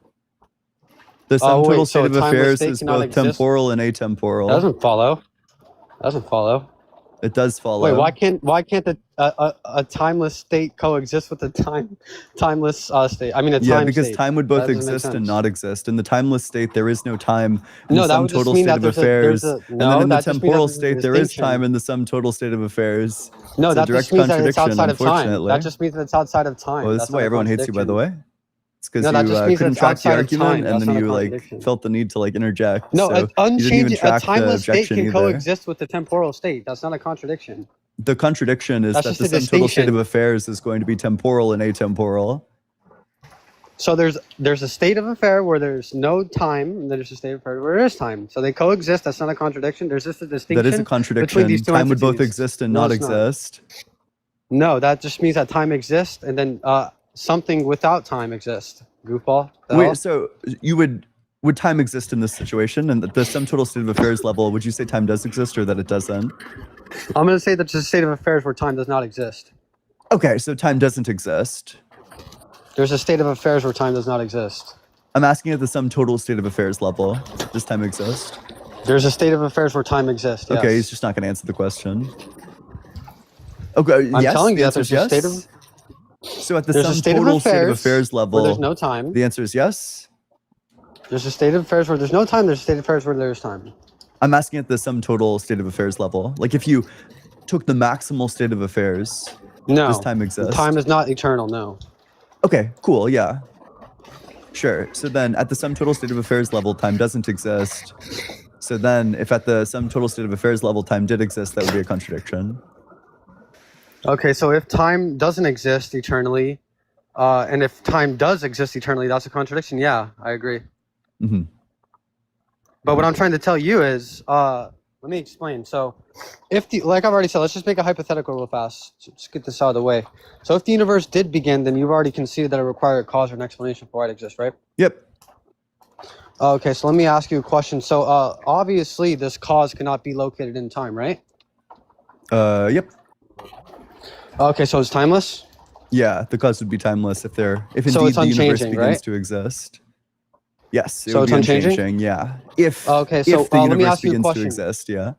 The sum total wait, so state a of timeless affairs state is cannot both exist? temporal and atemporal. That doesn't follow. Doesn't follow. It does follow. Wait, why can't a timeless state coexist with a timeless state? I mean, a Yeah, time because state. time would both That doesn't make exist and sense. not exist. In the timeless state, there is no time. In No, the that sum would just total mean state that of there's affairs. a And no. then in the That just means that temporal there's a state, there is distinction. time in the sum total state of affairs. No, It's a that direct just means that it's contradiction, outside of time. unfortunately. That just means that it's outside of time. Well, this That's is why not a everyone hates you, by the contradiction. way. It's because No, that just you means couldn't it's track the outside of time. argument, and That's then not a you contradiction. felt the need to interject. No, so an you didn't even unchanging, a track the timeless state objection can either. coexist with the temporal state. That's not a contradiction. The contradiction is That's that just the a sum total state of distinction. affairs is going to be temporal and atemporal. So there's a state of affair where there's no time, and then there's a state of affair where there is time. So they coexist. That's not a contradiction. There's just a distinction. That is a between contradiction. these two Time would both entities. exist and No, not it's not. exist. No, that just means that time exists, and then something without time exists. Goofball. The hell? Wait, so you would time exist in this situation, and at the sum total state of affairs level, would you say time does exist or that it doesn't? I'm going to say that there's a state of affairs where time does not exist. Okay, so time doesn't exist. There's a state of affairs where time does not exist. I'm asking at the sum total state of affairs level. Does time exist? There's a state of affairs where time exists. Yes. Okay, he's just not going to answer the question. Okay, I'm yes, telling the you that answer is there's a yes. state So at the there's a sum state of total state of affairs affairs where level, there's no time. the answer is yes. There's a state of affairs where there's no time. There's a state of affairs where there's time. I'm asking at the sum total state of affairs level. Like if you took the maximal state of affairs, No. does time exist? Time is not eternal. No. Okay, cool, yeah. Sure. So then at the sum total state of affairs level, time doesn't exist. So then if at the sum total state of affairs level, time did exist, that would be a contradiction. Okay, so if time doesn't exist eternally, and if time does exist eternally, that's a contradiction. Yeah, I agree. Hmm. But what I'm trying to tell you is, let me explain. So, if the, like I've already said, let's just make a hypothetical real fast. Just get this out of the way. So, if the universe did begin, then you've already conceded that it required a cause or an explanation for why it exists, right? Yep. Okay, so let me ask you a question. So, obviously, this cause cannot be located in time, right? Yep. Okay, so it's timeless. Yeah, the cause would be timeless if So indeed it's the universe unchanging, begins right? to exist. Yes, it So would it's be unchanging? unchanging. Yeah, if Okay, so, if the let me universe ask you a begins to question. exist, yeah.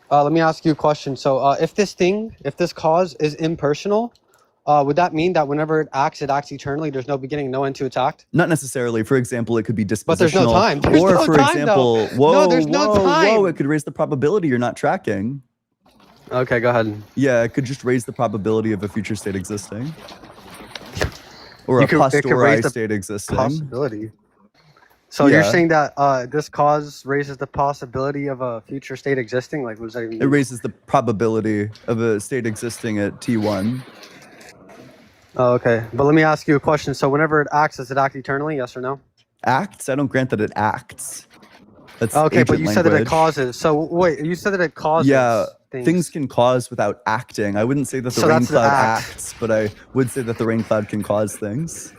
Let me ask you a question. So, if this cause is impersonal, would that mean that whenever it acts eternally? There's no beginning, no end to its act. Not necessarily. For example, it could be dispositional. But there's no time. There's or no for time, example, though. whoa, No, there's no whoa, time. whoa, it could raise the probability you're not tracking. Okay, go ahead. Yeah, it could just raise the probability of a future state existing. Or You a could- it could posteriori raise the state existing. Possibility. So you're Yeah. saying that this cause raises the possibility of a future state existing? Like, what does that even It mean? raises the probability of a state existing at T1. Oh, okay. But let me ask you a question. So whenever it acts, does it act eternally? Yes or no? Acts? I don't grant that it acts. That's Okay, but ancient you said that it language. causes. So wait, you said that it causes. Yeah, things. things can cause without acting. I wouldn't say that the So rain that's the cloud act. acts, but I would say that the rain cloud can cause things.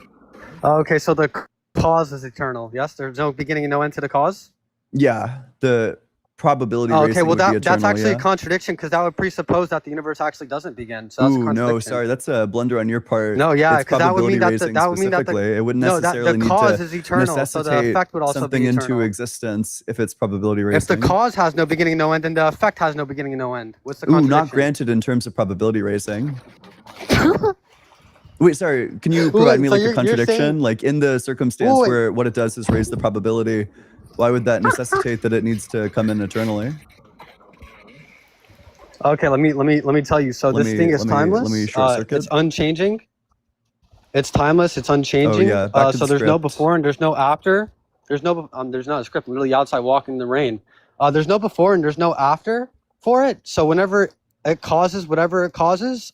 Okay, so the cause is eternal. Yes, there's no beginning and no end to the cause. Yeah, the probability Okay, raising well would be that's eternal, actually yeah. a contradiction because that would presuppose that the universe actually doesn't begin. So that's a Ooh, contradiction. no, sorry, that's a blunder on your part. No, yeah, It's 'cause that would mean that the- probability that would mean that the- specifically. It wouldn't No, that necessarily the need cause to is eternal, so the necessitate effect would also something be into eternal. existence if it's probability If raising. the cause has no beginning, no end, then the effect has no beginning and no end. What's the Ooh, contradiction? not granted in terms of probability raising. Wait, sorry. Can you provide me so like you're a contradiction? saying- Like in the circumstance Wait. where what it does is raise the probability, why would that necessitate that it needs to come in eternally? Okay, let me tell you. So Let this me- thing is let me- timeless. let me short circuit. It's unchanging. It's timeless. It's unchanging. yeah, back to So the there's no script. before and there's no after. There's not a script. I'm really outside walking in the rain. There's no before and there's no after for it. So whenever it causes whatever it causes,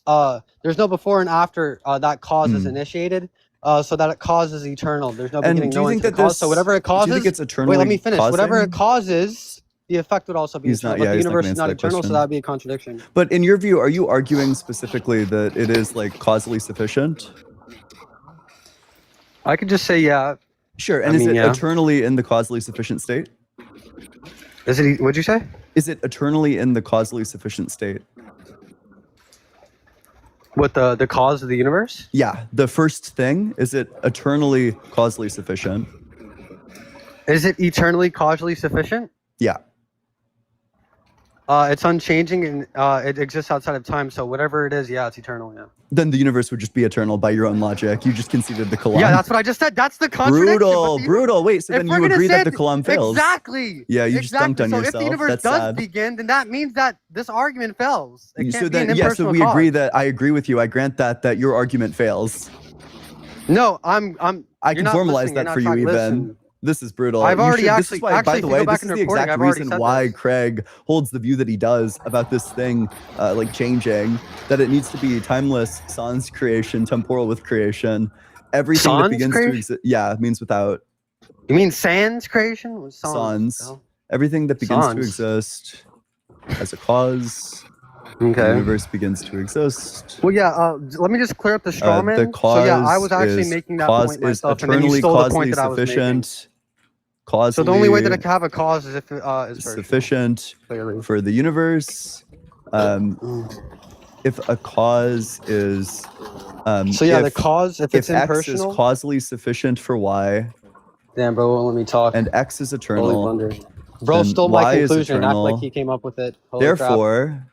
there's no before and after that cause is Hmm. initiated. So that it causes eternal. There's no And beginning, do you no end think to the that cause. So whatever it do you causes, think it's eternally wait, let me finish. Whatever it causing? causes, the effect would also be He's eternal. not- But yeah, the he's not gonna universe is answer not that eternal, so question. that would be a contradiction. But in your view, are you arguing specifically that it is like causally sufficient? I could just say yeah. Sure. And I is mean, it yeah. eternally in the causally sufficient state? Is it? What'd you say? Is it eternally in the causally sufficient state? What the cause of the universe? Yeah. The first thing, is it eternally causally sufficient? Is it eternally causally sufficient? Yeah. It's unchanging and it exists outside of time. So whatever it is, yeah, it's eternal. Yeah. Then the universe would just be eternal by your own logic. You just conceded the Kalam. Yeah, that's what I just said. That's the contradiction. brutal, But the- brutal. Wait, so if then we're you gonna agree say that the it- Kalam fails? Exactly. Yeah, you just dunked on so if yourself. the universe That's does sad. begin, then that means that this argument fails. It can't So be an then, yeah, so impersonal we agree cause. that I agree with you. I grant that your argument fails. No, I'm. I you're can not formalize listening, you're that not for you trying to even. listen. This is brutal. I've You already this actually- is why, by actually, the if you way, go back this in is the the recording, exact I've already reason said why this. Craig holds the view that he does about this thing, like changing, that it needs to be timeless, sans creation, temporal with creation. Everything that Sans begins creation? to exist, yeah, means without. You mean sans creation? What's Sans. No? Everything that begins to Sans. exist has a cause. The Okay. universe begins to exist. Well, yeah. Let me just clear up the straw man. The cause So yeah, I was actually is, making that cause point is myself, and then you eternally stole the causally point that I was making. sufficient. Causally So the only way that I can have a cause is if it is personal, sufficient clearly. for the universe. If a cause is So yeah, if, the cause, if it's if X is impersonal. causally sufficient for Y Damn, bro, won't let me talk. and X is Holy eternal, blunder. Bro then stole why my is conclusion and act like eternal? he came up with it. Holy crap. Therefore,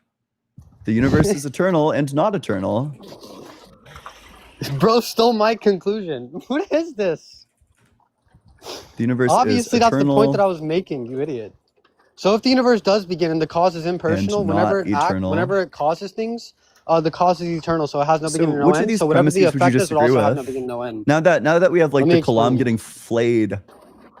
the universe is eternal and not eternal. Bro stole my conclusion. What is this? The universe Obviously, is that's the point eternal that I was making, you idiot. So if the universe does begin and the cause is impersonal, and whenever not it eternal. whenever it causes things, the cause is eternal, so it has no So beginning, no which of end. these So whatever the premises would you effect is, would disagree also have no with? beginning, no end. Now that we have like Let me the Kalam explain. getting flayed,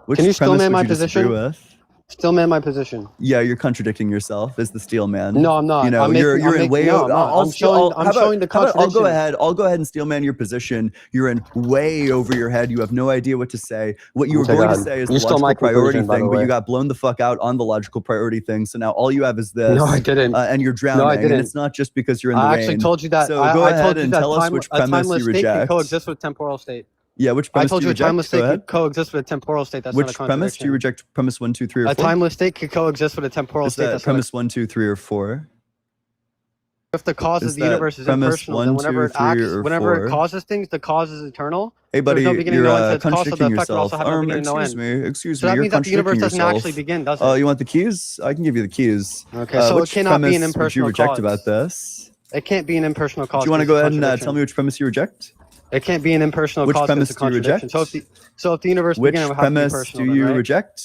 which Can you still premise man would my you disagree position? with? Still man my position. Yeah, you're contradicting yourself as the steel man. No, I'm not. You know, I'm you're making- I'm in making- way. no, I'm not. I'll I'm steal- showing- I'll- I'm how about- showing the how about I'll go contradiction. ahead. I'll go ahead and steel man your position. You're in way over your head. You have no idea what to say. What you were Okay, go going to ahead. say is You the stole my logical priority conclusion, by the thing, but way. you got blown the fuck out on the logical priority thing. So now all you have is this. No, I didn't. And you're drowning. No, I And didn't. it's not just because you're in the I rain. actually told you that. So I go told ahead you and that tell us which a premise timeless you state can reject. coexist with a temporal state. Yeah, which I premise told do you you a timeless reject? Go state ahead. could coexist with a temporal state. That's not a Which contradiction. premise do you reject? Premise 1, 2, 3, or 4? A timeless state could coexist with a temporal Is state. that That's not a, premise 1, 2, 3, or 4? if the cause is of the that universe is premise impersonal, then 1, whenever 2, it acts, 3, or whenever 4? it causes things, the cause is eternal. Hey, buddy, no beginning, you're no end, so its cause of the contradicting effect would also yourself. have no beginning, no Excuse end. me, excuse So me, that you're means that the universe contradicting doesn't yourself. actually begin, does it? You want the keys? I can give you the keys. Okay, so it which cannot be an premise would you impersonal reject cause. about this? It can't be an impersonal cause. Do you want to because go it's ahead a and tell me contradiction. which premise you reject? It can't be an impersonal Which cause because premise it's a do you contradiction. reject? So if the universe Which began, it would have to be premise personal. do then, you right? reject?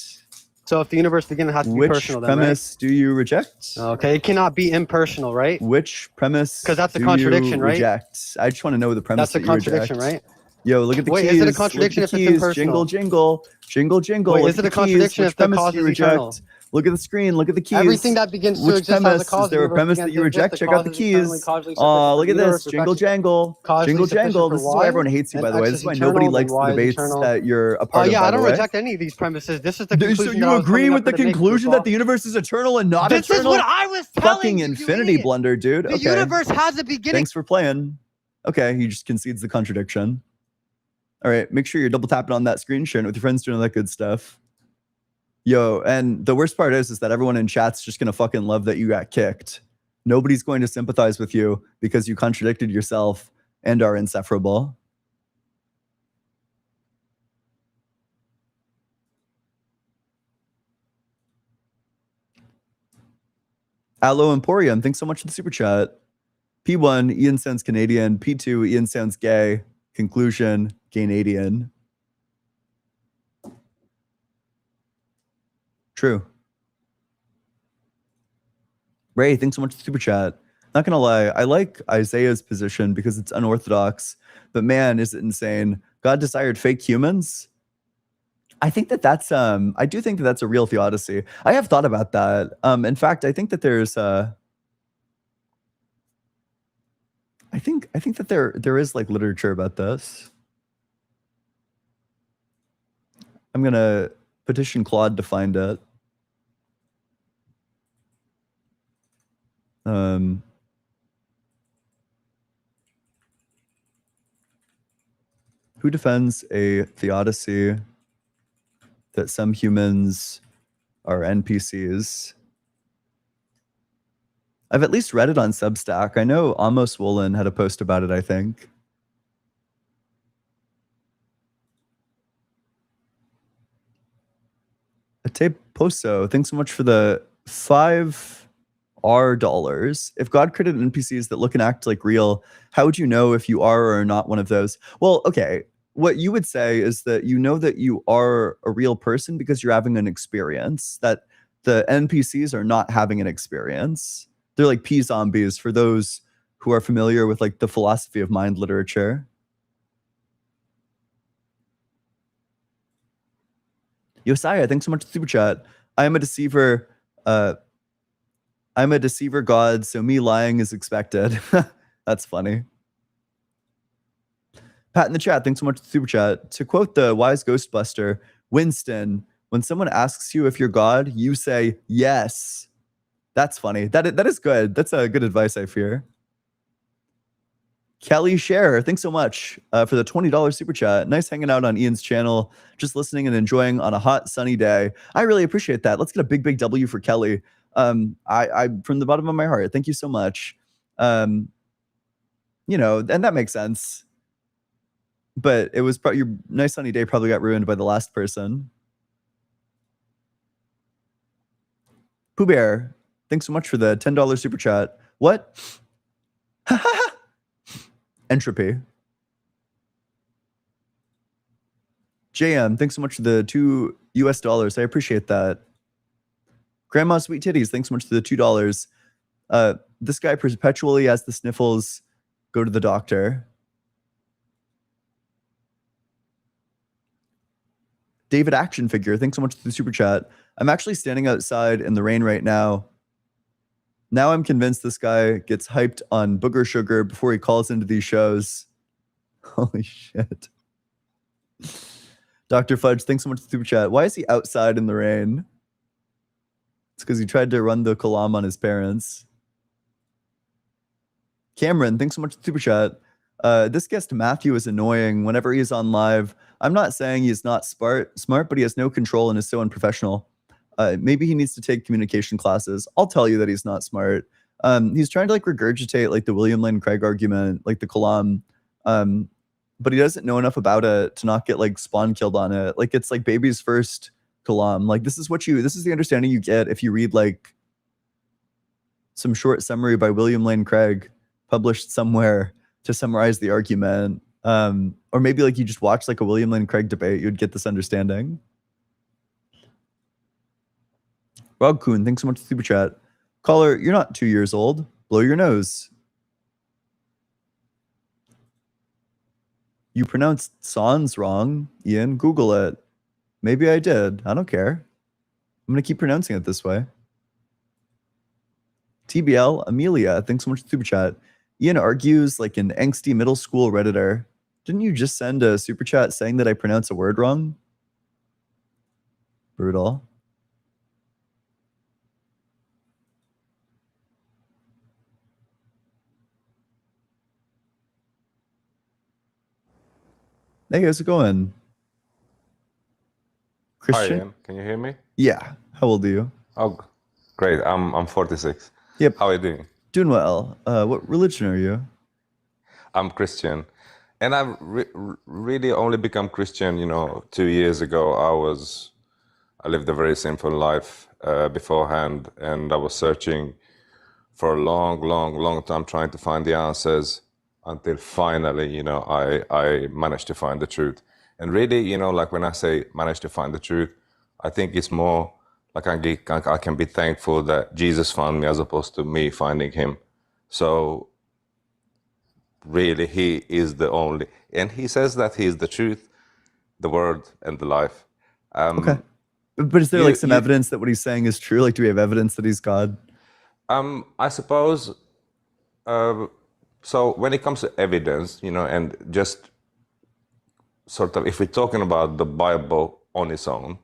So if the universe began, it has to be Which personal. Then, right? premise do you reject? Okay, it cannot be impersonal, right? Which premise 'Cause that's a do contradiction, you right? reject? I just want to know the premise That's a that you contradiction, reject. right? Yo, look at the Wait, keys. is it a Look at contradiction the if it's keys. impersonal? Jingle, jingle, jingle, jingle. Wait, Look is at it a the keys. contradiction Which if the premise cause do you is eternal? reject? Look at the screen. Look at the keys. Everything that begins to Which exist has a premise? cause. Is there a The universe premise that began you to exist, reject? the Check out cause the is eternally keys. causally Oh, sufficient. look The at universe this. is Jingle, actually jangle. causally Jingle, sufficient jangle. for This is why Y, everyone hates you, by and the way. X This is is why nobody eternal, likes then the Y is debates eternal. that you're a Oh part of, yeah, by I the don't way. reject any of these premises. This is the So conclusion that you I was agree coming with up the to make, conclusion that goofball. the universe is eternal and not This is eternal? what I was telling Fucking you, you infinity idiot. blunder, dude. The Okay. universe has a beginning. Thanks for playing. Okay, he just concedes the contradiction. All right, make sure you're double tapping on that screen, sharing it with your friends, doing all that good stuff. Yo, and the worst part is that everyone in chat's just gonna fucking love that you got kicked. Nobody's going to sympathize with you because you contradicted yourself and are insufferable. Aloe Emporium, thanks so much for the super chat. P1, Ian sounds Canadian. P2, Ian sounds gay. Conclusion, Canadian. True. Ray, thanks so much for the super chat. Not gonna lie, I like Isaiah's position because it's unorthodox, but man, is it insane. God desired fake humans? I think that's I do think that's a real theodicy. I have thought about that. In fact, I think that there's I think that there is like literature about this. I'm gonna petition Claude to find it. Who defends a theodicy that some humans are NPCs? I've at least read it on Substack. I know Amos Woolen had a post about it, I think. Ate Poso, thanks so much for the $5 dollars. If God created NPCs that look and act like real, how would you know if you are or are not one of those? Well, okay. What you would say is that you know that you are a real person because you're having an experience, that the NPCs are not having an experience. They're like P-zombies for those who are familiar with like the philosophy of mind literature. Josiah, thanks so much for the super chat. I'm a deceiver. I'm a deceiver god, so me lying is expected. That's funny. Pat in the chat, thanks so much for the super chat. To quote the wise Ghostbuster, Winston, when someone asks you if you're God, you say yes. That's funny. That is good. That's a good advice, I fear. Kelly Scherer, thanks so much for the $20 super chat. Nice hanging out on Ian's channel, just listening and enjoying on a hot, sunny day. I really appreciate that. Let's get a big W for Kelly. I from the bottom of my heart, thank you so much. You know, and that makes sense. But it was your nice sunny day probably got ruined by the last person. Pooh Bear, thanks so much for the $10 super chat. What? Entropy. JM, thanks so much for the $2 US. I appreciate that. Grandma Sweet Titties, thanks so much for the $2. This guy perpetually has the sniffles. Go to the doctor. David Action Figure, thanks so much for the super chat. I'm actually standing outside in the rain right now. Now I'm convinced this guy gets hyped on booger sugar before he calls into these shows. Holy shit. Dr. Fudge, thanks so much for the super chat. Why is he outside in the rain? It's because he tried to run the Kalam on his parents. Cameron, thanks so much for the super chat. This guest Matthew is annoying whenever he's on live. I'm not saying he's not smart, but he has no control and is so unprofessional. Maybe he needs to take communication classes. I'll tell you that he's not smart. He's trying to like regurgitate like the William Lane Craig argument, like the Kalam, but he doesn't know enough about it to not get like spawn killed on it. Like it's like baby's first Kalam. Like this is the understanding you get if you read like some short summary by William Lane Craig published somewhere to summarize the argument. Or maybe like you just watch like a William Lane Craig debate, you'd get this understanding. Rob Kuhn, thanks so much for the super chat. Caller, you're not 2 years old. Blow your nose. You pronounced sans wrong, Ian. Google it. Maybe I did. I don't care. I'm going to keep pronouncing it this way. TBL, Amelia, thanks so much for the super chat. Ian argues like an angsty middle school Redditor. Didn't you just send a super chat saying that I pronounce a word wrong? Brutal. Hey, how's it going? Christian? Hi, Ian. Can you hear me? Yeah. How old are you? Oh, great. I'm 46. Yep. How are you doing? Doing well. What religion are you? I'm Christian, and I've really only become Christian, 2 years ago. I lived a very simple life beforehand, and I was searching for a long time trying to find the answers until finally, I managed to find the truth. And really, like when I say managed to find the truth, I think it's more like I can be thankful that Jesus found me as opposed to me finding him. So really, he is the only, and he says that he is the truth, the word, and the life. Okay. But is there like some evidence that what he's saying is true? Like, do we have evidence that he's God? I suppose, so when it comes to evidence, and just sort of, if we're talking about the Bible on its own,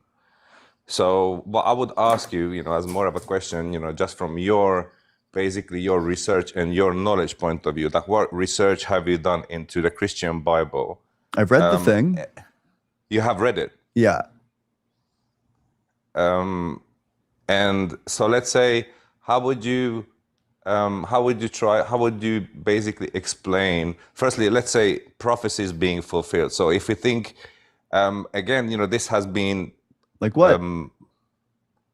so what I would ask you, as more of a question, just from basically your research and your knowledge point of view, like what research have you done into the Christian Bible? I've read the thing. You have read it? Yeah. And so let's say, how would you basically explain, firstly, let's say prophecies being fulfilled. So if we think, again, this has been, like what?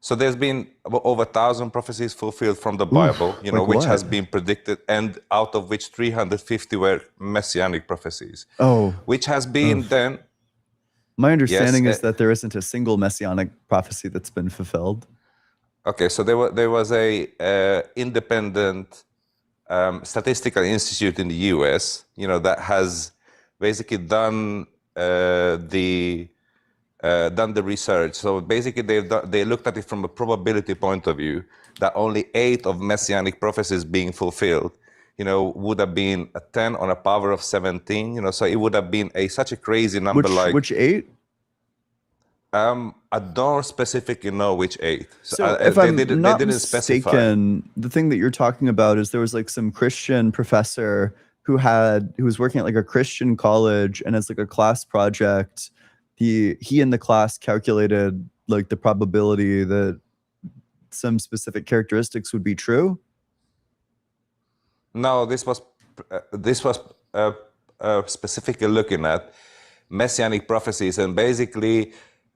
So there's been over 1,000 prophecies fulfilled from the Bible, like which what? has been predicted, and out of which 350 were messianic prophecies. Oh. Which has been then. My understanding is that there isn't a single messianic prophecy that's been fulfilled. Okay, so there was a independent statistical institute in the U.S., that has basically done the research. So basically, they looked at it from a probability point of view that only 8 of messianic prophecies being fulfilled, would have been a 10 on a power of 17. So it would have been such a crazy number. Which 8? I don't specifically know which 8. So if I'm not didn't mistaken, specify. the thing that you're talking about is there was like some Christian professor who was working at like a Christian college, and as like a class project, he in the class calculated like the probability that some specific characteristics would be true. No, this was specifically looking at messianic prophecies, and basically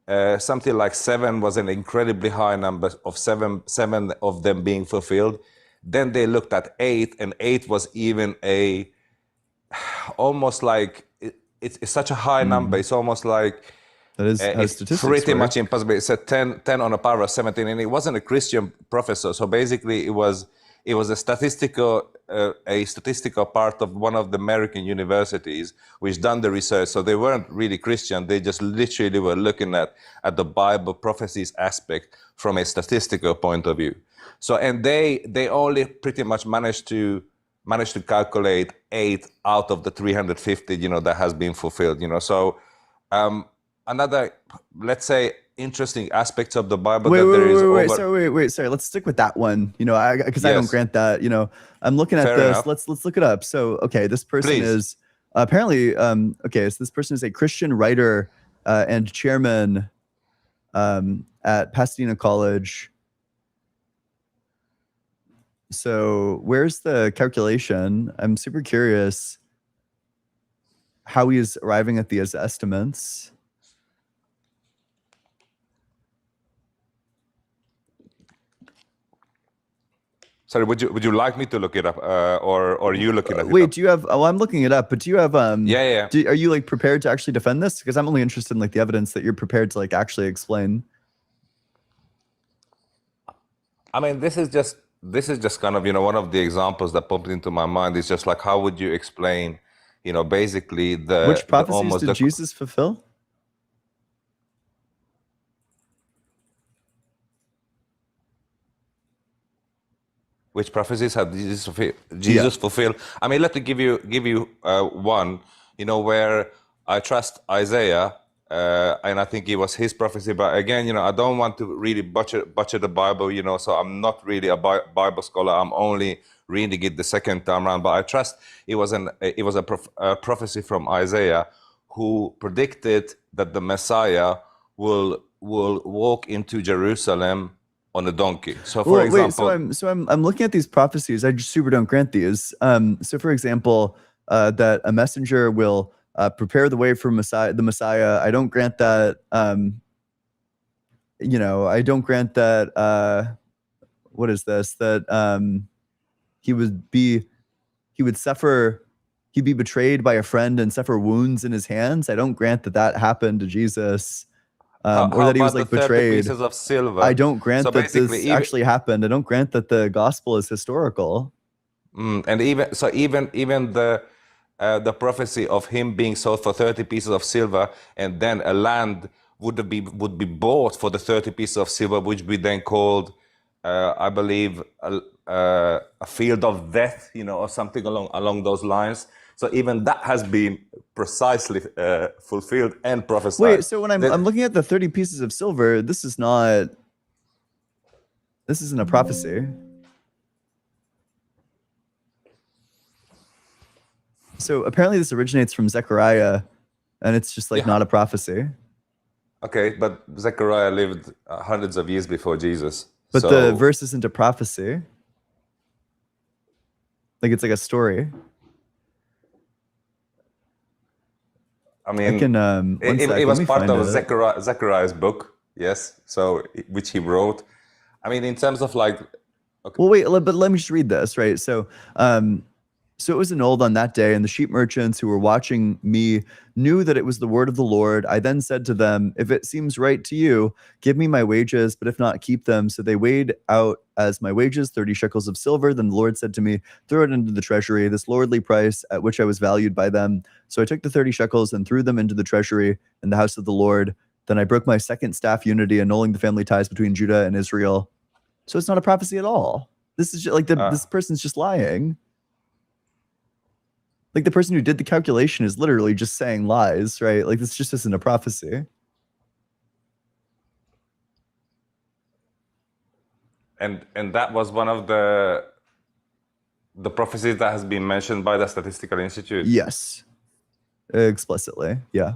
something like 7 was an incredibly high number of seven of them being fulfilled. Then they looked at 8, and 8 was even almost like it's such a high number. It's almost like That is how it's statistics pretty work. much impossible. It's a 10 on the power of 17, and it wasn't a Christian professor. So basically, it was a statistical part of one of the American universities which done the research. So they weren't really Christian. They just literally were looking at the Bible prophecies aspect from a statistical point of view. So, and they only pretty much managed to calculate 8 out of the 350, that has been fulfilled. So another, let's say, interesting aspects of the Bible that there is over. Sorry. Let's stick with that one. Because I don't Yes. grant that. I'm looking at Fair this. enough. Let's look it up. So, okay, this person Please. is apparently okay. So this person is a Christian writer and chairman at Pasadena College. So where's the calculation? I'm super curious how he's arriving at these estimates. Sorry, would you like me to look it up, or you looking at it Wait, up? do you have? Oh, I'm looking it up. But do you have? Yeah. Are you like prepared to actually defend this? Because I'm only interested in like the evidence that you're prepared to like actually explain. I mean, this is just kind of one of the examples that popped into my mind. It's just like, how would you explain, basically Which prophecies did Jesus fulfill? Which prophecies have Jesus fulfilled? I mean, let me give you one. Where I trust Isaiah, and I think it was his prophecy. But again, I don't want to really butcher the Bible. So I'm not really a Bible scholar. I'm only reading it the second time around. But I trust it was a prophecy from Isaiah, who predicted that the Messiah will walk into Jerusalem on a donkey. So, for example, I'm looking at these prophecies. I just super don't grant these. So, for example, that a messenger will prepare the way for the Messiah. I don't grant that. I don't grant that. What is this? That he would be suffer. He'd be betrayed by a friend and suffer wounds in his hands. I don't grant that happened to Jesus. Or that he was like betrayed. Pieces of silver? I don't grant So that this actually happened. I don't grant that the gospel is historical. And even the prophecy of him being sold for 30 pieces of silver, and then a land would be bought for the 30 pieces of silver, which we then called, I believe, a field of death, or something along those lines. So even that has been precisely fulfilled and prophesied. Wait, so when I'm looking at the 30 pieces of silver, this isn't a prophecy. So apparently this originates from Zechariah, and it's just like not a prophecy. Okay, but Zechariah lived hundreds of years before Jesus. But the verse isn't a prophecy. Like it's like a story. I mean, it was part of Zechariah's book, yes. So which he wrote. I mean, in terms of like. Okay. Well, wait, but let me just read this, right? So, so it was annulled on that day, and the sheep merchants who were watching me knew that it was the word of the Lord. I then said to them, "If it seems right to you, give me my wages, but if not, keep them." So they weighed out as my wages 30 shekels of silver. Then the Lord said to me, "Throw it into the treasury, this lordly price at which I was valued by them." So I took the 30 shekels and threw them into the treasury in the house of the Lord. Then I broke my second staff unity, annulling the family ties between Judah and Israel. So it's not a prophecy at all. This is just like this person's just lying. Like the person who did the calculation is literally just saying lies, right? Like this just isn't a prophecy. And that was one of the prophecies that has been mentioned by the Statistical Institute. Yes, explicitly, yeah.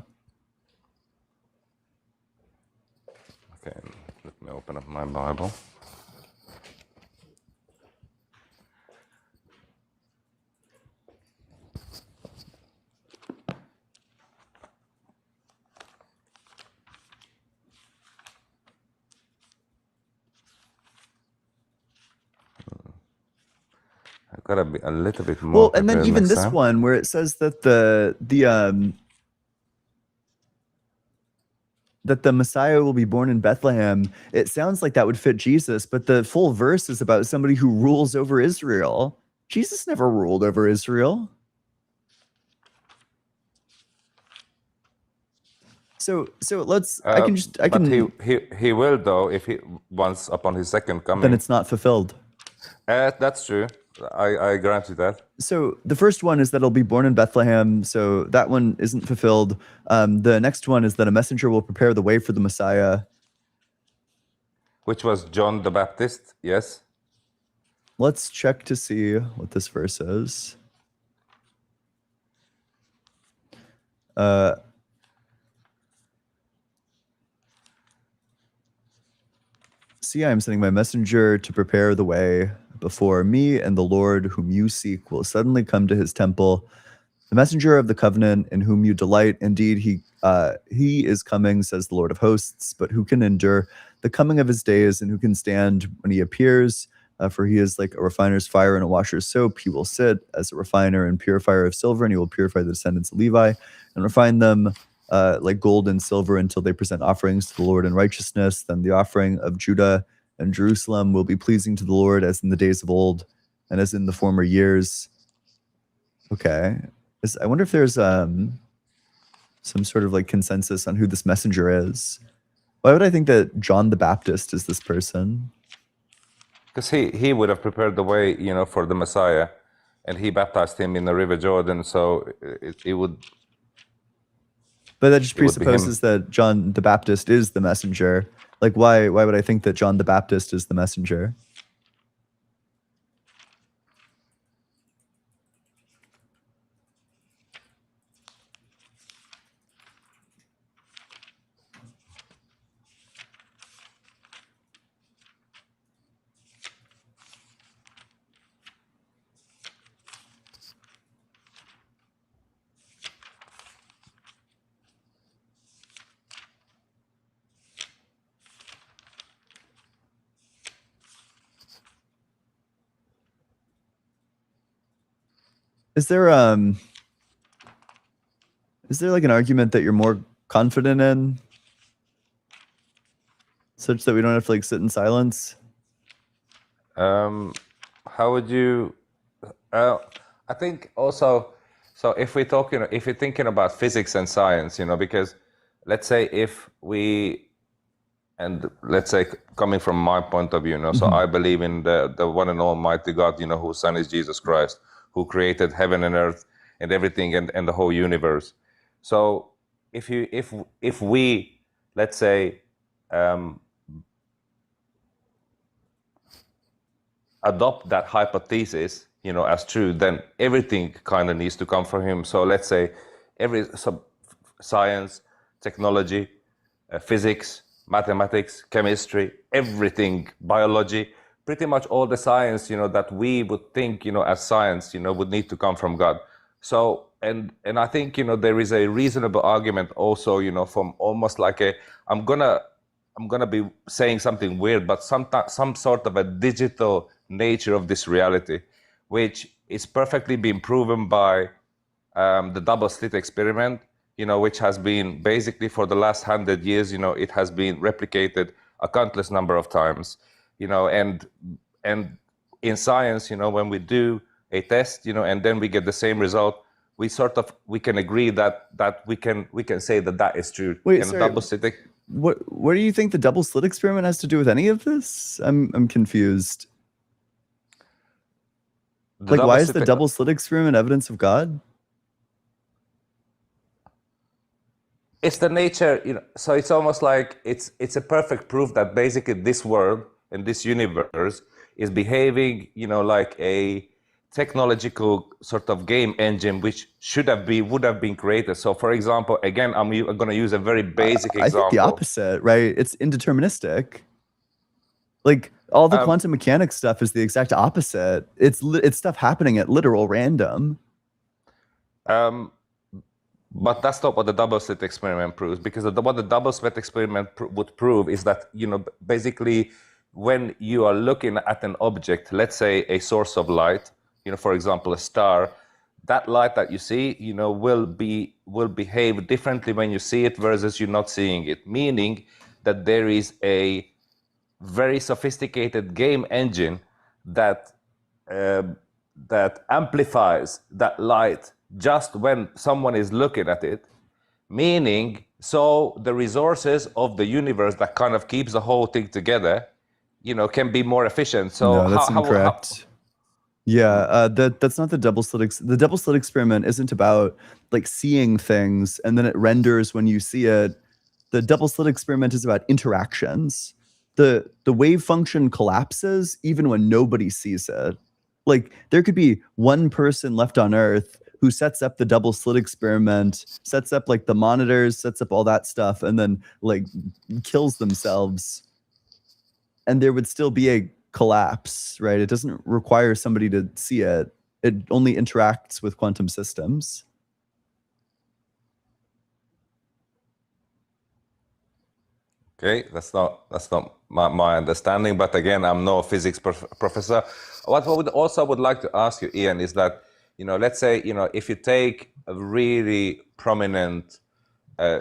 Okay, let me open up my Bible. gotta be a little bit more Well, and then prepared even next this time. one where it says that the Messiah will be born in Bethlehem, it sounds like that would fit Jesus, but the full verse is about somebody who rules over Israel. Jesus never ruled over Israel. So let's I But can he will though if he once upon his second then coming. it's not fulfilled. That's true. I grant you that. So the first one is that it'll be born in Bethlehem. So that one isn't fulfilled. The next one is that a messenger will prepare the way for the Messiah. Which was John the Baptist, yes. Let's check to see what this verse is. See, I am sending my messenger to prepare the way before me, and the Lord whom you seek will suddenly come to his temple. The messenger of the covenant in whom you delight, indeed, he is coming, says the Lord of hosts. But who can endure the coming of his days, and who can stand when he appears? For he is like a refiner's fire and a washer's soap. He will sit as a refiner and purifier of silver, and he will purify the descendants of Levi and refine them like gold and silver until they present offerings to the Lord in righteousness. Then the offering of Judah and Jerusalem will be pleasing to the Lord as in the days of old and as in the former years. Okay. I wonder if there's some sort of like consensus on who this messenger is. Why would I think that John the Baptist is this person? Because he would have prepared the way, for the Messiah, and he baptized him in the River Jordan, so it would. But that just It would be him. presupposes that John the Baptist is the messenger. Like, why would I think that John the Baptist is the messenger? Is there like an argument that you're more confident in, such that we don't have to like sit in silence? How would you? I think also. So if we're thinking about physics and science, because let's say let's say coming from my point of view, so I believe in the one and almighty God, whose son is Jesus Christ, who created heaven and earth and everything and the whole universe. So if we let's say adopt that hypothesis, as true, then everything kind of needs to come from him. So let's say science, technology, physics, mathematics, chemistry, everything, biology, pretty much all the science, that we would think, as science, would need to come from God. So, and I think, there is a reasonable argument also, from almost like I'm gonna be saying something weird, but some sort of a digital nature of this reality, which is perfectly been proven by the double slit experiment, which has been basically for the last 100 years, it has been replicated a countless number of times, and in science, when we do a test, and then we get the same result, we can agree that we can say that is true. Wait, and sorry. double slit. What do you think the double slit experiment has to do with any of this? I'm confused. Like, why is the double slit experiment evidence of God? It's the nature, so it's almost like it's a perfect proof that basically this world and this universe is behaving, like a technological sort of game engine which would have been created. So for example, again, I'm going to use a very basic example. I think the opposite, right? It's indeterministic. Like, all the quantum mechanics stuff is the exact opposite. It's stuff happening at literal random. But that's not what the double slit experiment proves, because what the double slit experiment would prove is that, basically when you are looking at an object, let's say a source of light, for example, a star, that light that you see, will behave differently when you see it versus you not seeing it. Meaning that there is a very sophisticated game engine that that amplifies that light just when someone is looking at it. Meaning, so the resources of the universe that kind of keeps the whole thing together, can be more efficient. So No, that's incorrect. Yeah, that's not the double slit. The double slit experiment isn't about like seeing things and then it renders when you see it. The double slit experiment is about interactions. The wave function collapses even when nobody sees it. Like there could be one person left on Earth who sets up the double slit experiment, sets up like the monitors, sets up all that stuff, and then like kills themselves. And there would still be a collapse, right? It doesn't require somebody to see it. It only interacts with quantum systems. Okay, that's not my understanding. But again, I'm no physics professor. What I would like to ask you, Ian, is that let's say if you take a really prominent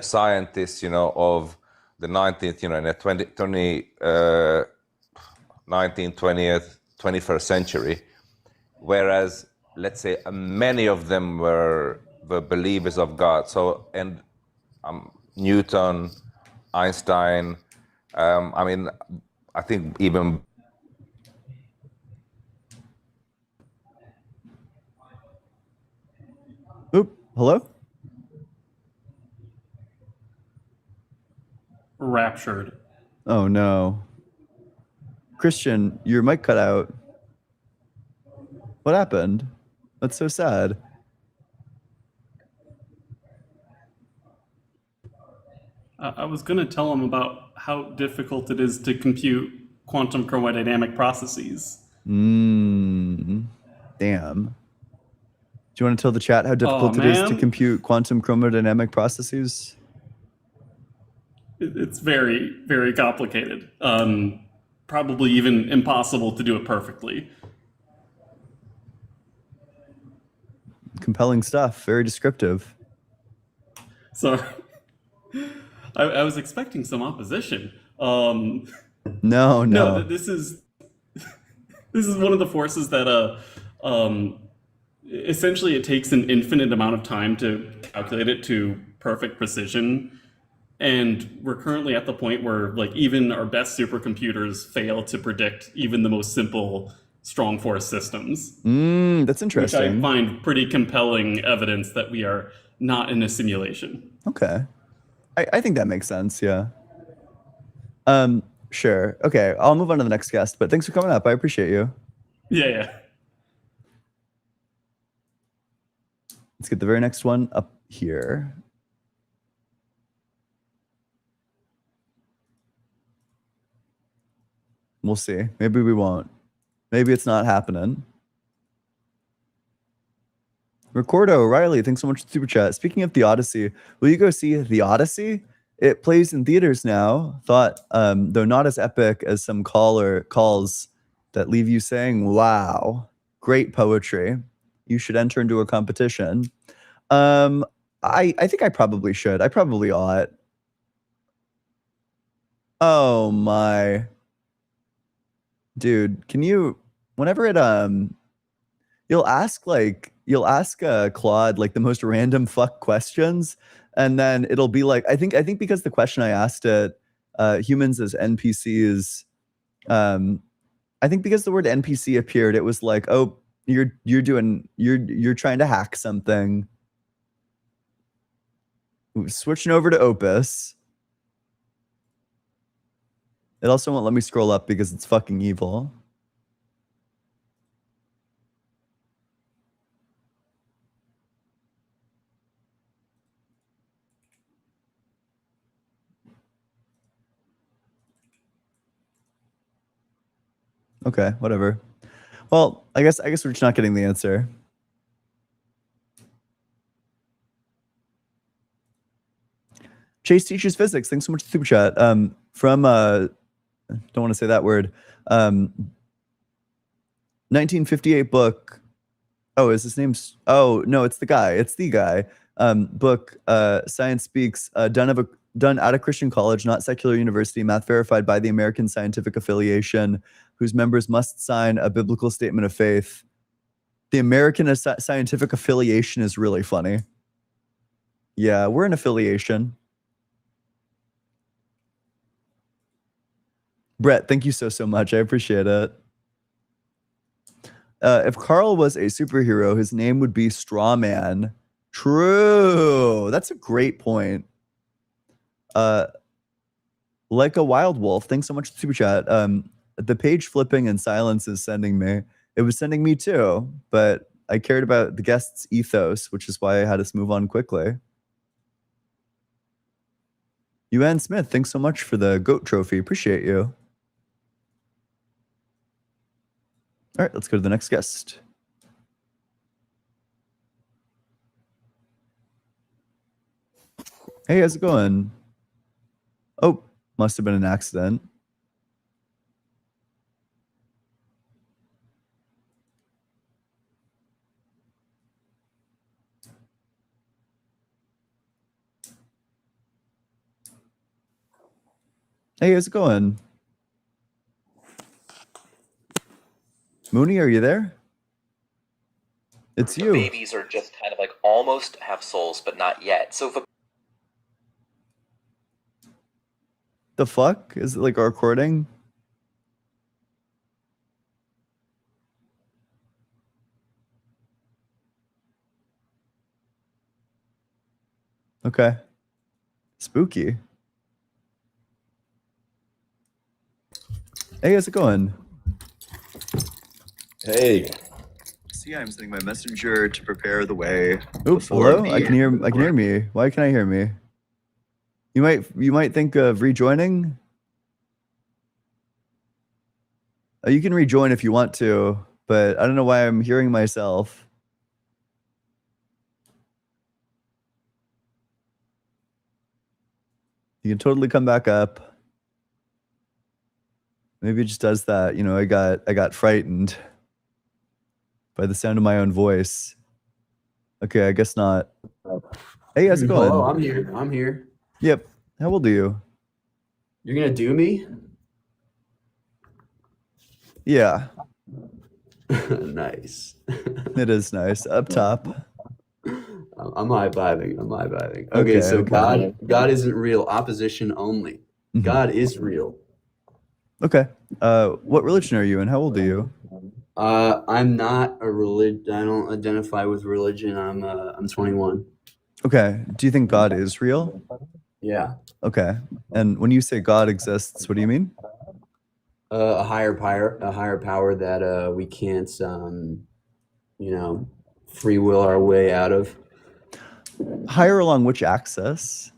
scientist, of the 19th, in the 19th, 20th, 21st century, whereas let's say many of them were the believers of God. So and Newton, Einstein, I think even Oop, hello? Raptured. Oh no. Christian, your mic cut out. What happened? That's so sad. I was going to tell him about how difficult it is to compute quantum chromodynamic processes. Damn. Do you want to tell the chat how difficult it is to man. compute quantum chromodynamic processes? It's very, very complicated. Probably even impossible to do it perfectly. Compelling stuff. Very descriptive. So I was expecting some opposition. No. This is one of the forces that essentially it takes an infinite amount of time to calculate it to perfect precision. And we're currently at the point where like even our best supercomputers fail to predict even the most simple strong force systems. That's interesting. Which I find pretty compelling evidence that we are not in a simulation. Okay. I think that makes sense, yeah. Sure. Okay, I'll move on to the next guest, but thanks for coming up. I appreciate you. Yeah. Let's get the very next one up here. We'll see. Maybe we won't. Maybe it's not happening. Ricordo O'Reilly, thanks so much for the super chat. Speaking of The Odyssey, will you go see The Odyssey? It plays in theaters now. Thought, though not as epic as some calls that leave you saying, wow, great poetry. You should enter into a competition. I think I probably should. I probably ought. Oh my. Dude, can you, whenever it, you'll ask Claude like the most random fuck questions, and then it'll be like, I think because the question I asked it, humans as NPCs, I think because the word NPC appeared, it was like, oh, you're trying to hack something. Switching over to Opus. It also won't let me scroll up because it's fucking evil. Okay, whatever. Well, I guess we're just not getting the answer. Chase teaches physics. Thanks so much for the super chat. From don't want to say that word. 1958 book Oh, is his name? Oh, no, it's the guy. It's the guy. Book, Science Speaks, done out of Christian college, not secular university, math verified by the American Scientific Affiliation, whose members must sign a biblical statement of faith. The American Scientific Affiliation is really funny. Yeah, we're an affiliation. Brett, thank you so much. I appreciate it. If Carl was a superhero, his name would be Strawman. True. That's a great point. Like a wild wolf. Thanks so much for the super chat. The page flipping and silence is sending me. It was sending me too, but I cared about the guest's ethos, which is why I had us move on quickly. UN Smith, thanks so much for the GOAT trophy. Appreciate you. All right, let's go to the next guest. Hey, how's it going? Oh, must have been an accident. Hey, how's it going? Mooney, are you there? It's you. Babies are just kind of like almost have souls, but not yet. So if a The fuck? Is it like a recording? Okay. Spooky. Hey, how's it going? Hey. See, I'm sending my messenger to prepare the way. Oops, Before hello? the I can hear me. Why can I hear me? You might think of rejoining. You can rejoin if you want to, but I don't know why I'm hearing myself. You can totally come back up. Maybe it just does that. You know, I got frightened by the sound of my own voice. Okay, I guess not. Hey, how's it going? Hello, I'm here. I'm here. Yep. How old are you? You're gonna do me? Yeah, Nice. it is nice. Up top. I'm high fiving. I'm high fiving. Okay, Okay, so okay. God isn't real. Opposition only. Mhm. God is real. Okay. What religion are you and how old are you? I'm not a religion. I don't identify with religion. I'm 21. Okay. Do you think God is real? Yeah. Okay. And when you say God exists, what do you mean? A higher power that we can't, free will our way out of. Higher along which axis?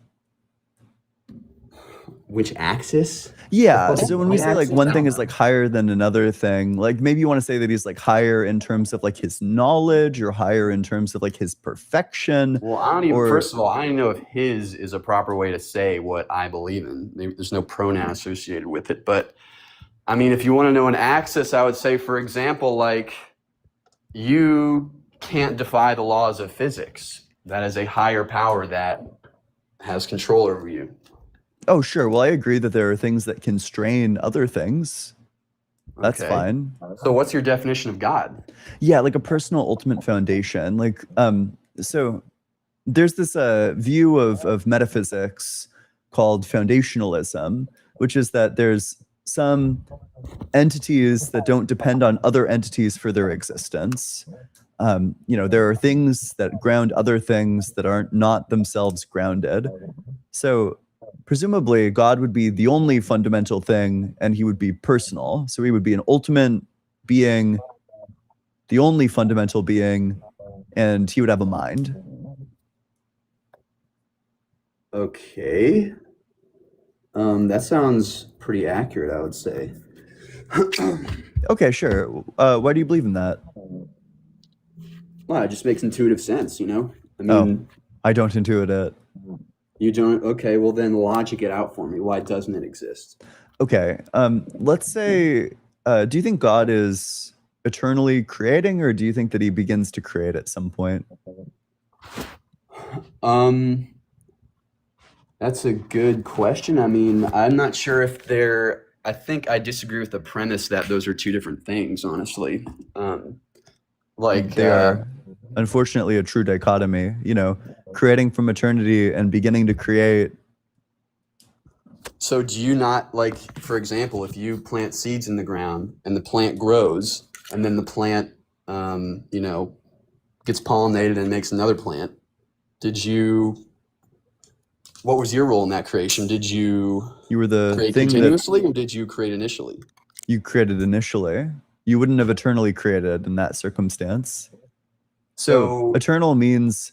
Which axis? Yeah. So when we say like Axis? one thing is like higher than another thing, like maybe you want to say that he's like higher in terms of like his knowledge or higher in terms of like his perfection. Well, I don't even. Or- First of all, I don't even know if his is a proper way to say what I believe in. There's no pronoun associated with it. But I mean, if you want to know an axis, I would say, for example, like you can't defy the laws of physics. That is a higher power that has control over you. Oh, sure. Well, I agree that there are things that constrain other things. That's Okay. fine. So, what's your definition of God? Yeah, like a personal ultimate foundation. Like, so there's this view of metaphysics called foundationalism, which is that there's some entities that don't depend on other entities for their existence. There are things that ground other things that aren't not themselves grounded. So presumably God would be the only fundamental thing and he would be personal. So he would be an ultimate being, the only fundamental being, and he would have a mind. Okay. That sounds pretty accurate, I would say. Okay, sure. Why do you believe in that? Well, it just makes intuitive sense, you know? I mean, I don't intuit it. you don't? Okay, well then logic it out for me. Why doesn't it exist? Okay. Let's say, do you think God is eternally creating, or do you think that he begins to create at some point? That's a good question. I mean, I'm not sure if they're. I think I disagree with the premise that those are two different things. Honestly, They are unfortunately a true dichotomy. You know, creating from eternity and beginning to create. So do you not, like, for example, if you plant seeds in the ground and the plant grows and then the plant, you know, gets pollinated and makes another plant, what was your role in that creation? Did you were the create thing that continuously or did you create initially? you created initially. You wouldn't have eternally created in that circumstance. So eternal means,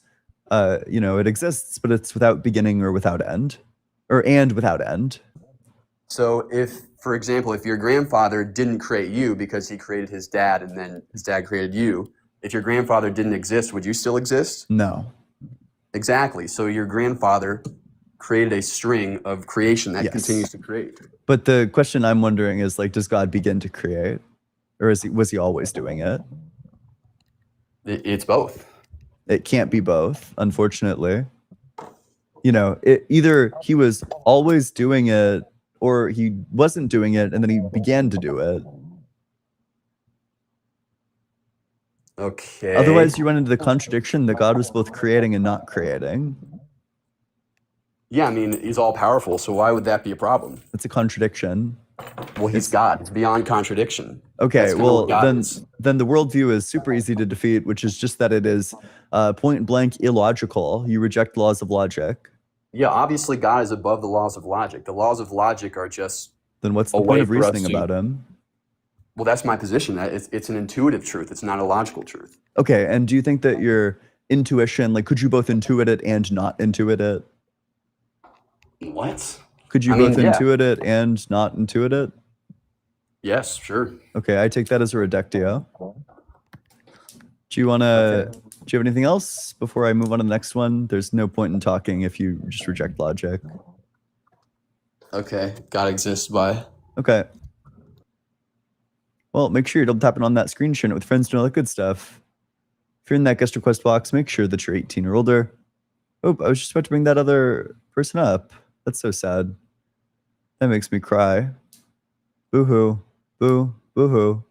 you know, it exists, but it's without beginning or without end, and without end. So if, for example, if your grandfather didn't create you because he created his dad and then his dad created you, if your grandfather didn't exist, would you still exist? No. Exactly. So your grandfather created a string of creation that continues to create. But the question I'm wondering is, like, does God begin to create, or was he always doing it? It's both. It can't be both, unfortunately. You know, either he was always doing it or he wasn't doing it and then he began to do it. Okay. Otherwise, you run into the contradiction that God was both creating and not creating. Yeah, I mean, he's all powerful, so why would that be a problem? It's a contradiction. Well, he's God. It's beyond contradiction. Okay, That's kinda well, what God is. then the worldview is super easy to defeat, which is just that it is point blank illogical. You reject laws of logic. Yeah, obviously God is above the laws of logic. The laws of logic are just Then what's the a point way of for us reasoning to- about him? Well, that's my position. That it's an intuitive truth. It's not a logical truth. Okay, and do you think that your intuition, like, could you both intuit it and not intuit it? What? Could you I mean, both yeah. intuit it and not intuit it? Yes, sure. Okay, I take that as a reductio. Do you want to? Do you have anything else before I move on to the next one? There's no point in talking if you just reject logic. Okay, God exists by. Okay. Well, make sure you're double tapping on that screen, sharing it with friends, and all that good stuff. If you're in that guest request box, make sure that you're 18 or older. Oh, I was just about to bring that other person up. That's so sad. That makes me cry. Boo-hoo. Boo. Boo-hoo.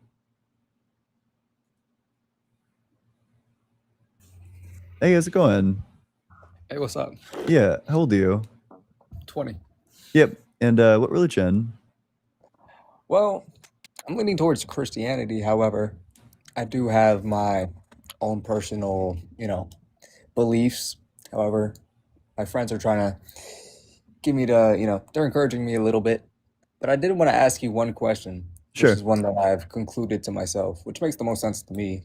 Hey, how's it going? Hey, what's up? Yeah, how old are you? 20. Yep. And what religion? Well, I'm leaning towards Christianity. However, I do have my own personal, beliefs. However, my friends are trying to get me to, they're encouraging me a little bit. But I did want to ask you one question. Sure. Which is one that I've concluded to myself, which makes the most sense to me.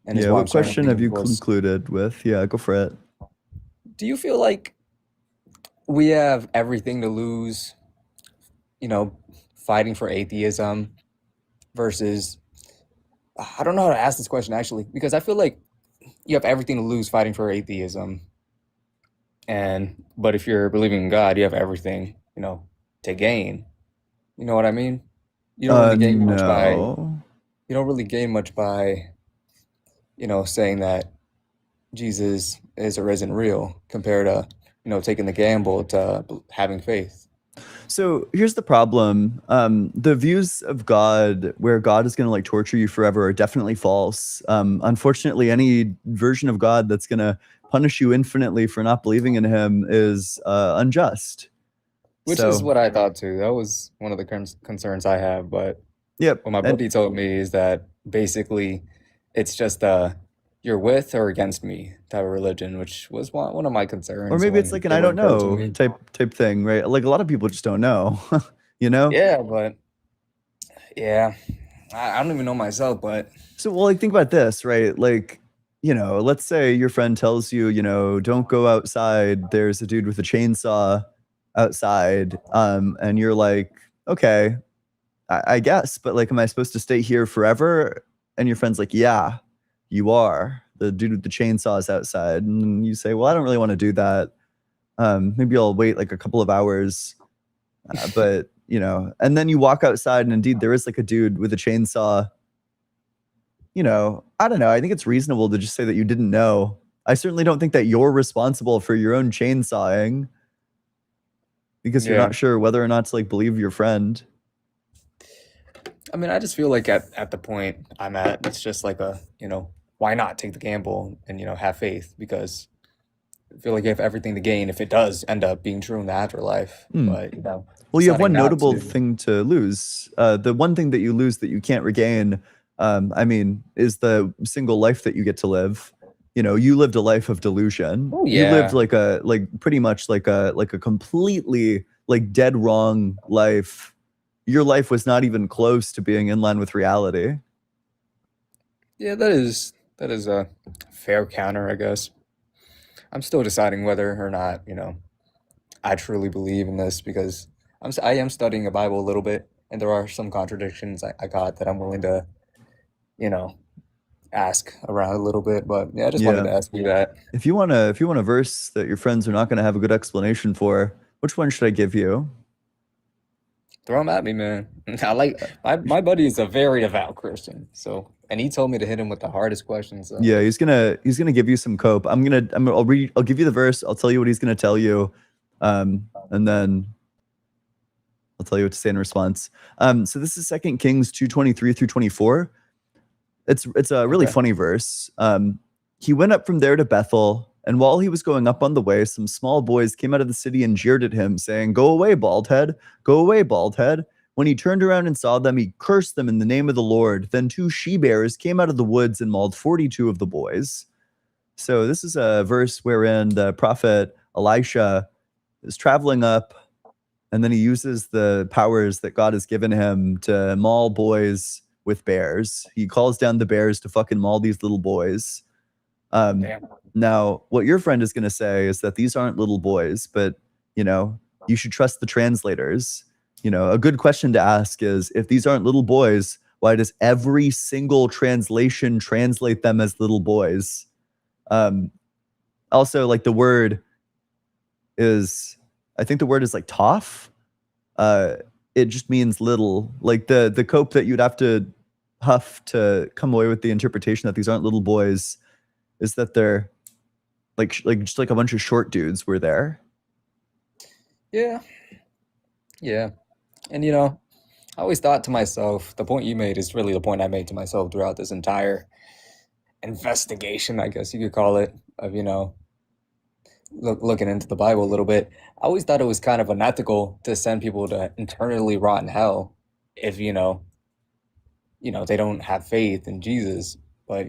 And is Yeah, why I'm what starting to question lean have you towards- concluded with? Yeah, go for it. Do you feel like we have everything to lose, fighting for atheism versus, I don't know how to ask this question actually, because I feel like you have everything to lose fighting for atheism. But if you're believing in God, you have everything, to gain. You know what I mean? You don't really gain much by, No. you don't really gain much by, saying that Jesus is or isn't real compared to, taking the gamble to having faith. So here's the problem. The views of God, where God is going to like torture you forever, are definitely false. Unfortunately, any version of God that's going to punish you infinitely for not believing in him is unjust. Which So- is what I thought too. That was one of the concerns I have. But Yep. what my and- buddy told me is that basically it's just you're with or against me type of religion, which was one of my concerns. or maybe it's when like an they I were don't encouraging know me. type thing, right? Like a lot of people just don't know, you know? Yeah, but yeah, I don't even know myself. But So, well, like, think about this, right? Like, let's say your friend tells you, don't go outside. There's a dude with a chainsaw outside. And you're like, okay, I guess, but like, am I supposed to stay here forever? And your friend's like, yeah, you are. The dude with the chainsaw is outside. And you say, well, I don't really want to do that. Maybe I'll wait like a couple of hours. But, and then you walk outside and indeed there is like a dude with a chainsaw you know, I don't know. I think it's reasonable to just say that you didn't know. I certainly don't think that you're responsible for your own chainsawing because you're Yeah. not sure whether or not to like believe your friend. I mean, I just feel like at the point I'm at, it's just like a, why not take the gamble and, have faith? Because I feel like you have everything to gain if it does end up being true in the afterlife. Hmm. But, Well, you have deciding one not notable to. thing to lose. The one thing that you lose that you can't regain, I mean, is the single life that you get to live. You know, you lived a life of delusion. Oh, You lived yeah. pretty much like a completely like dead wrong life. Your life was not even close to being in line with reality. Yeah, that is a fair counter, I guess. I'm still deciding whether or not, I truly believe in this because I am studying the Bible a little bit, and there are some contradictions I got that I'm willing to, ask around a little bit. But yeah, I just wanted Yeah. to ask you that. If you want a verse that your friends are not going to have a good explanation for, which one should I give you? Throw them at me, man. I like my buddy is a very devout Christian, and he told me to hit him with the hardest questions. So Yeah, he's gonna give you some cope. I'll give you the verse. I'll tell you what he's gonna tell you, and then I'll tell you what to say in response. So this is 2 Kings 2:23 through 24. It's a really Okay. funny verse. He went up from there to Bethel, and while he was going up on the way, some small boys came out of the city and jeered at him, saying, "Go away, bald head! Go away, bald head!" When he turned around and saw them, he cursed them in the name of the Lord. Then 2 she-bears came out of the woods and mauled 42 of the boys. So this is a verse wherein the prophet Elisha is traveling up, and then he uses the powers that God has given him to maul boys with bears. He calls down the bears to fucking maul these little boys. Damn. Now, what your friend is going to say is that these aren't little boys, but, you should trust the translators. A good question to ask is, if these aren't little boys, why does every single translation translate them as little boys? Also, like the word is, I think the word is like toph. It just means little. Like the cope that you'd have to huff to come away with the interpretation that these aren't little boys is that they're like just like a bunch of short dudes were there. Yeah. Yeah. And I always thought to myself, the point you made is really the point I made to myself throughout this entire investigation, I guess you could call it, of looking into the Bible a little bit. I always thought it was kind of unethical to send people to internally rot in hell if they don't have faith in Jesus. But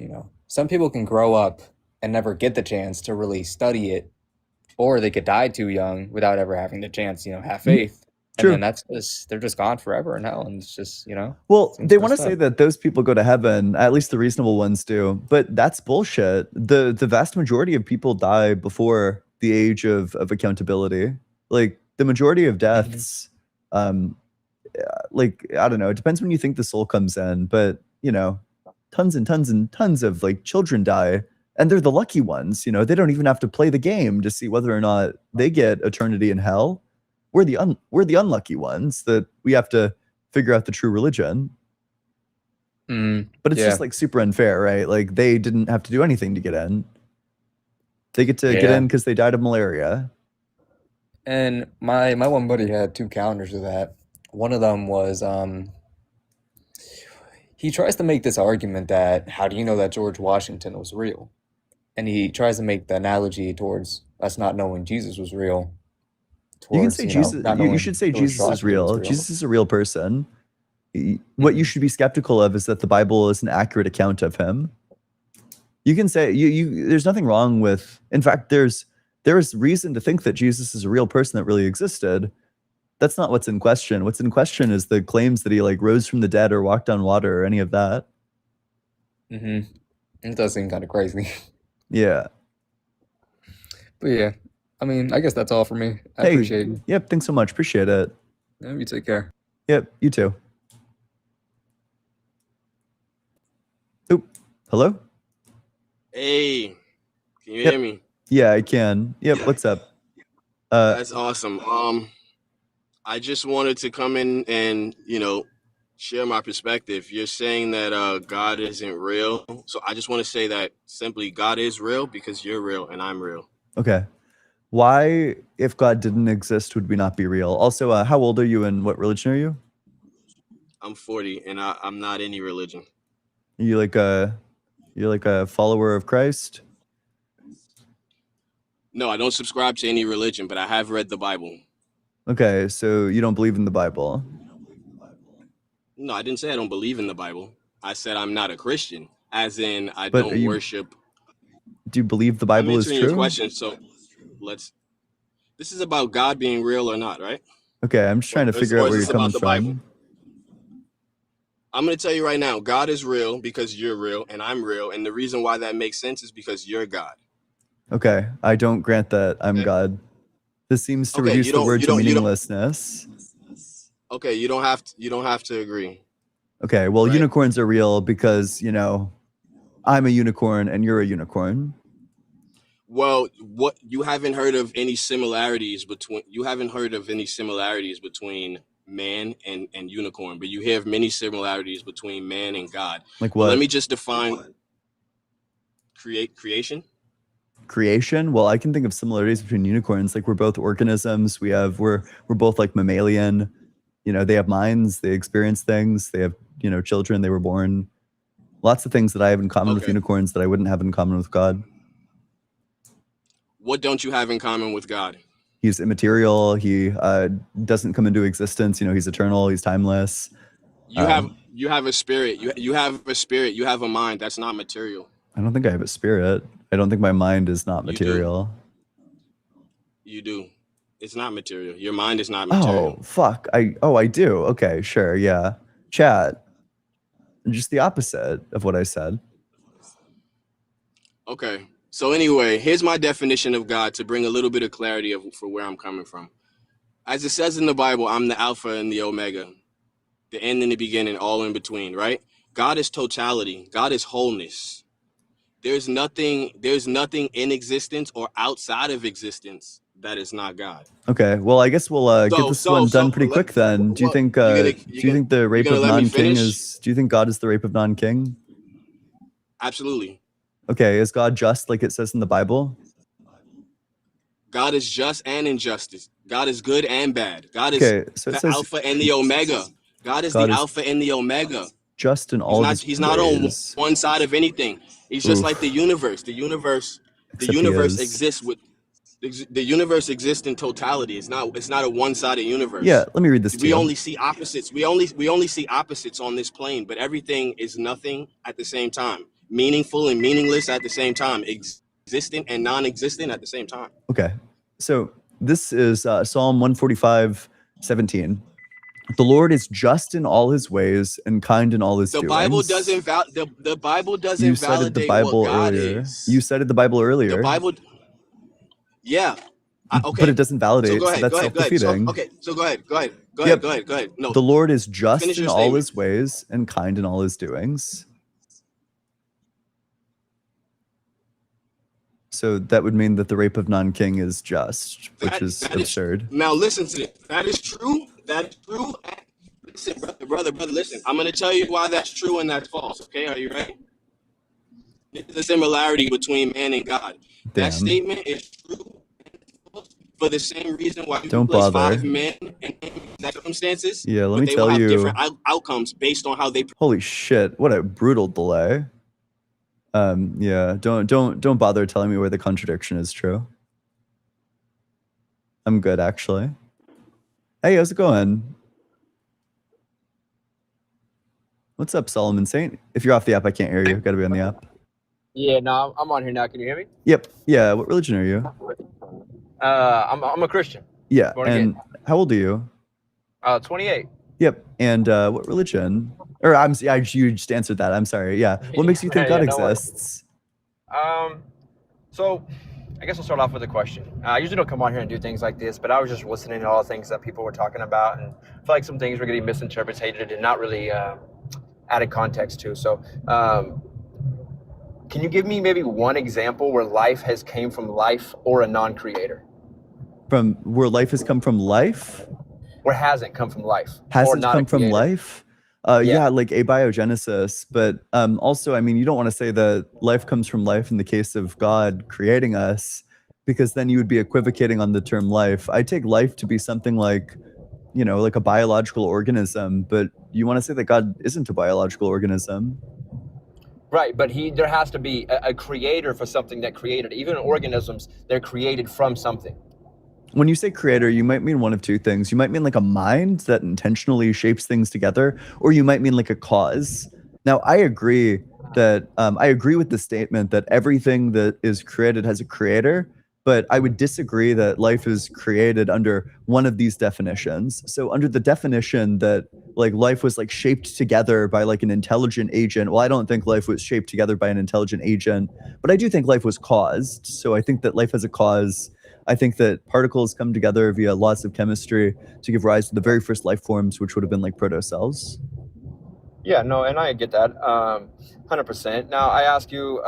some people can grow up and never get the chance to really study it, or they could die too young without ever having the chance, have faith. True. And then they're just gone forever in hell, and it's just, Well, seems they want to messed say up. that those people go to heaven, at least the reasonable ones do, but that's bullshit. The vast majority of people die before the age of accountability. Like the majority of deaths, like, I don't know, it depends when you think the soul comes in, but tons and tons and tons of like children die, and they're the lucky ones. They don't even have to play the game to see whether or not they get eternity in hell. We're the unlucky ones that we have to figure out the true religion. But it's Yeah. just like super unfair, right? Like they didn't have to do anything to get in. They get to get Yeah. in because they died of malaria. And my one buddy had two counters to that. One of them was he tries to make this argument that how do you know that George Washington was real? And he tries to make the analogy towards us not knowing Jesus was real. You can Towards, say Jesus. not You knowing should say George Jesus is Washington real. was real. Jesus is a real person. What you should be skeptical of is that the Bible is an accurate account of him. You can say you. There's nothing wrong with. In fact, there is reason to think that Jesus is a real person that really existed. That's not what's in question. What's in question is the claims that he like rose from the dead or walked on water or any of that. It does seem kind of crazy. Yeah. But yeah, I mean, I guess that's all for me. I Hey. appreciate it. Yep. Thanks so much. Appreciate it. Yeah, you take care. Yep. You too. Oop. Hello. Hey, can you Yep. hear me? Yeah, I can. Yep. What's up? That's awesome. I just wanted to come in and, share my perspective. You're saying that God isn't real. So I just want to say that simply God is real because you're real and I'm real. Okay. Why, if God didn't exist, would we not be real? Also, how old are you and what religion are you? I'm 40 and I'm not any religion. You're like a follower of Christ? No, I don't subscribe to any religion, but I have read the Bible. Okay, so you don't believe in the Bible. No, I didn't say I don't believe in the Bible. I said I'm not a Christian, as in I But don't worship. Do you believe the I'm Bible is answering your true? question, so this is about God being real or not, right? Okay, I'm just trying to figure out where you're coming from. I'm going to tell you right now, God is real because you're real and I'm real. And the reason why that makes sense is because you're God. Okay, I don't grant that I'm God. This seems to reduce the word to meaninglessness. Okay, you don't have to agree. Okay, well, unicorns are real because, I'm a unicorn and you're a unicorn. Well, what you haven't heard of any similarities between man and unicorn, but you have many similarities between man and God. Like what? Let me just define creation. Creation? Well, I can think of similarities between unicorns. Like we're both organisms. We're both like mammalian. They have minds, they experience things, they have, children, they were born. Lots of things that I have in common with unicorns that I wouldn't have in common with God. What don't you have in common with God? He's immaterial. He doesn't come into existence. He's eternal. He's timeless. You have a spirit. You have a spirit. You have a mind. That's not material. I don't think I have a spirit. I don't think my mind is not material. You do. It's not material. Your mind is not material. Oh, fuck. I do. Okay, sure. Yeah. Chat. Just the opposite of what I said. Okay. So anyway, here's my definition of God to bring a little bit of clarity for where I'm coming from. As it says in the Bible, I'm the Alpha and the Omega, the end and the beginning, all in between, right? God is totality. God is wholeness. There's nothing in existence or outside of existence that is not God. Okay, well, I guess we'll get this one done pretty quick then. Do you think the rape of non-king is? Do you think God is the rape of non-king? Absolutely. Okay, is God just like it says in the Bible? God is just and injustice. God is good and bad. God is the Alpha and the Omega. God is the Alpha and the Omega. Just in all He's not on one side of anything. He's just like the universe. The universe exists with the universe exists in totality. It's not a one-sided universe. Yeah, let me read this to you. We only see opposites. We only see opposites on this plane, but everything is nothing at the same time. Meaningful and meaningless at the same time. Existent and non-existent at the same time. Okay. So this is Psalm 145:17. The Lord is just in all his ways and kind in all his doings. The Bible doesn't You cited the Bible what God earlier. is. You cited the Bible earlier. The Bible, yeah. Okay. But it doesn't validate. So go ahead. So that's self-defeating. So go ahead. No. The Lord is just Finish in your all statement. his ways and kind in all his doings. So that would mean that the rape of non-king is just, which is absurd. Now listen to this. That is true. That's true. Listen, brother, listen. I'm going to tell you why that's true and that's false. Okay, are you ready? There's a similarity between man and God. Damn. That statement is true for the same reason why you Don't place bother. 5 men in circumstances. Yeah, let but me they tell will have you. different outcomes based on how they. Holy shit! What a brutal delay. Yeah, don't bother telling me where the contradiction is true. I'm good, actually. Hey, how's it going? What's up, Solomon Saint? If you're off the app, I can't hear you. Gotta be on the app. Yeah, no, I'm on here now. Can you hear me? Yep. Yeah. What religion are you? I'm a Christian. Yeah. Born And again. how old are you? 28. Yep. And what religion? Or you just answered that. I'm sorry. Yeah. What makes you think Yeah, God no worries. exists? So I guess I'll start off with a question. I usually don't come on here and do things like this, but I was just listening to all the things that people were talking about, and I feel like some things were getting misinterpreted and not really added context to. So, can you give me maybe one example where life has came from life or a non-creator? From where life has come from life? Where hasn't come from life? or Hasn't not come a from creator? life? Yeah, like abiogenesis, but also, I mean, you don't want to say that life comes from life in the case of God creating us, because then you would be equivocating on the term life. I take life to be something like, like a biological organism, but you want to say that God isn't a biological organism. Right, but there has to be a creator for something that created. Even organisms, they're created from something. When you say creator, you might mean one of two things. You might mean like a mind that intentionally shapes things together, or you might mean like a cause. Now, I agree with the statement that everything that is created has a creator, but I would disagree that life is created under one of these definitions. So under the definition that like life was like shaped together by like an intelligent agent, well, I don't think life was shaped together by an intelligent agent, but I do think life was caused. So I think that life has a cause. I think that particles come together via laws of chemistry to give rise to the very first life forms, which would have been like protocells. Yeah, no, and I get that, 100%. Now I ask you,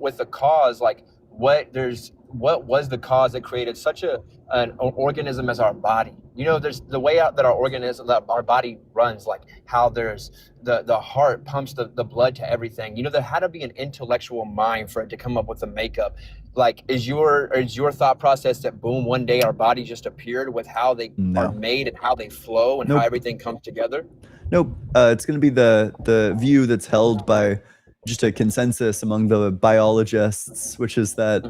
with the cause, like what was the cause that created such an organism as our body? There's the way out that our body runs, like how there's the heart pumps the blood to everything. There had to be an intellectual mind for it to come up with the makeup. Like, is your thought process that boom, one day our body just appeared with how they are made and how they flow and how everything comes together? Nope. It's going to be the view that's held by just a consensus among the biologists, which is that,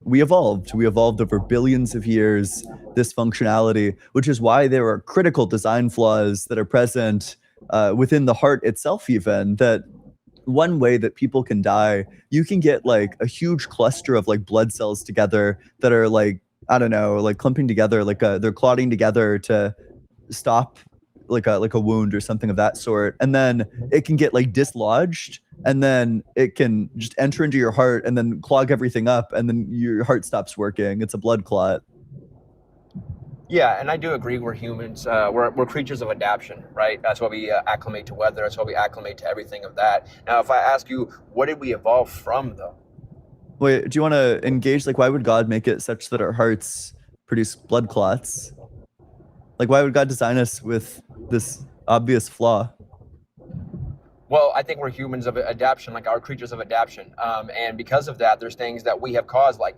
we evolved over billions of years, this functionality, which is why there are critical design flaws that are present within the heart itself, even that one way that people can die, you can get like a huge cluster of like blood cells together that are like, I don't know, like clumping together, like they're clotting together to stop like a wound or something of that sort, and then it can get like dislodged, and then it can just enter into your heart and then clog everything up, and then your heart stops working. It's a blood clot. Yeah, and I do agree we're humans. We're creatures of adaptation, right? That's why we acclimate to weather. That's why we acclimate to everything of that. Now, if I ask you, what did we evolve from, though? Wait, do you want to engage? Like, why would God make it such that our hearts produce blood clots? Like, why would God design us with this obvious flaw? Well, I think we're humans of adaptation, like our creatures of adaptation. And because of that, there's things that we have caused, like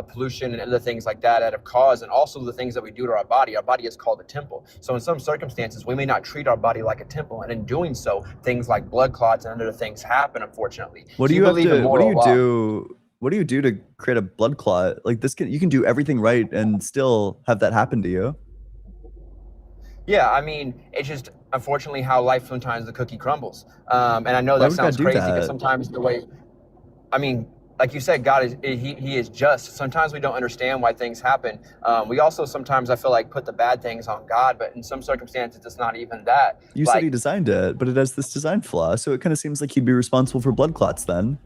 pollution and other things like that have caused, and also the things that we do to our body. Our body is called a temple. So in some circumstances, we may not treat our body like a temple. And in doing so, things like blood clots and other things happen, unfortunately. What do you have to, what do you do to create a blood clot? Like you can do everything right and still have that happen to you. Yeah, I mean, it's just unfortunately how life sometimes the cookie crumbles. And I know that sounds crazy because sometimes the way, I mean, like you said, God is he is just. Sometimes we don't understand why things happen. We also sometimes I feel like put the bad things on God, but in some circumstances it's not even that. You said he designed it, but it has this design flaw, so it kind of seems like he'd be responsible for blood clots then.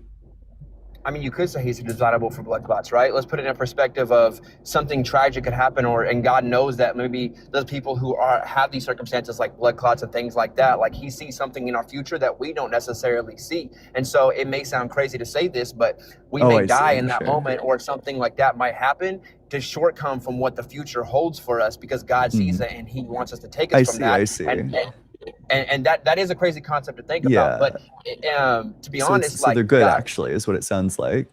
I mean, you could say he's designable for blood clots, right? Let's put it in perspective of something tragic could happen, and God knows that maybe those people who have these circumstances like blood clots and things like that, like he sees something in our future that we don't necessarily see. And so it may sound crazy to say this, but we may die in that moment, or something like that might happen to shortcome from what the future holds for us, because God sees it and he wants us to take us from that. I see. And that is a crazy concept to think about, but to be honest, so they're good, actually, is what it sounds like.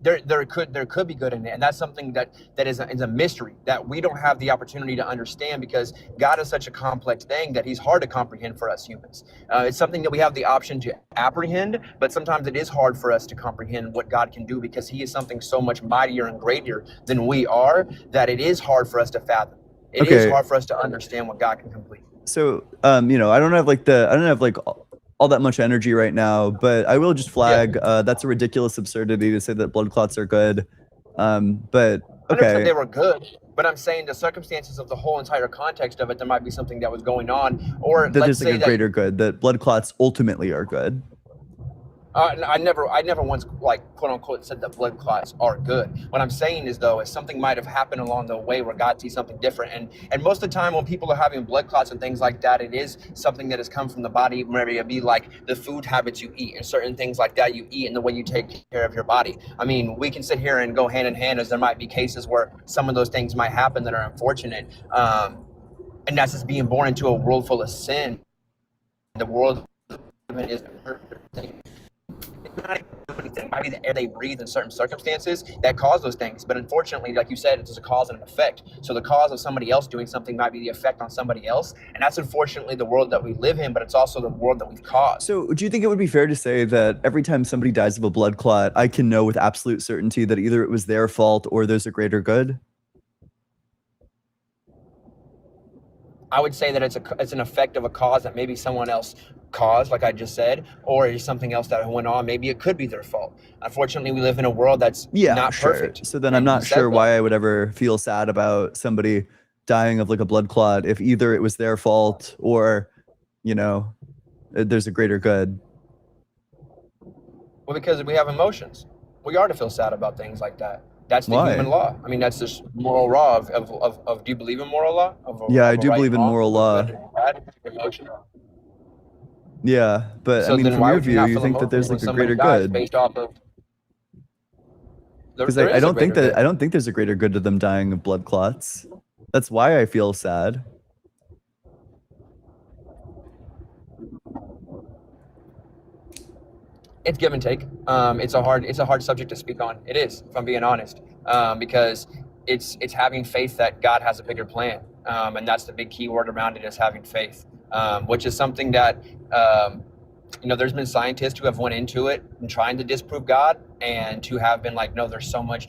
There could be good in it, and that's something that is a mystery that we don't have the opportunity to understand, because God is such a complex thing that he's hard to comprehend for us humans. It's something that we have the option to apprehend, but sometimes it is hard for us to comprehend what God can do, because he is something so much mightier and greater than we are that it is hard for us to fathom. It is hard for us to understand what God can complete. So, I don't have all that much energy right now, but I will just flag that's a ridiculous absurdity to say that blood clots are good. But I never said they were good, but I'm saying the circumstances of the whole entire context of it, there might be something that was going on, or that there's like a greater good, that blood clots ultimately are good. I never once, like, quote unquote, said that blood clots are good. What I'm saying is, though, is something might have happened along the way where God sees something different. And most of the time when people are having blood clots and things like that, it is something that has come from the body. Maybe it be like the food habits you eat and certain things like that you eat and the way you take care of your body. I mean, we can sit here and go hand in hand, as there might be cases where some of those things might happen that are unfortunate. And that's just being born into a world full of sin. the world isn't perfect. It's not even anything. It might be the air they breathe in certain circumstances that cause those things. But unfortunately, like you said, it's a cause and an effect. So the cause of somebody else doing something might be the effect on somebody else. And that's unfortunately the world that we live in, but it's also the world that we've caused. So, do you think it would be fair to say that every time somebody dies of a blood clot, I can know with absolute certainty that either it was their fault or there's a greater good? I would say that it's an effect of a cause that maybe someone else caused, like I just said, or it's something else that went on. Maybe it could be their fault. Unfortunately, we live in a world that's not sure. perfect. So then I'm not sure why I would ever feel sad about somebody dying of like a blood clot if either it was their fault or, you know, there's a greater good. Well, because we have emotions. We are to feel sad about things like that. That's the Why? human law. I mean, that's just moral law of do you believe in moral law? Yeah, I do believe in moral law. Emotion. Yeah, but So I mean, then from why your would you view, not you feel think that there's emotions like when a greater somebody dies good? based off of Because there I is a don't think greater that good. I don't think there's a greater good to them dying of blood clots. That's why I feel sad. It's give and take. It's a hard subject to speak on. It is, if I'm being honest, because it's having faith that God has a bigger plan, and that's the big key word around it is having faith, which is something that there's been scientists who have went into it and trying to disprove God, and who have been like, no, there's so much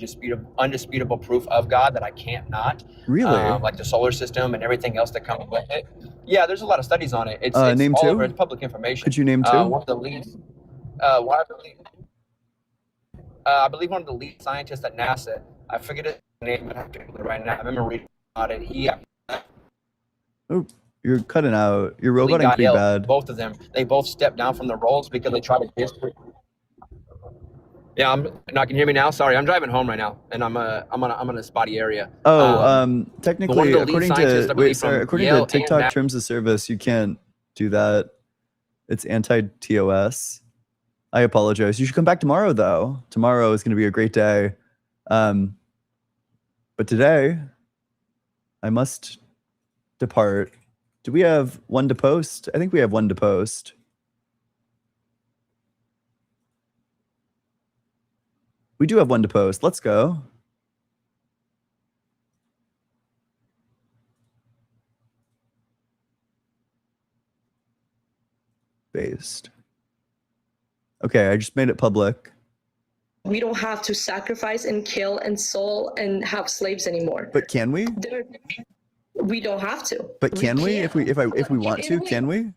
undisputable proof of God that I can't not. Really? Like the solar system and everything else that comes with it. Yeah, there's a lot of studies on it. It's Name all two? over. It's public information. Could you name two? One of the leads. I believe one of the lead scientists at NASA. I forget his name right now. I remember reading about it. Oh, you're cutting out. You're Lee roboting pretty Godel, bad. both of them, they both stepped down from their roles because they tried to disprove. Yeah, I'm not. Can you hear me now? Sorry, I'm driving home right now, and I'm on a spotty area. Technically, the lead scientists, I believe, from according Yale to and TikTok terms of service, you can't do that. It's anti-TOS. I apologize. You should come back tomorrow, though. Tomorrow is going to be a great day. But today, I must depart. Do we have one to post? I think we have one to post. We do have one to post. Let's go. Based. Okay, I just made it public. We don't have to sacrifice and kill and soul and have slaves anymore. But can we? We don't have to. But can we? If we want to, can we?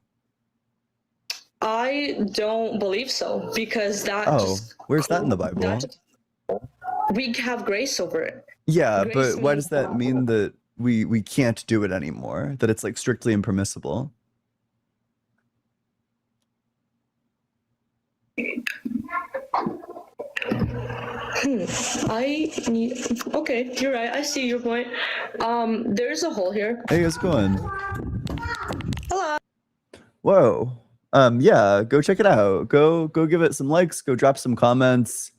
I don't believe so, because that. Oh, where's that in the Bible? We have grace over it. Yeah, Grace but why means- does that mean that we can't do it anymore? That it's like strictly impermissible? Okay, you're right. I see your point. There's a hole here. Hey, how's it going? Hello. Whoa. Yeah, go check it out. Go give it some likes, go drop some comments,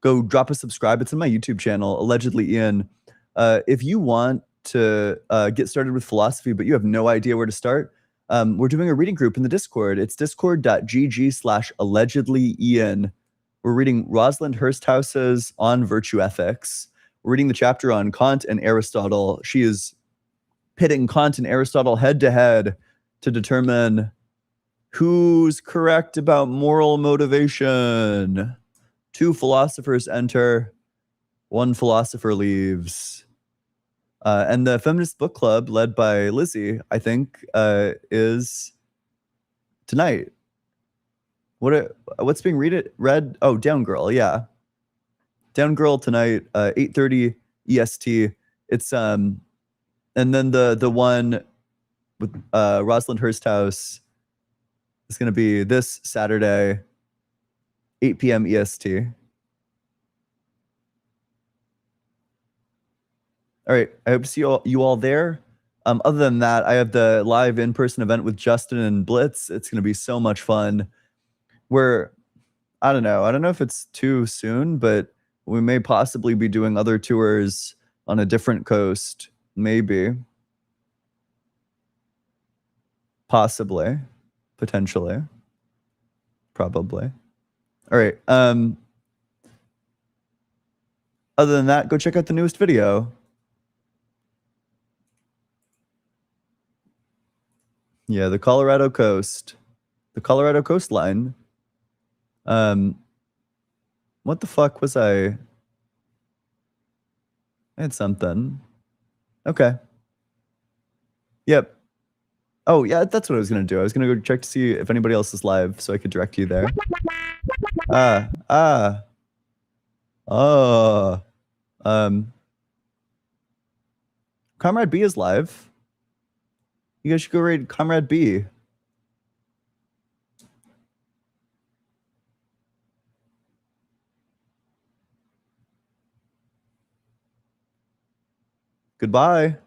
go drop a subscribe. It's on my YouTube channel, Allegedly Ian. If you want to get started with philosophy, but you have no idea where to start, we're doing a reading group in the Discord. It's discord.gg/allegedlyian. We're reading Rosalind Hursthaus's On Virtue Ethics. We're reading the chapter on Kant and Aristotle. She is pitting Kant and Aristotle head to head to determine who's correct about moral motivation. 2 philosophers enter, 1 philosopher leaves. And the Feminist Book Club, led by Lizzie, I think, is tonight. What's being read? Oh, Down Girl, yeah. Down Girl tonight, 8:30 EST. It's and then the one with Rosalind Hursthaus is going to be this Saturday, 8 p.m. EST. All right, I hope to see you all there. Other than that, I have the live in-person event with Justin and Blitz. It's going to be so much fun. I don't know if it's too soon, but we may possibly be doing other tours on a different coast. Maybe. Possibly. potentially. Probably. All right. Other than that, go check out the newest video. Yeah, the Colorado coast. The Colorado coastline. What the fuck was I had something. Okay. Yep. Oh, yeah, that's what I was going to do. I was going to go check to see if anybody else is live so I could direct you there. Oh. Comrade B is live. You guys should go raid Comrade B. Goodbye.